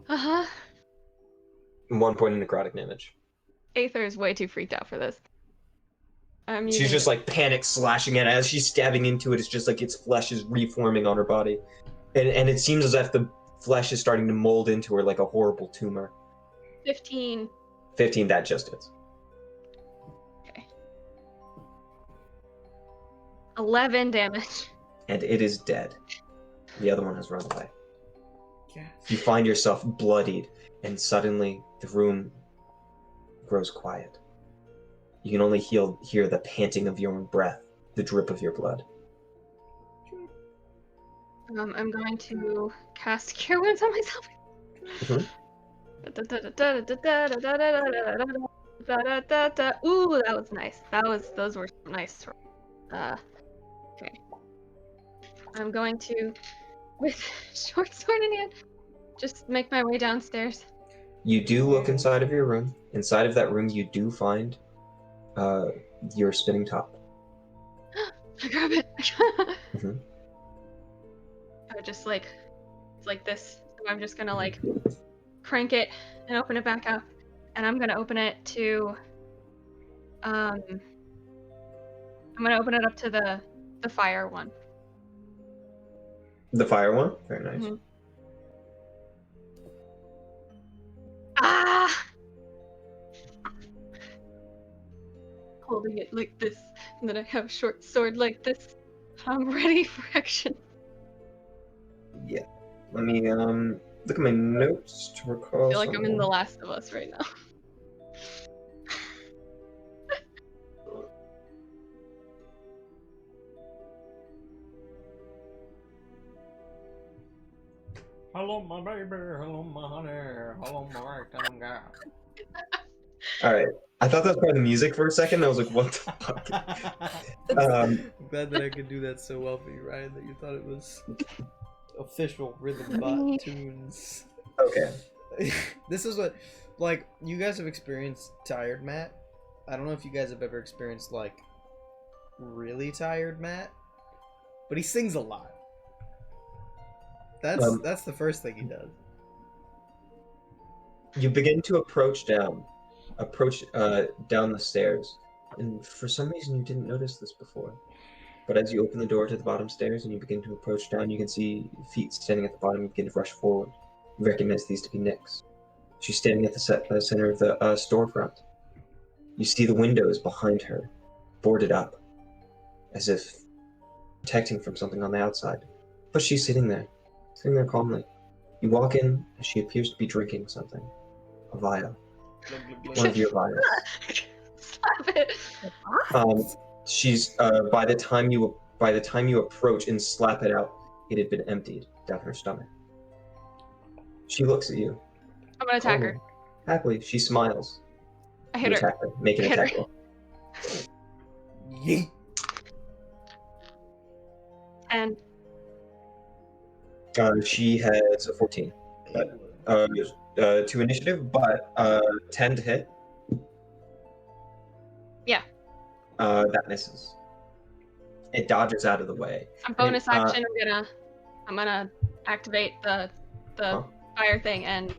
Uh-huh. 1 point of necrotic damage. Aether is way too freaked out for this. I'm She's using just like panic slashing it as she's stabbing into it. It's just like its flesh is reforming on her body, and it seems as if the flesh is starting to mold into her like a horrible tumor. 15. 15. That just is. Okay. 11 damage. And it is dead. The other one has run away. Yes. You find yourself bloodied, and suddenly the room grows quiet. You can only hear the panting of your own breath, the drip of your blood. I'm going to cast Cure Wounds on myself. Ooh, that was nice. Those were nice. Okay. I'm going to, with short sword in hand, just make my way downstairs. You do look inside of your room. Inside of that room, you do find your spinning top. I grab it. Mhm. I just like, it's like this. So I'm just gonna like crank it and open it back up, and I'm gonna open it to, I'm gonna open it up to the fire one. The fire one? Very nice. Mhm. Ah! Holding it like this, and then I have a short sword like this. I'm ready for action. Yeah. Let me look at my notes to recall. I feel like I'm in The something. Last of Us right now. Hello, my baby. Hello, my honey. Hello, my right-time guy. All right. I thought that was part of the music for a second. I was like, what the fuck? I'm glad that I could do that so well for you, Ryan, that you thought it was official Rhythm Bot tunes. Okay. This is what, like, you guys have experienced Tired Matt. I don't know if you guys have ever experienced, like, really tired Matt, but he sings a lot. That's the first thing he does. You begin to approach down the stairs, and for some reason you didn't notice this before. But as you open the door to the bottom stairs and you begin to approach down, you can see feet standing at the bottom. You begin to rush forward. You recognize these to be Nyx. She's standing at the center of the storefront. You see the windows behind her, boarded up, as if protecting from something on the outside. But she's sitting there calmly. You walk in, and she appears to be drinking something. A vial. One of your vials. Stop it. She's by the time you approach and slap it out, it had been emptied down her stomach. She looks at you. I'm gonna attack her. Happily, she smiles. I hit her. Attack her. Make an Hit attack her. roll. Yeet. And She has a 14. To initiative, but 10 to hit. Yeah. That misses. It dodges out of the way. on bonus action, I'm gonna activate the fire thing, and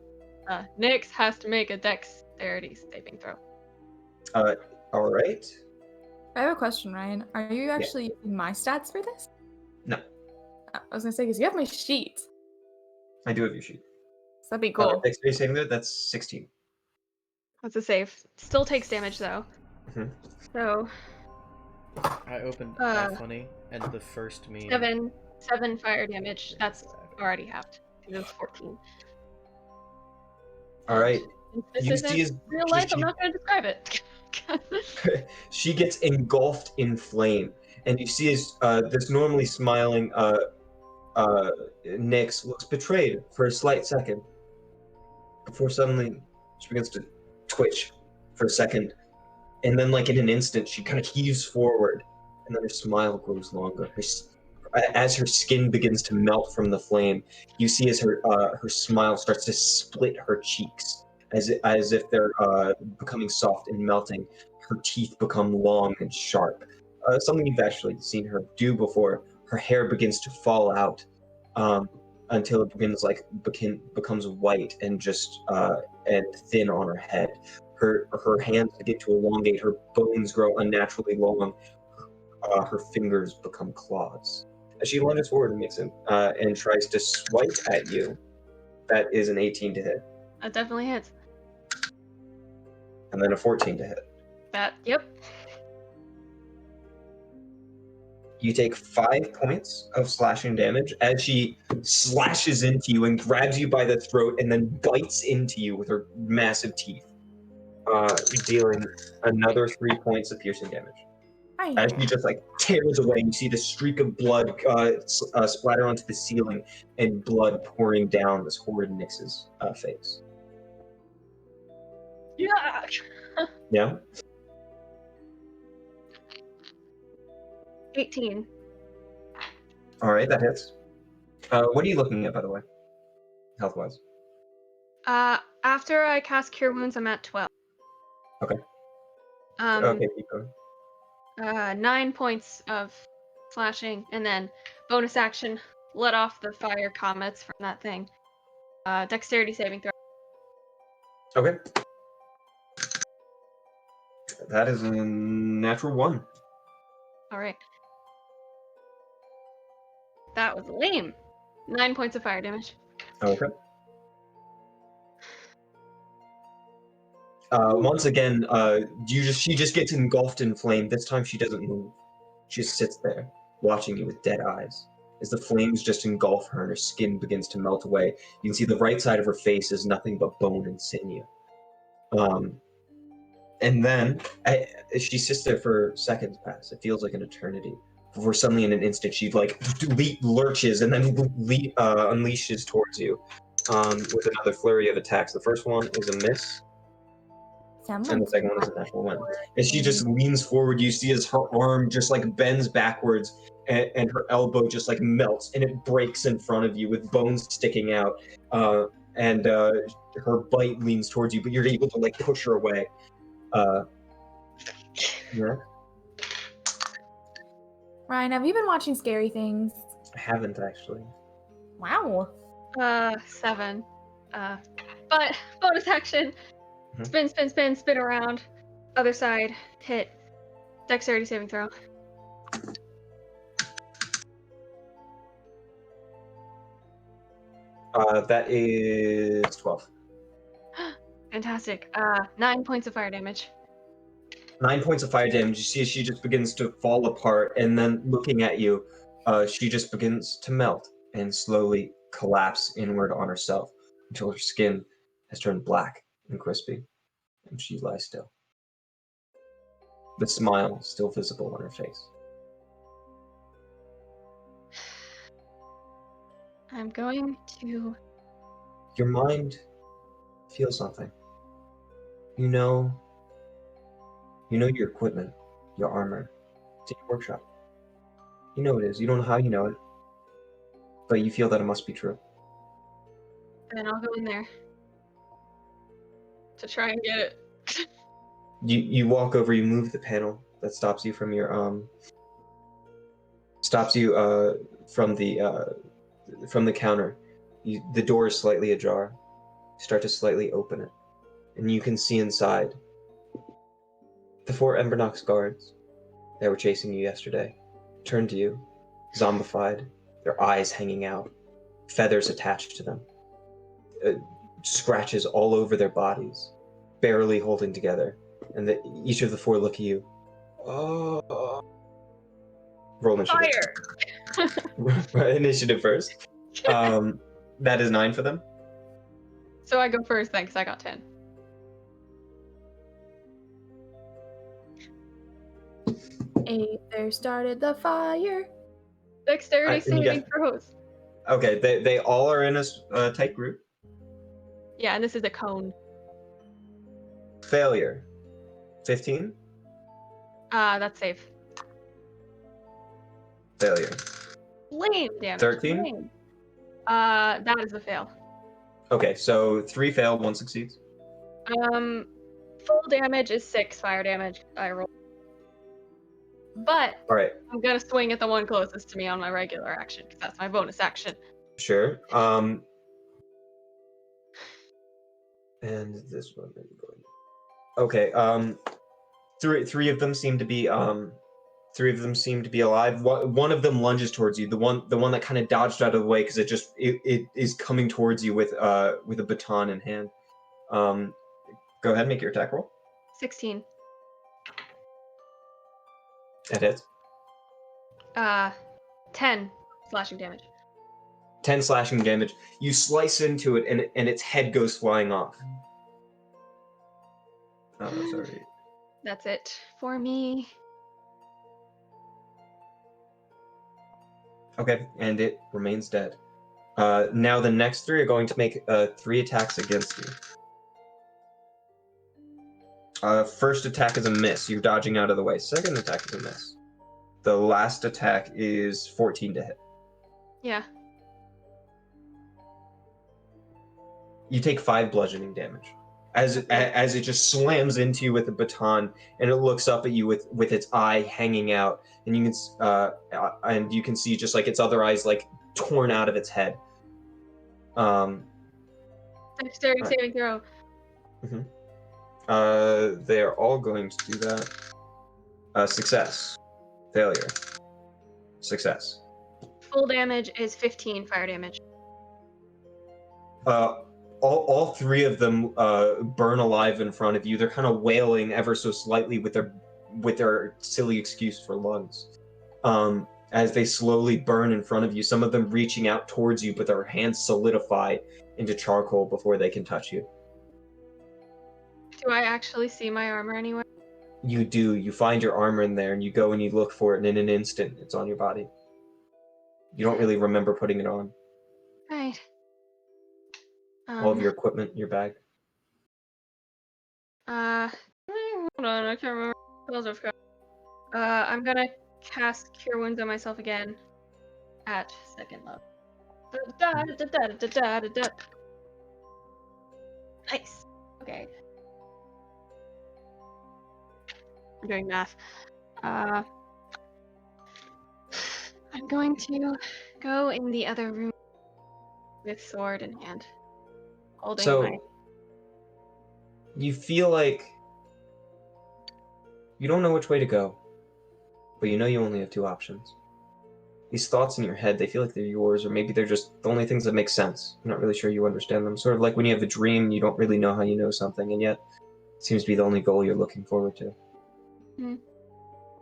Nyx has to make a dexterity saving throw. All right. I have a question, Ryan. Are you actually using my stats for this? No. I was gonna say, because you have my sheet. I do have your sheet. So that'd be cool. Dexterity saving throw, that's 16. That's a save. Still takes damage though. Mhm. So I opened iFunny, and the first meme. 7 fire damage. That's already halved. It was 14. All right. This You isn't see as real life. I'm not going to describe it. she gets engulfed in flame, and you see as this normally smiling Nyx looks betrayed for a slight second, before suddenly she begins to twitch for a second, and then like in an instant she kind of heaves forward, and then her smile grows longer. As her skin begins to melt from the flame, you see as her smile starts to split her cheeks, as if they're becoming soft and melting. Her teeth become long and sharp. Something you've actually seen her do before. Her hair begins to fall out until it becomes white and just and thin on her head. Her hands begin to elongate. Her bones grow unnaturally long. Her fingers become claws. As she lunges forward and tries to swipe at you, that is an 18 to hit, That definitely hits. and then a 14 to hit. Yep. You take 5 points of slashing damage as she slashes into you and grabs you by the throat and then bites into you with her massive teeth, dealing another 3 points of piercing damage. As she just like tears away, you see the streak of blood splatter onto the ceiling and blood pouring down this horrid Nyx's face. Yeah. Yeah? 18. All right, that hits. What are you looking at, by the way? Health-wise. After I cast Cure Wounds, I'm at 12. Okay. Okay, keep going. 9 points of slashing, and then bonus action, let off the fire comets from that thing. Dexterity saving throw. Okay. That is a natural 1. All right. That was lame. 9 points of fire damage. Okay. Once again, she just gets engulfed in flame. This time she doesn't move. She just sits there, watching you with dead eyes. As the flames just engulf her and her skin begins to melt away, you can see the right side of her face is nothing but bone and sinew. And then, she sits there for seconds pass. It feels like an eternity. Before suddenly in an instant, she like lurches and then unleashes towards you with another flurry of attacks. The first one is a miss. And the second one is a natural 1. And she just leans forward. You see as her arm just like bends backwards and her elbow just like melts and it breaks in front of you with bones sticking out. And her bite leans towards you, but you're able to like push her away. Yeah. Ryan, have you been watching Scary Things? I haven't actually. Wow. 7. But bonus action. Mhm. Spin, spin, spin, spin around. Other side. Hit. Dexterity saving throw. That is 12. Fantastic. 9 points of fire damage. 9 points of fire damage. You see she just begins to fall apart, and then looking at you, she just begins to melt and slowly collapse inward on herself until her skin has turned black and crispy, and she lies still. The smile still visible on her face. I'm going to... Your mind feels something. You know your equipment, your armor. It's in your workshop. You know it is. You don't know how you know it, but you feel that it must be true. And I'll go in there. To try and get it. You walk over, you move the panel that stops you from your from the counter. The door is slightly ajar. You start to slightly open it, and you can see inside the 4 Embernox guards that were chasing you yesterday turn to you, zombified, their eyes hanging out, feathers attached to them, scratches all over their bodies, barely holding together, and each of the 4 look at you. Oh. Roll initiative. Fire! Initiative first. That is 9 for them. So I go first then, because I got 10. There started the fire. Dexterity And you saving get- throws. Okay, they all are in a tight group. Yeah, and this is a cone. Failure. 15. That's safe. Failure. Flame damage. 13? Flame. That is a fail. Okay, so 3 fail, 1 succeeds. Full damage is 6 fire damage. I roll. But All right, I'm gonna swing at the one closest to me on my regular action, because that's my bonus action. sure. And this one. Okay. Three of them seem to be alive. One of them lunges towards you. The one that kind of dodged out of the way because it is coming towards you with a baton in hand. Go ahead and make your attack roll. 16. That hits. 10 slashing damage. 10 slashing damage. You slice into it, and its head goes flying off. Oh, sorry. That's it for me. Okay, and it remains dead. Now the next 3 are going to make 3 attacks against you. First attack is a miss. You're dodging out of the way. Second attack is a miss. The last attack is 14 to hit. Yeah. You take 5 bludgeoning damage as it just slams into you with a baton, and it looks up at you with its eye hanging out, and you can see just like its other eyes like torn out of its head. Dexterity Right. saving throw. They are all going to do that. Success. Failure. Success. Full damage is 15 fire damage. All 3 of them burn alive in front of you. They're kind of wailing ever so slightly with their silly excuse for lungs. As they slowly burn in front of you, some of them reaching out towards you, but their hands solidify into charcoal before they can touch you. Do I actually see my armor anywhere? You do. You find your armor in there, and you go and you look for it, and in an instant, it's on your body. You don't really remember putting it on. Right. All of your equipment, your bag. Hold on, I can't remember what else I've got. I'm gonna cast Cure Wounds on myself again at 2nd level. Nice. Okay. I'm doing math. I'm going to go in the other room with sword in hand, holding So, my You feel like you don't know which way to go, but you know you only have two options. These thoughts in your head, they feel like they're yours, or maybe they're just the only things that make sense. I'm not really sure you understand them. Sort of like when you have a dream, you don't really know how you know something, and yet it seems to be the only goal you're looking forward to. Hmm.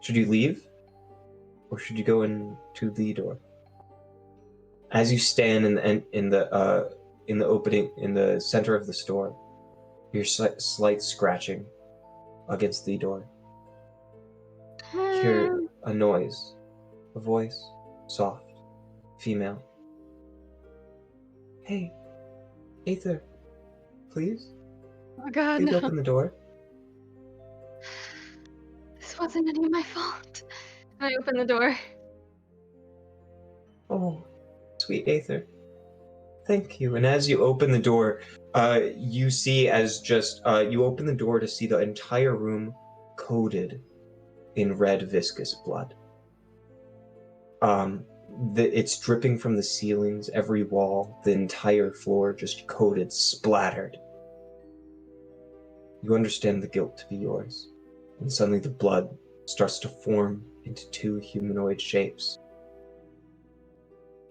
Should you leave, or should you go into the door? As you stand in the opening in the center of the store, you hear slight scratching against the door. You hear a noise, a voice, soft, female. Hey, Aether, please, Oh God, please no. open the door. This wasn't any of my fault. I opened the door. Oh, sweet Aether, thank you. And as you open the door, you see you open the door to see the entire room coated in red viscous blood. It's dripping from the ceilings, every wall, the entire floor just coated, splattered. You understand the guilt to be yours, and suddenly the blood starts to form into two humanoid shapes.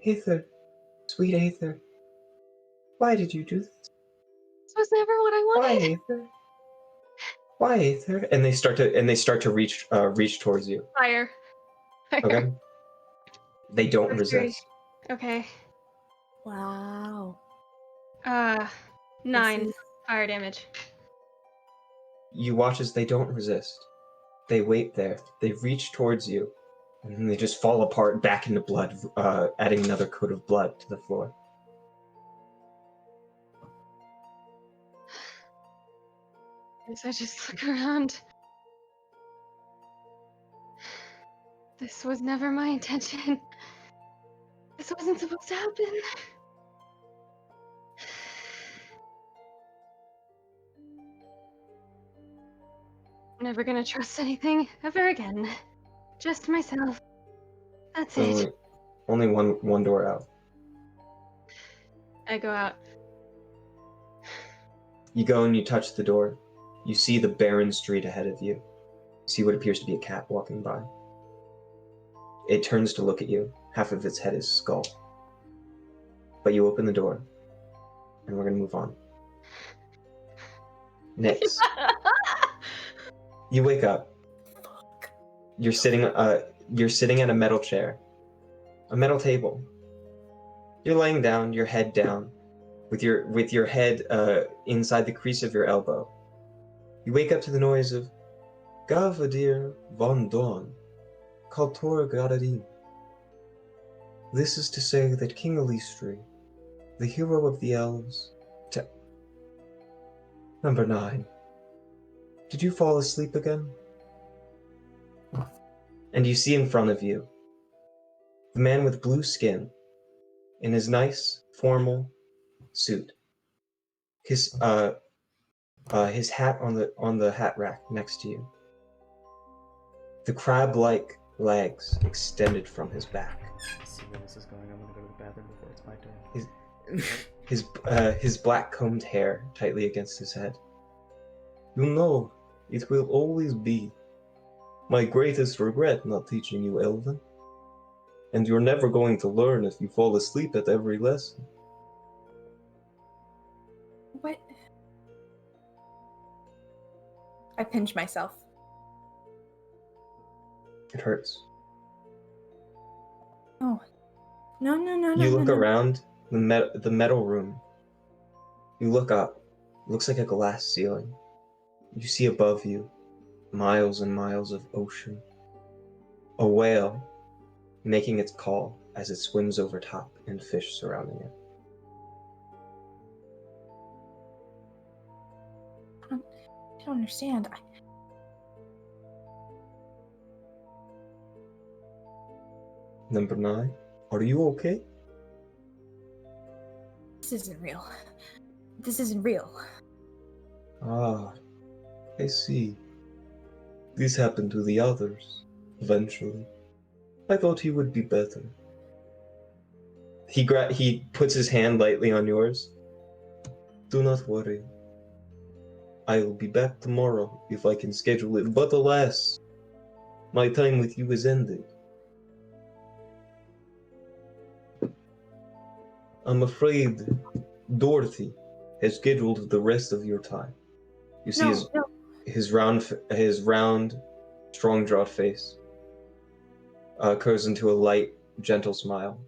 Aether, sweet Aether, why did you do this? This was never what I Why, wanted. Aether? Why, Aether? And they start to reach towards you. Fire. Fire. Okay. They don't That's very- resist. Okay. Wow. 9 This is- fire damage. You watch as they don't resist. They wait there. They reach towards you, and then they just fall apart back into blood, adding another coat of blood to the floor. I just look around. This was never my intention. This wasn't supposed to happen. Never gonna trust anything ever again. Just myself. That's it. Only one door out. I go out. You go and you touch the door. You see the barren street ahead of you. You see what appears to be a cat walking by. It turns to look at you. Half of its head is skull. But you open the door, and we're gonna move on. Next, you wake up. You're sitting at a metal chair, a metal table. You're laying down, your head down, with your head inside the crease of your elbow. You wake up to the noise of Gavadir von Dorn, Kaltor Gadadim. This is to say that King Elistri, the hero of the elves, Number 9. Did you fall asleep again? And you see in front of you the man with blue skin in his nice formal suit. His hat on the hat rack next to you. The crab-like legs extended from his back. Let's see where this is going. I'm gonna go to the bathroom before it's my turn. His black combed hair tightly against his head. You know, it will always be my greatest regret not teaching you Elven. And you're never going to learn if you fall asleep at every lesson. What? I pinch myself. It hurts. Oh. No. You look around the metal room. You look up. It looks like a glass ceiling. You see above you miles and miles of ocean. A whale making its call as it swims over top and fish surrounding it. I don't understand. Number 9, are you okay? This isn't real. This isn't real. Ah, I see. This happened to the others, eventually. I thought he would be better. He puts his hand lightly on yours. Do not worry. I'll be back tomorrow if I can schedule it, but alas, my time with you is ended. I'm afraid Dorothy has scheduled the rest of your time. You see No. his round, strong-jawed face curves into a light, gentle smile.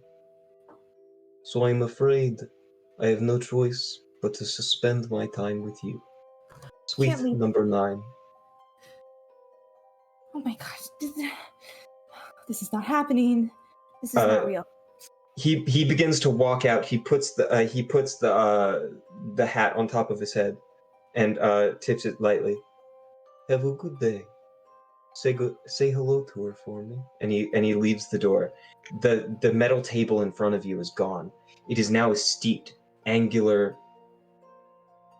So I'm afraid I have no choice but to suspend my time with you. Sweet Can't leave. number 9. Oh my gosh. This is not happening. This is not real. He begins to walk out. He puts the hat on top of his head and tips it lightly. Have a good day. Say hello to her for me. And he leaves the door. The metal table in front of you is gone. It is now a steeped, angular,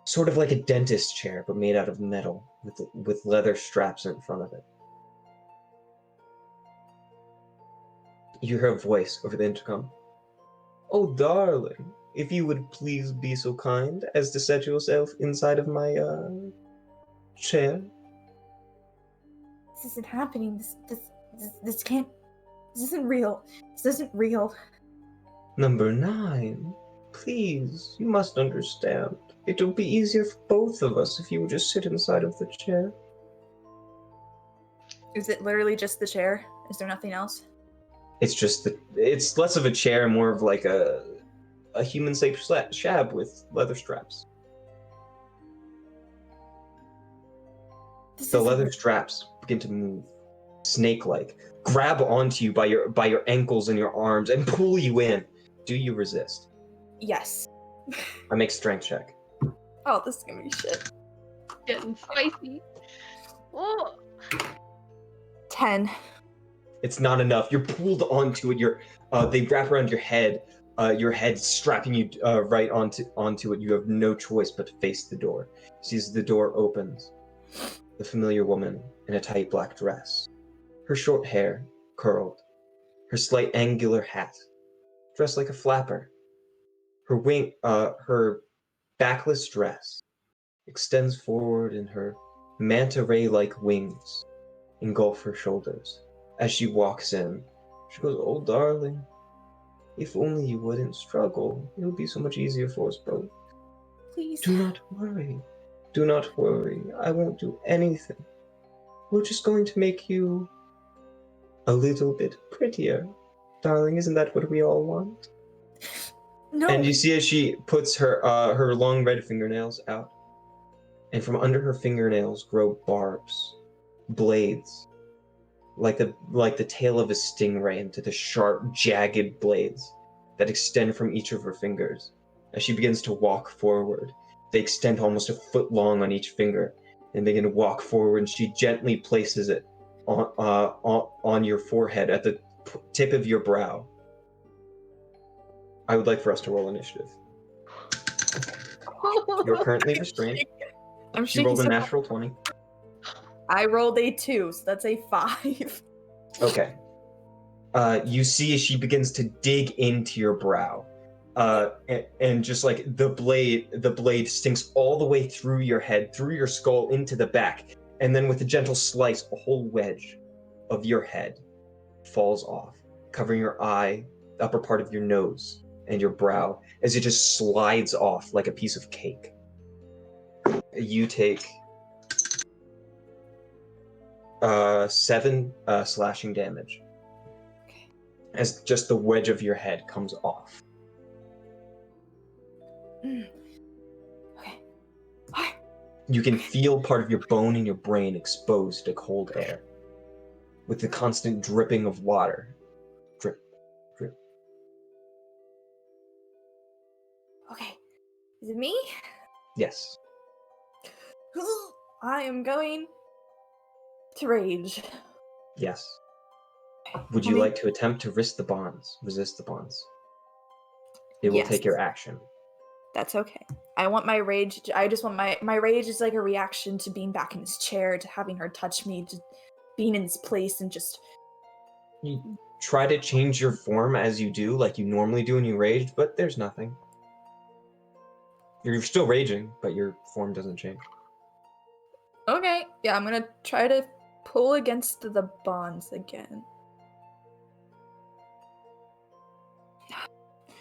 sort of like a dentist chair, but made out of metal with leather straps in front of it. You hear a voice over the intercom. Oh, darling, if you would please be so kind as to set yourself inside of my chair. This isn't happening. This can't. This isn't real. This isn't real. Number 9, please, you must understand. It will be easier for both of us if you would just sit inside of the chair. Is it literally just the chair? Is there nothing else? It's less of a chair and more of like a human-shaped shab with leather straps. The leather straps begin to move, snake-like, grab onto you by your ankles and your arms and pull you in. Do you resist? Yes. I make strength check. Oh, this is gonna be shit. Getting spicy. Oh. 10. It's not enough. You're pulled onto it. They wrap around your head strapping you right onto it. You have no choice but to face the door. See, as the door opens, the familiar woman in a tight black dress, her short hair curled, her slight angular hat, dressed like a flapper. Her backless dress extends forward, and her manta ray-like wings engulf her shoulders. As she walks in, she goes, "Oh, darling, if only you wouldn't struggle. It would be so much easier for us both. Please. Do not worry. Do not worry. I won't do anything. We're just going to make you a little bit prettier. Darling, isn't that what we all want?" No. And you see as she puts her long red fingernails out, and from under her fingernails grow barbs, blades, like the tail of a stingray into the sharp, jagged blades that extend from each of her fingers. As she begins to walk forward, they extend almost a foot long on each finger, and begin to walk forward, and she gently places it on your forehead at the tip of your brow. I would like for us to roll initiative. You're currently restrained. I'm You shaking rolled a so natural 20. I rolled a 2, so that's a 5. Okay. You see as she begins to dig into your brow. And just like the blade sinks all the way through your head, through your skull, into the back. And then with a gentle slice, a whole wedge of your head falls off, covering your eye, the upper part of your nose, and your brow, as it just slides off like a piece of cake. You take 7 slashing damage as just the wedge of your head comes off. Okay. You can feel part of your bone and your brain exposed to cold air, with the constant dripping of water. Drip, drip. Okay. Is it me? Yes. I am going to rage. Yes. Would you like to attempt to resist the bonds? It will Yes. take your action. That's okay. I want my rage. I just want my rage is like a reaction to being back in his chair, to having her touch me, to being in his place, and just. You try to change your form as you do, like you normally do when you rage, but there's nothing. You're still raging, but your form doesn't change. Okay. Yeah, I'm gonna try to pull against the bonds again.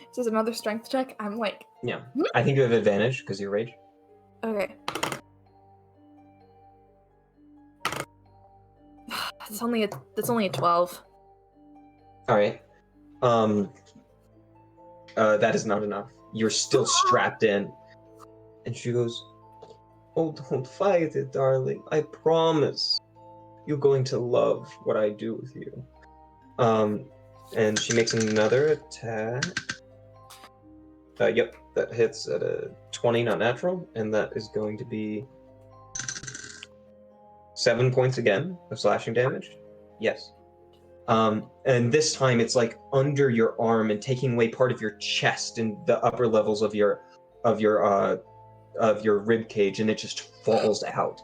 This is another strength check. I'm like, Yeah. I think you have advantage because you're rage. okay. That's only a 12. All right. That is not enough. You're still strapped in. And she goes, "Oh, don't fight it, darling. I promise. You're going to love what I do with you." And she makes another attack. Yep, that hits at a 20, not natural, and that is going to be 7 points again of slashing damage. Yes. And this time it's like under your arm and taking away part of your chest and the upper levels of your rib cage, and it just falls out.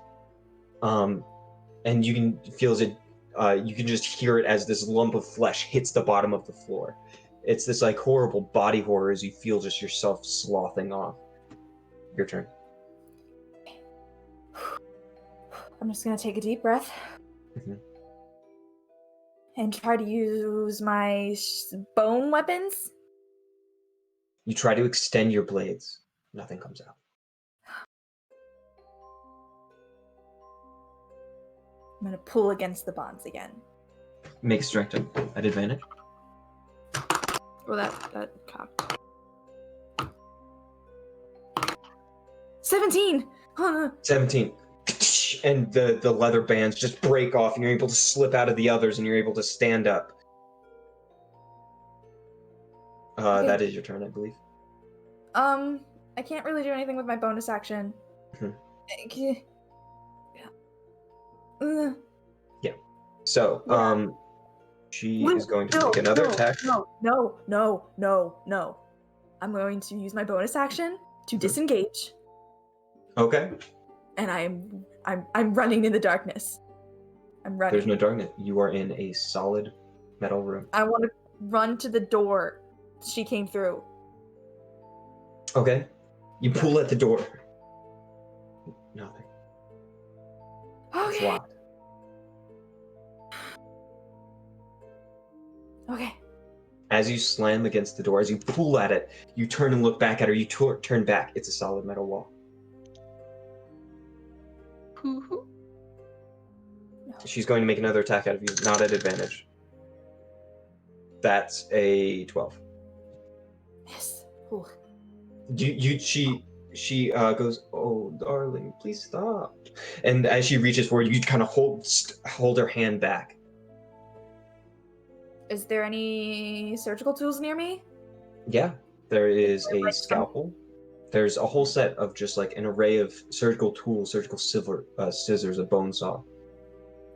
And you can feel it. You can just hear it as this lump of flesh hits the bottom of the floor. It's this like horrible body horror as you feel just yourself slothing off. Your turn. I'm just gonna take a deep breath Mhm. and try to use my bone weapons. You try to extend your blades. Nothing comes out. I'm gonna pull against the bonds again. Make a strength check at advantage. Well, that cocked. 17. 17. And the leather bands just break off, and you're able to slip out of the others, and you're able to stand up. Okay. That is your turn, I believe. I can't really do anything with my bonus action. Mhm. Yeah. So, Yeah. she is going to make another attack. No. I'm going to use my bonus action to disengage, Okay. and I'm running in the darkness. I'm running. There's no darkness. You are in a solid metal room. I want to run to the door she came through. Okay. You pull at the door. Nothing. It's Okay. locked. Okay. As you slam against the door, as you pull at it, you turn and look back at her. You turn back. It's a solid metal wall. Hoo-hoo. She's going to make another attack out of you, not at advantage. That's a 12. Yes. Ooh. She goes, "Oh, darling, please stop." And as she reaches forward, you kind of hold her hand back. Is there any surgical tools near me? Yeah, there is a scalpel. There's a whole set of just like an array of surgical tools, surgical scissors, a bone saw.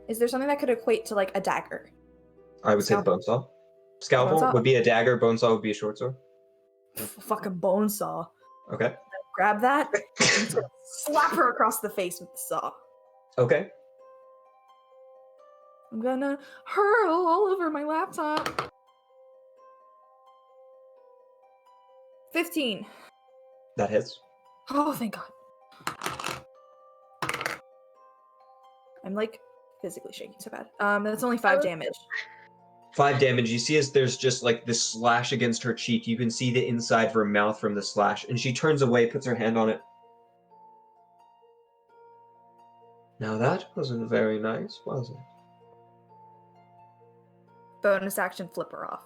Is there something that could equate to like a dagger? I would say the Scalpel. bone saw. Scalpel Bone saw? would be a dagger, bone saw would be a short sword. Fucking bone saw. Okay. Grab that and slap her across the face with the saw. Okay. I'm gonna hurl all over my laptop. 15. That hits. Oh, thank God. I'm like physically shaking so bad. That's only 5 damage. 5 damage. You see as there's just like this slash against her cheek. You can see the inside of her mouth from the slash, and she turns away, puts her hand on it. Now that wasn't very nice, was it? Bonus action, flip her off.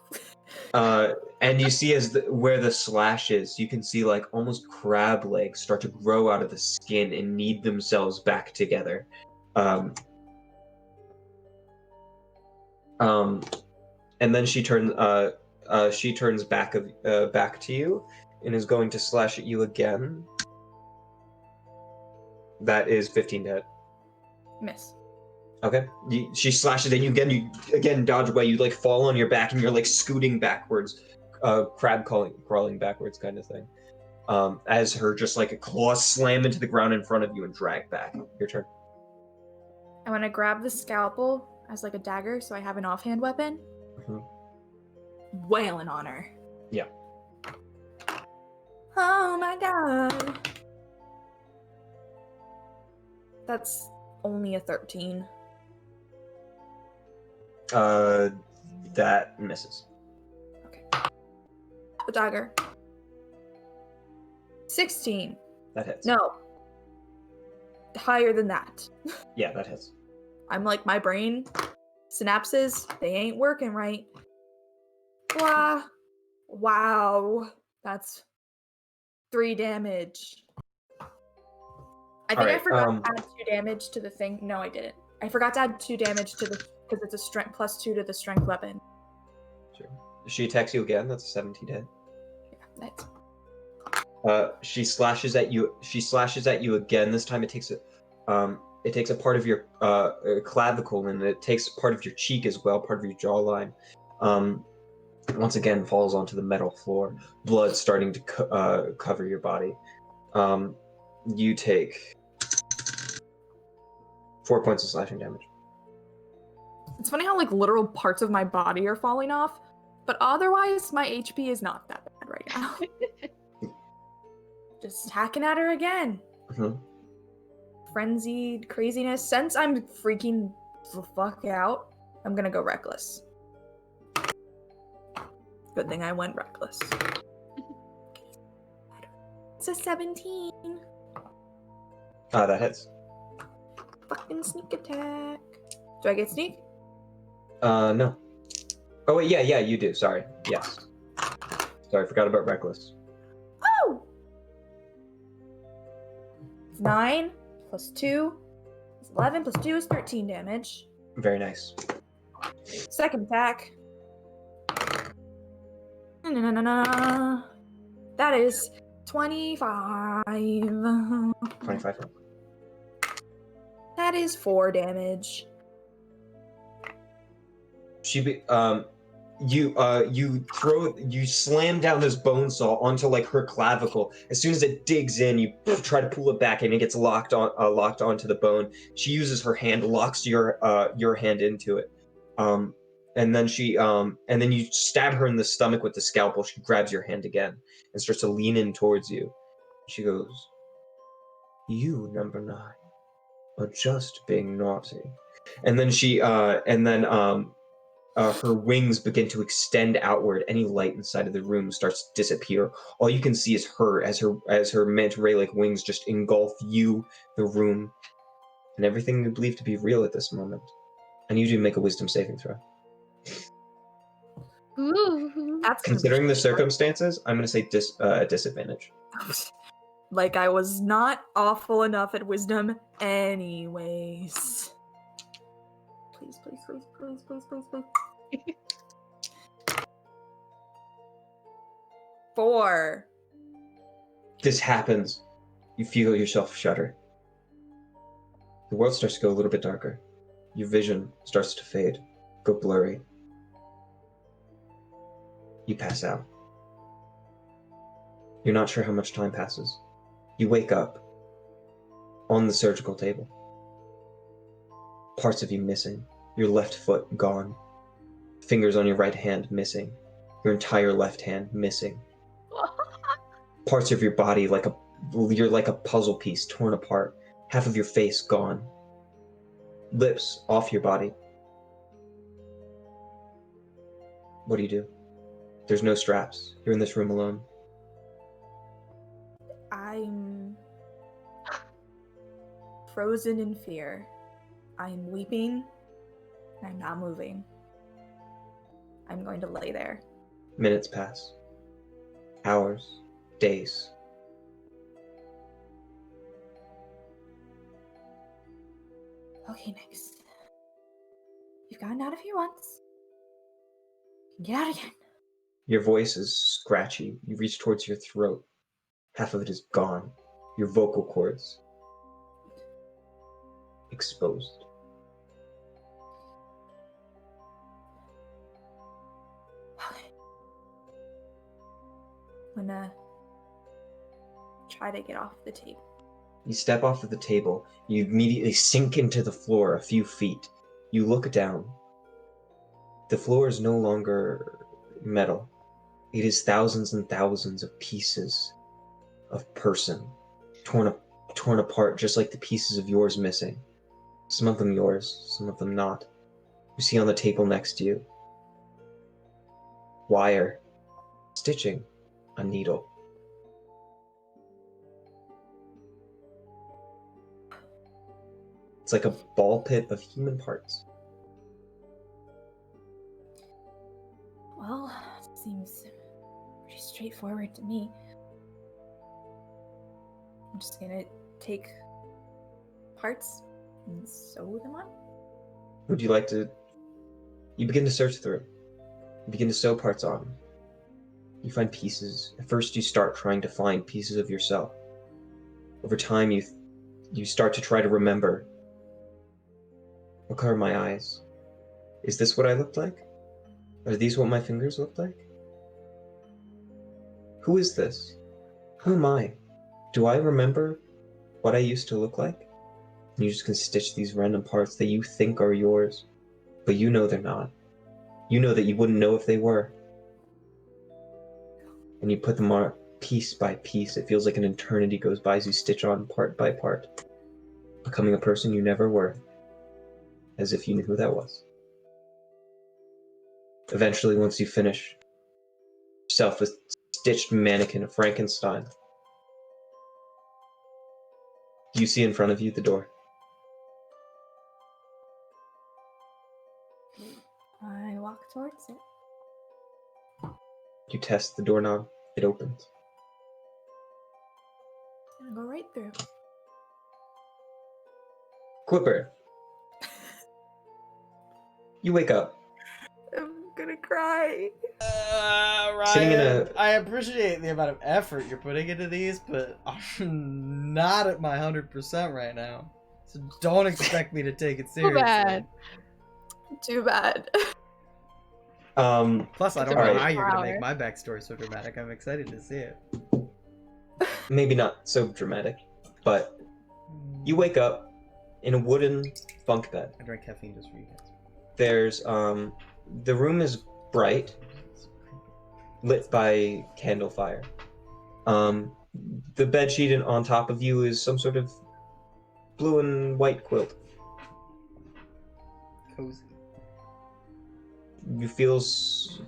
And you see as where the slash is, you can see like almost crab legs start to grow out of the skin and knead themselves back together. And then she turns back to you and is going to slash at you again. That is 15 to hit. Miss. Okay. She slashes and you again dodge away. You like fall on your back and you're like scooting backwards, crab crawling backwards kind of thing. As her just like a claws slam into the ground in front of you and drag back. Your turn. I want to grab the scalpel as like a dagger, so I have an offhand weapon. Mm-hmm. Wailing on her. Yeah. Oh my God. That's Only a 13. That misses. The dagger. 16. That hits. No. Higher than that. Yeah, that hits. I'm like, my brain synapses, they ain't working right. Blah. Wow. That's 3 damage. I think I Alright, forgot to add 2 damage to the thing. No, I didn't. I forgot to add 2 damage to the, because it's a strength +2 to the strength weapon. Sure. She attacks you again. That's a 17 hit. Yeah, that's... She slashes at you. She slashes at you again. This time it takes a part of your clavicle, and it takes part of your cheek as well, part of your jawline. Once again falls onto the metal floor. Blood starting to cover your body. You take 4 points of slashing damage. It's funny how, like, literal parts of my body are falling off, but otherwise, my HP is not that bad right now. Just hacking at her again. Mm-hmm. Frenzied craziness. Since I'm freaking the fuck out, I'm gonna go reckless. Good thing I went reckless. It's a 17. That hits. Fucking sneak attack. Do I get sneak? No. Oh wait, yeah, you do. Sorry. Yes. Sorry, forgot about reckless. Oh! 9 plus 2 is 11 plus 2 is 13 damage. Very nice. Second attack. That is 25. 25. That is 4 damage. You slam down this bone saw onto like her clavicle. As soon as it digs in, you try to pull it back, and it gets locked onto the bone. She uses her hand, locks your hand into it, and then you stab her in the stomach with the scalpel. She grabs your hand again and starts to lean in towards you. She goes, "You, number 9, are just being naughty," and then her wings begin to extend outward. Any light inside of the room starts to disappear. All you can see is her as her manta ray-like wings just engulf you, the room, and everything you believe to be real at this moment. I need you to make a wisdom saving throw. Ooh. That's Considering the circumstances, I'm going to say disadvantage. Like I was not awful enough at wisdom anyways. Please, please, please, please, please, please, please. 4. This happens. You feel yourself shudder. The world starts to go a little bit darker. Your vision starts to fade, go blurry. You pass out. You're not sure how much time passes. You wake up on the surgical table. Parts of you missing. Your left foot gone. Fingers on your right hand missing. Your entire left hand missing. Parts of your body you're like a puzzle piece torn apart. Half of your face gone. Lips off your body. What do? There's no straps. You're in this room alone. I'm frozen in fear. I'm weeping. I'm not moving. I'm going to lay there. Minutes pass. Hours. Days. Okay, next. You've gotten out of here once. Get out again. Your voice is scratchy. You reach towards your throat. Half of it is gone. Your vocal cords exposed. Okay. I'm gonna try to get off the table. You step off of the table. You immediately sink into the floor a few feet. You look down. The floor is no longer metal. It is thousands and thousands of pieces of person torn apart, just like the pieces of yours missing. Some of them yours, some of them not. You see on the table next to you. Wire. Stitching. A needle. It's like a ball pit of human parts. Well, seems pretty straightforward to me. I'm just gonna take parts and sew them on. Would you like to... You begin to search through. You begin to sew parts on. You find pieces. At first you start trying to find pieces of yourself. Over time you start to try to remember. What color are my eyes? Is this what I looked like? Are these what my fingers looked like? Who is this? Who am I? Do I remember what I used to look like? And you just can stitch these random parts that you think are yours, but you know they're not. You know that you wouldn't know if they were. And you put them on piece by piece. It feels like an eternity goes by as you stitch on part by part, becoming a person you never were, as if you knew who that was. Eventually, once you finish, yourself a stitched mannequin of Frankenstein. You see in front of you the door. I walk towards it. You test the doorknob. It opens. And go right through. Quipper. You wake up. I'm gonna cry. Ryan, Sitting in a- I appreciate the amount of effort you're putting into these, but I'm not at my 100% right now. So don't expect me to take it seriously. bad. Too bad. Plus, I don't All know right. how you're gonna make my backstory so dramatic. I'm excited to see it. Maybe not so dramatic, but you wake up in a wooden bunk bed. I drank caffeine just for you guys. There's the room is bright, lit by candle fire. The bed sheet on top of you is some sort of blue and white quilt. Cozy. You feel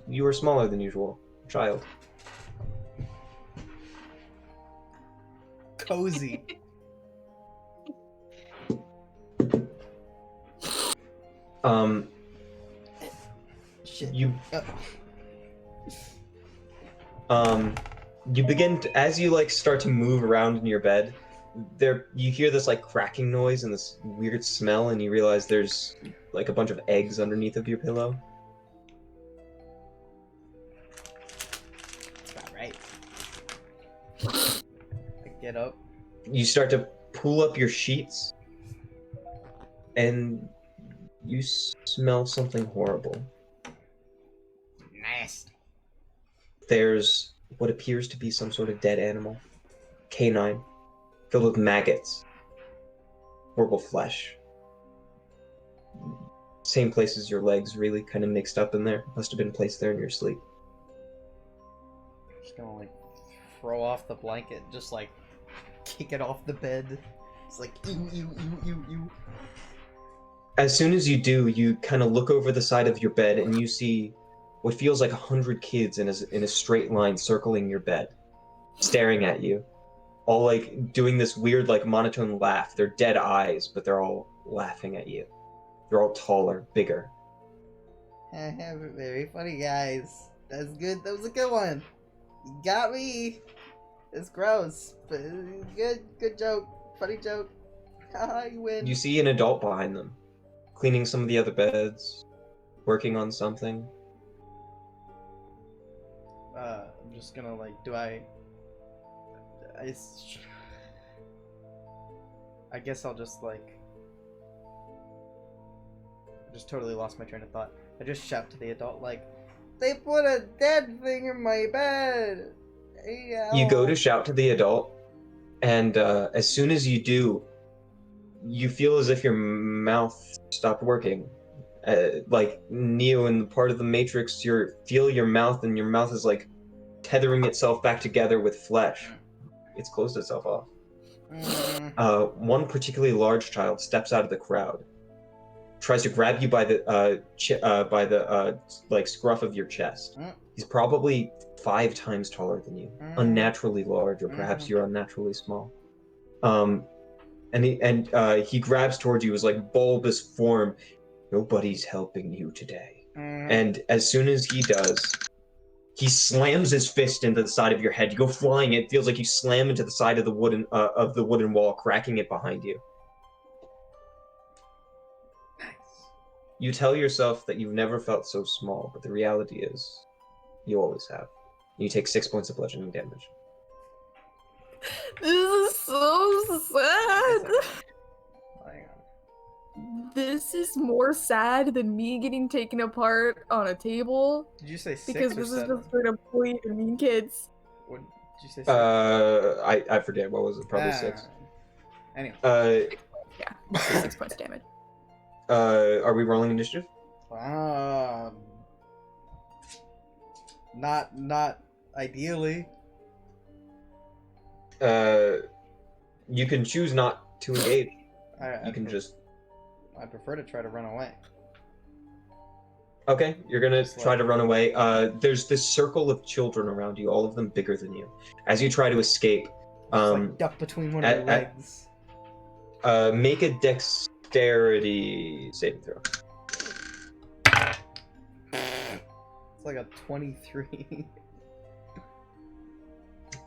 you are smaller than usual, child. Cozy. Shit. You you begin to, as you like start to move around in your bed, there you hear this like cracking noise and this weird smell, and you realize there's like a bunch of eggs underneath of your pillow. That's about right. I get up. You start to pull up your sheets, and you smell something horrible. Nasty. There's what appears to be some sort of dead animal, canine, filled with maggots, horrible flesh. Same place as your legs, really kind of mixed up in there. Must have been placed there in your sleep. Just gonna like throw off the blanket, just like kick it off the bed. It's like ew. As soon as you do, you kind of look over the side of your bed and you see what feels like 100 kids in a straight line circling your bed, staring at you, all like doing this weird like monotone laugh. They're dead eyes, but they're all laughing at you. They're all taller, bigger. Very funny, guys. That's good. That was a good one. You got me. It's gross, but good. Good joke. Funny joke. Haha, you win. You see an adult behind them, cleaning some of the other beds, working on something. I'm just gonna like, I guess I'll just like, I just totally lost my train of thought. I just shout to the adult like, they put a dead thing in my bed. You go to shout to the adult, and as soon as you do, you feel as if your mouth stopped working. Like Neo in the part of the Matrix, feel your mouth, and your mouth is like tethering itself back together with flesh. It's closed itself off. One particularly large child steps out of the crowd. tries to grab you by the like scruff of your chest. He's probably 5 times taller than you, unnaturally large, or perhaps you're unnaturally small. And he grabs towards you as like bulbous form. Nobody's helping you today. And as soon as he does, he slams his fist into the side of your head. You go flying. It feels like you slam into the side of the wooden wall, cracking it behind you. You tell yourself that you've never felt so small, but the reality is, you always have. You take 6 points of bludgeoning damage. This is so sad. Hang This is more sad than me getting taken apart on a table. Did you say 6 Because or this 7? is just for the bully and mean kids. What did you say? 6? I forget. What was it? Probably 6. Anyway. Yeah, 6 points damage. Are we rolling initiative? Not ideally. You can choose not to engage. You can just. I prefer to try to run away. Okay, you're gonna Just try like- to run away. There's this circle of children around you, all of them bigger than you. As you try to escape, Just like duck between one of your legs. make a dexterity saving throw. It's like a 23.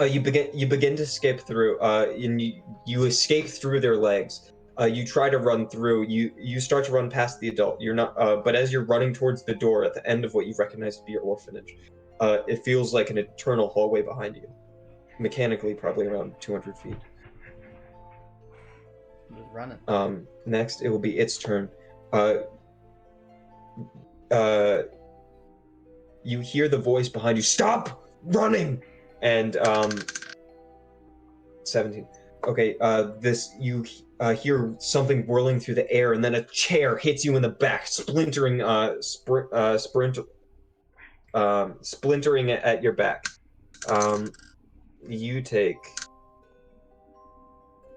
You begin to skip through. And you escape through their legs. You try to run through. You start to run past the adult. You're not. But as you're running towards the door at the end of what you recognize to be your orphanage, it feels like an eternal hallway behind you. Mechanically, probably around 200 feet. Just running. Next, it will be its turn. You hear the voice behind you. Stop running! And 17. Okay. You hear something whirling through the air, and then a chair hits you in the back, splintering splintering at your back. You take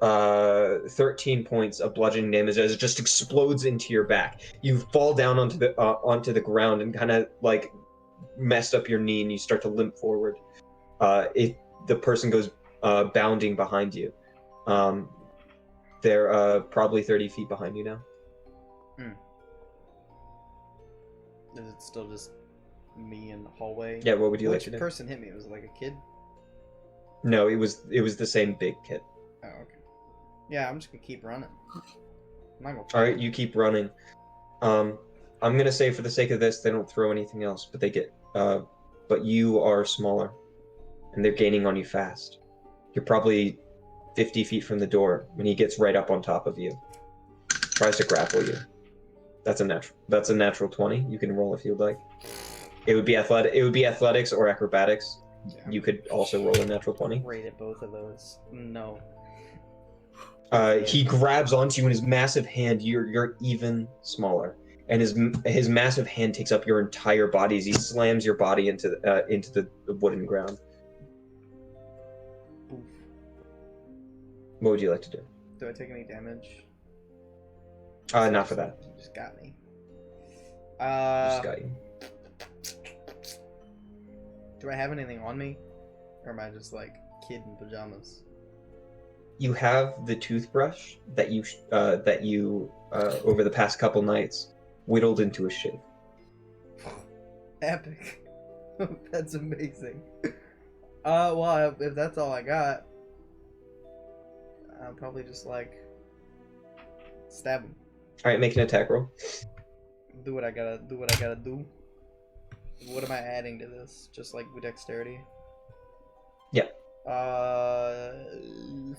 13 points of bludgeoning damage as it just explodes into your back. You fall down onto the ground and kind of like messed up your knee, and you start to limp forward. The person goes bounding behind you. They're probably 30 feet behind you now. Is it still just me in the hallway? Yeah, what would you like Which to do? person hit me? Was it like a kid? No, it was the same big kid. Oh, okay. Yeah, I'm just gonna keep running. I'm not gonna All right, you keep running. I'm gonna say for the sake of this, they don't throw anything else, but they get. But you are smaller, and they're gaining on you fast. You're probably 50 feet from the door when he gets right up on top of you. Tries to grapple you. That's a natural 20. You can roll if you'd like. It would be athletics or acrobatics. Yeah. You could also roll a natural 20. Great at both of those. No. He grabs onto you in his massive hand. You're even smaller, and his massive hand takes up your entire body as he slams your body into the wooden ground. Oof. What would you like to do? Do I take any damage? Not for that. You just got me. Just got you. Do I have anything on me? Or am I just like kid in pajamas? You have the toothbrush that you over the past couple nights whittled into a shave. Epic. That's amazing. Well, if that's all I got, I'll probably just like stab him. All right, make an attack roll. Do what I gotta do. What am I adding to this? Just like with dexterity? Yeah.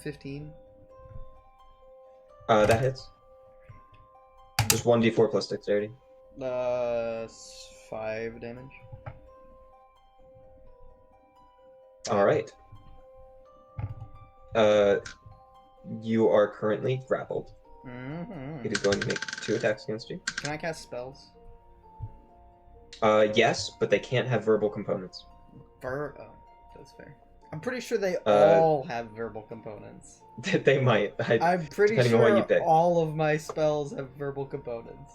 15. That hits. Just 1d4 plus dexterity. 5 damage. All right. You are currently grappled. Mm-hmm. It is going to make 2 attacks against you. Can I cast spells? Yes, but they can't have verbal components. Oh, that's fair. I'm pretty sure they all have verbal components. They might. I'm pretty depending on what sure you pick. all of my spells have verbal components.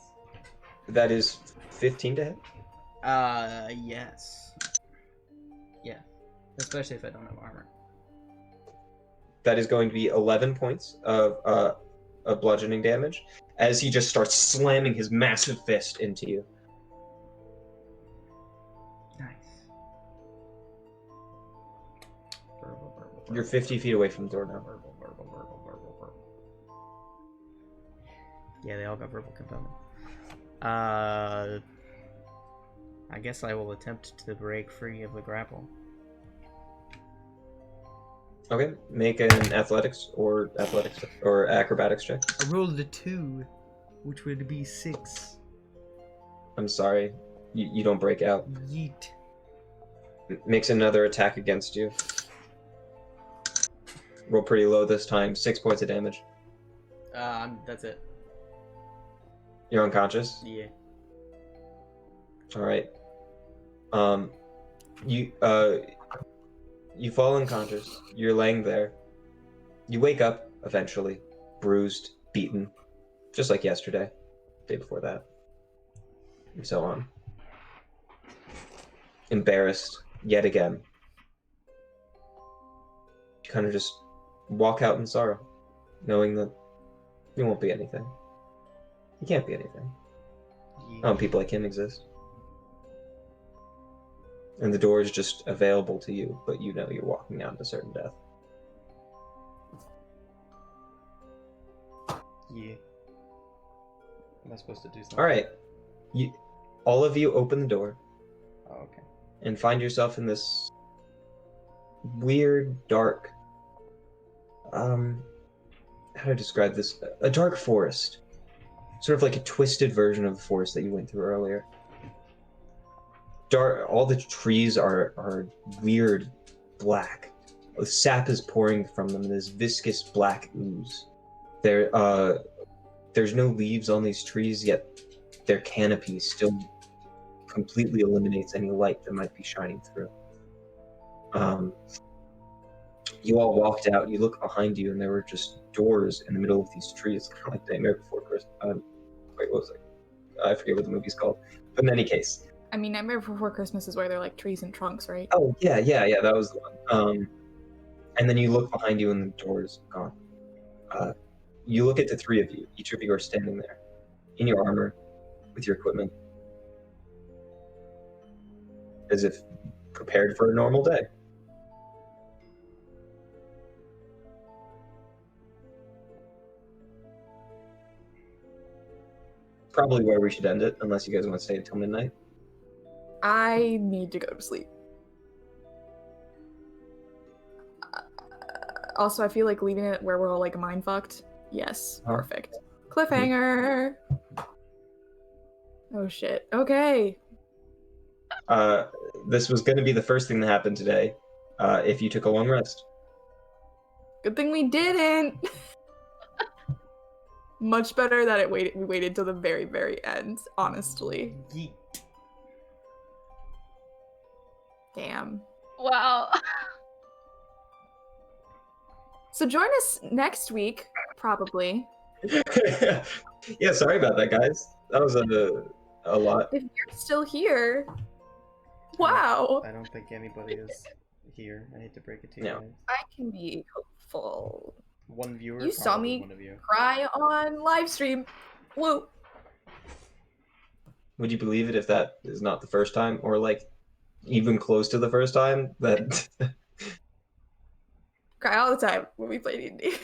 That is 15 to hit. Yes. Yeah. Especially if I don't have armor. That is going to be 11 points of bludgeoning damage as he just starts slamming his massive fist into you. Nice. Verbal, verbal, You're verbal, 50 feet away from the door now. verbal, verbal, verbal, verbal, verbal. Yeah, they all got verbal component. I guess I will attempt to break free of the grapple. Okay, make an athletics or acrobatics check. I rolled a 2, which would be 6. I'm sorry, you don't break out. Yeet. Makes another attack against you. Roll pretty low this time. 6 points of damage. That's it. You're unconscious. Yeah. All right. You fall unconscious. You're laying there. You wake up eventually, bruised, beaten, just like yesterday, day before that, and so on. Embarrassed yet again. You kind of just walk out in sorrow, knowing that you won't be anything. You can't be anything. People like him exist. And the door is just available to you, but you know you're walking out into certain death. Yeah. Am I supposed to do something? All right. All of you open the door Oh, okay. and find yourself in this weird, dark, how to describe this? A dark forest. Sort of like a twisted version of the forest that you went through earlier. All the trees are weird black. The sap is pouring from them in this viscous black ooze. There's no leaves on these trees, yet their canopy still completely eliminates any light that might be shining through. You all walked out, you look behind you, and there were just doors in the middle of these trees, kind of like Nightmare Before Christmas. Wait, what was it? I forget what the movie's called. But in any case, I mean, Nightmare Before Christmas is where they're like trees and trunks, right? oh, yeah, that was the one. And then you look behind you and the door is gone. You look at the three of you. Each of you are standing there in your armor with your equipment as if prepared for a normal day. Probably where we should end it, unless you guys want to stay until midnight. I need to go to sleep. Also, I feel like leaving it where we're all like mind fucked. Yes, Huh? perfect. Cliffhanger. Oh shit. Okay. This was going to be the first thing that happened today, if you took a long rest. Good thing we didn't. Much better that we waited till the very, very end, honestly. Yeet. Damn. Wow. So join us next week, probably. Yeah, sorry about that, guys. That was a lot. If you're still here. Wow. I don't think anybody is here. I hate to break it to you No. guys. I can be hopeful. One viewer. You saw probably me One of you. cry on live stream. Woo. Would you believe it if that is not the first time, or like even close to the first time that? Cry all the time when we play D&D.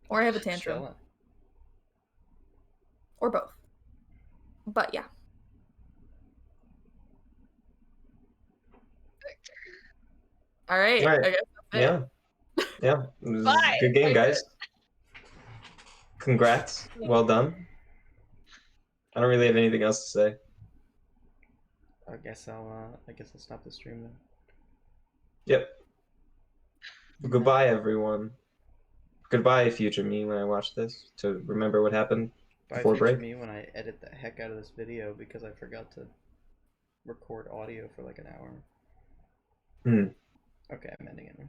Or I have a tantrum. Chilling. Or both. But yeah. All right. All right. I guess that's it. Yeah. It was Bye. a good game, guys. Congrats. Well done. I don't really have anything else to say. I guess I'll stop the stream then. Yep. Goodbye, everyone. Goodbye, future me, when I watch this, to remember what happened Bye, before future break. me when I edit the heck out of this video because I forgot to record audio for like an hour. Hmm. Okay, I'm ending it now.